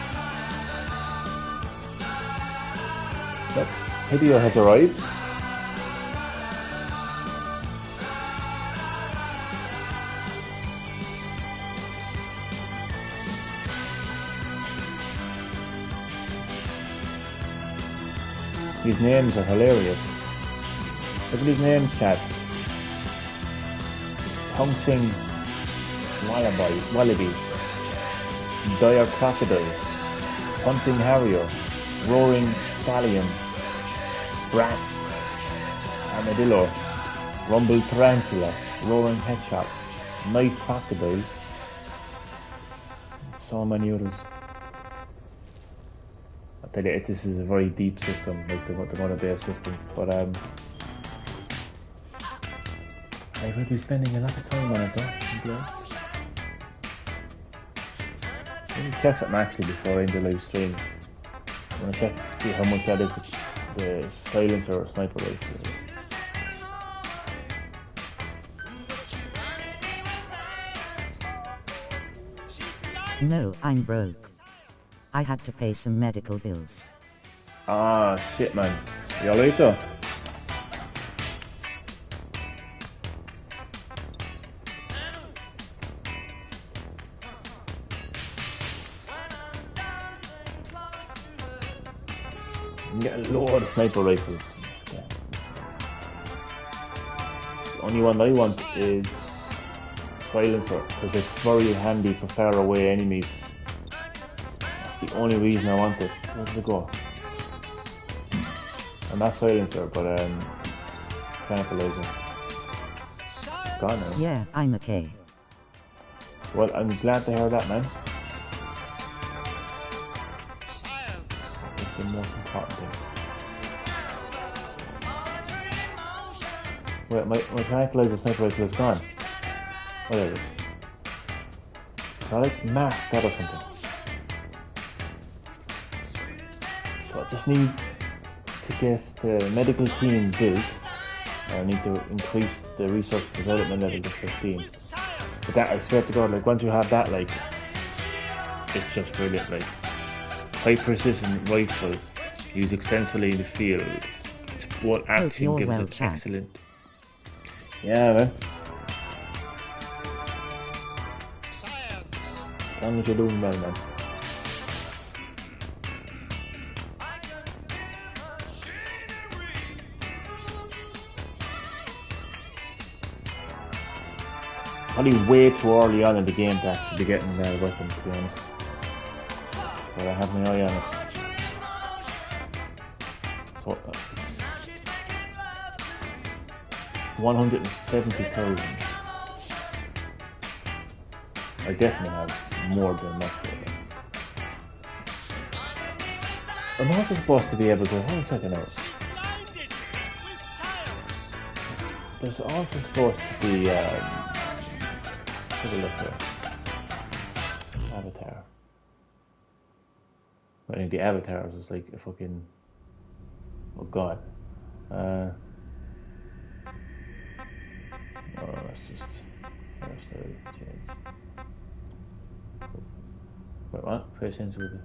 Look, Hideo has arrived. These names are hilarious. Look at these names, Chad. Pouncing Wallaby, Dire Crocodile, Hunting Harrier, Roaring Stallion, Brat, Armadillo, Rumble Tarantula, Roaring Hedgehog, Night Crocodile, so many others. I tell you, this is a very deep system, like the Motorbase system, but I will be spending a lot of time on it though. Let me check something actually before I end the live stream. I'm going to check to see how much that is the silencer or sniper rifle. No, I'm broke. I had to pay some medical bills. Ah, shit, man. See you later. You can get a load of sniper rifles. The only one I want is silencer, because it's very handy for far away enemies. That's the only reason I want it. Where did it go? And not silencer, but tranquilizer. Gone now. Yeah, I'm okay. Well, I'm glad to hear that, man. That's the most important thing. Wait, my tranquilizer sniper rifle is gone. Oh, there it is. So let's mark that or something. So I just need to get the medical team built. I need to increase the research and development level to 15. But that, I swear to God, like once you have that, like, it's just brilliant. Like, high precision rifle used extensively in the field. It's what action gives it excellent. Yeah, man. As long as you're doing well, man. Probably way too early on in the game to actually be getting that weapon, to be honest. But I have my eye on it. So it's 170,000. I definitely have more than enough for it. I'm also supposed to be able to. Hold on a second now. There's also supposed to be. Have a look here. Avatar. I think the avatars is like a fucking. Oh god. Oh, that's just. Hairstyle change. Wait, what? Press into it.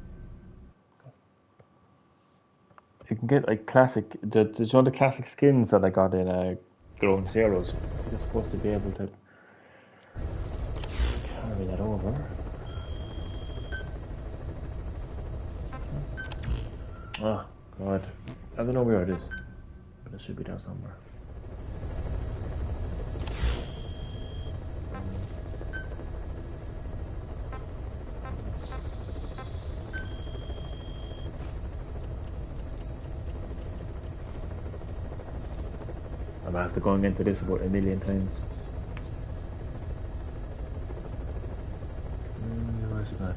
You can get like classic. There's one of the classic skins that I got in Ground Zeroes. You're supposed to be able to carry that over. Oh god, I don't know where it is, but it should be there somewhere. I'm after going into this about a million times. Where's it at?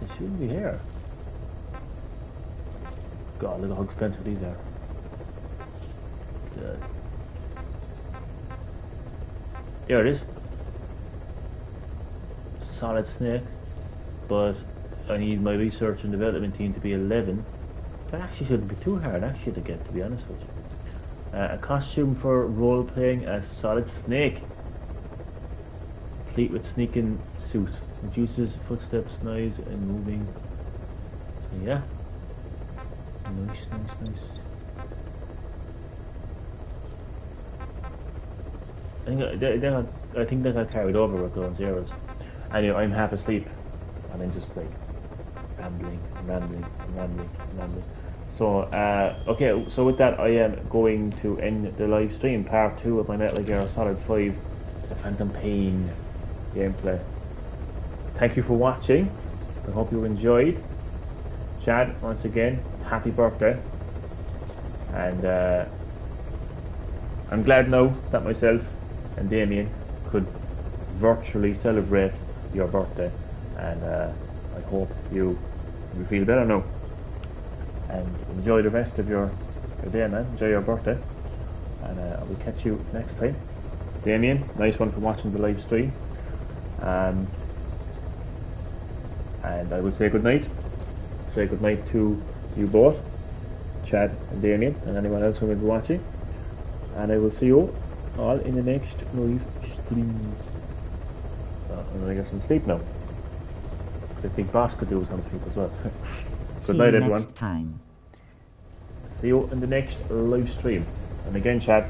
It shouldn't be here. God, look how expensive these are. Good. Here it is. Solid Snake, but I need my research and development team to be 11. That actually shouldn't be too hard actually to get, to be honest with you. A costume for role-playing as Solid Snake. Complete with sneaking suit. Reduces footsteps, knives, and moving. So yeah. Nice. I think they got carried over with those zeros. Anyway, I'm half asleep. And I'm just like rambling. So, okay, so with that, I am going to end the live stream, part 2 of my Metal Gear Solid 5, the Phantom Pain gameplay. Thank you for watching. I hope you enjoyed. Chad, once again, happy birthday. And I'm glad now that myself and Damien could virtually celebrate your birthday. And I hope you feel better now. And enjoy the rest of your day, man. Enjoy your birthday. And I will catch you next time. Damien, nice one for watching the live stream. And I will say goodnight. Say goodnight to you both, Chad and Damien, and anyone else who will be watching. And I will see you all in the next live stream. I'm gonna get some sleep now. I think Boss could do some sleep as well. Good night, everyone. Next time. See you in the next live stream. And again, Chad,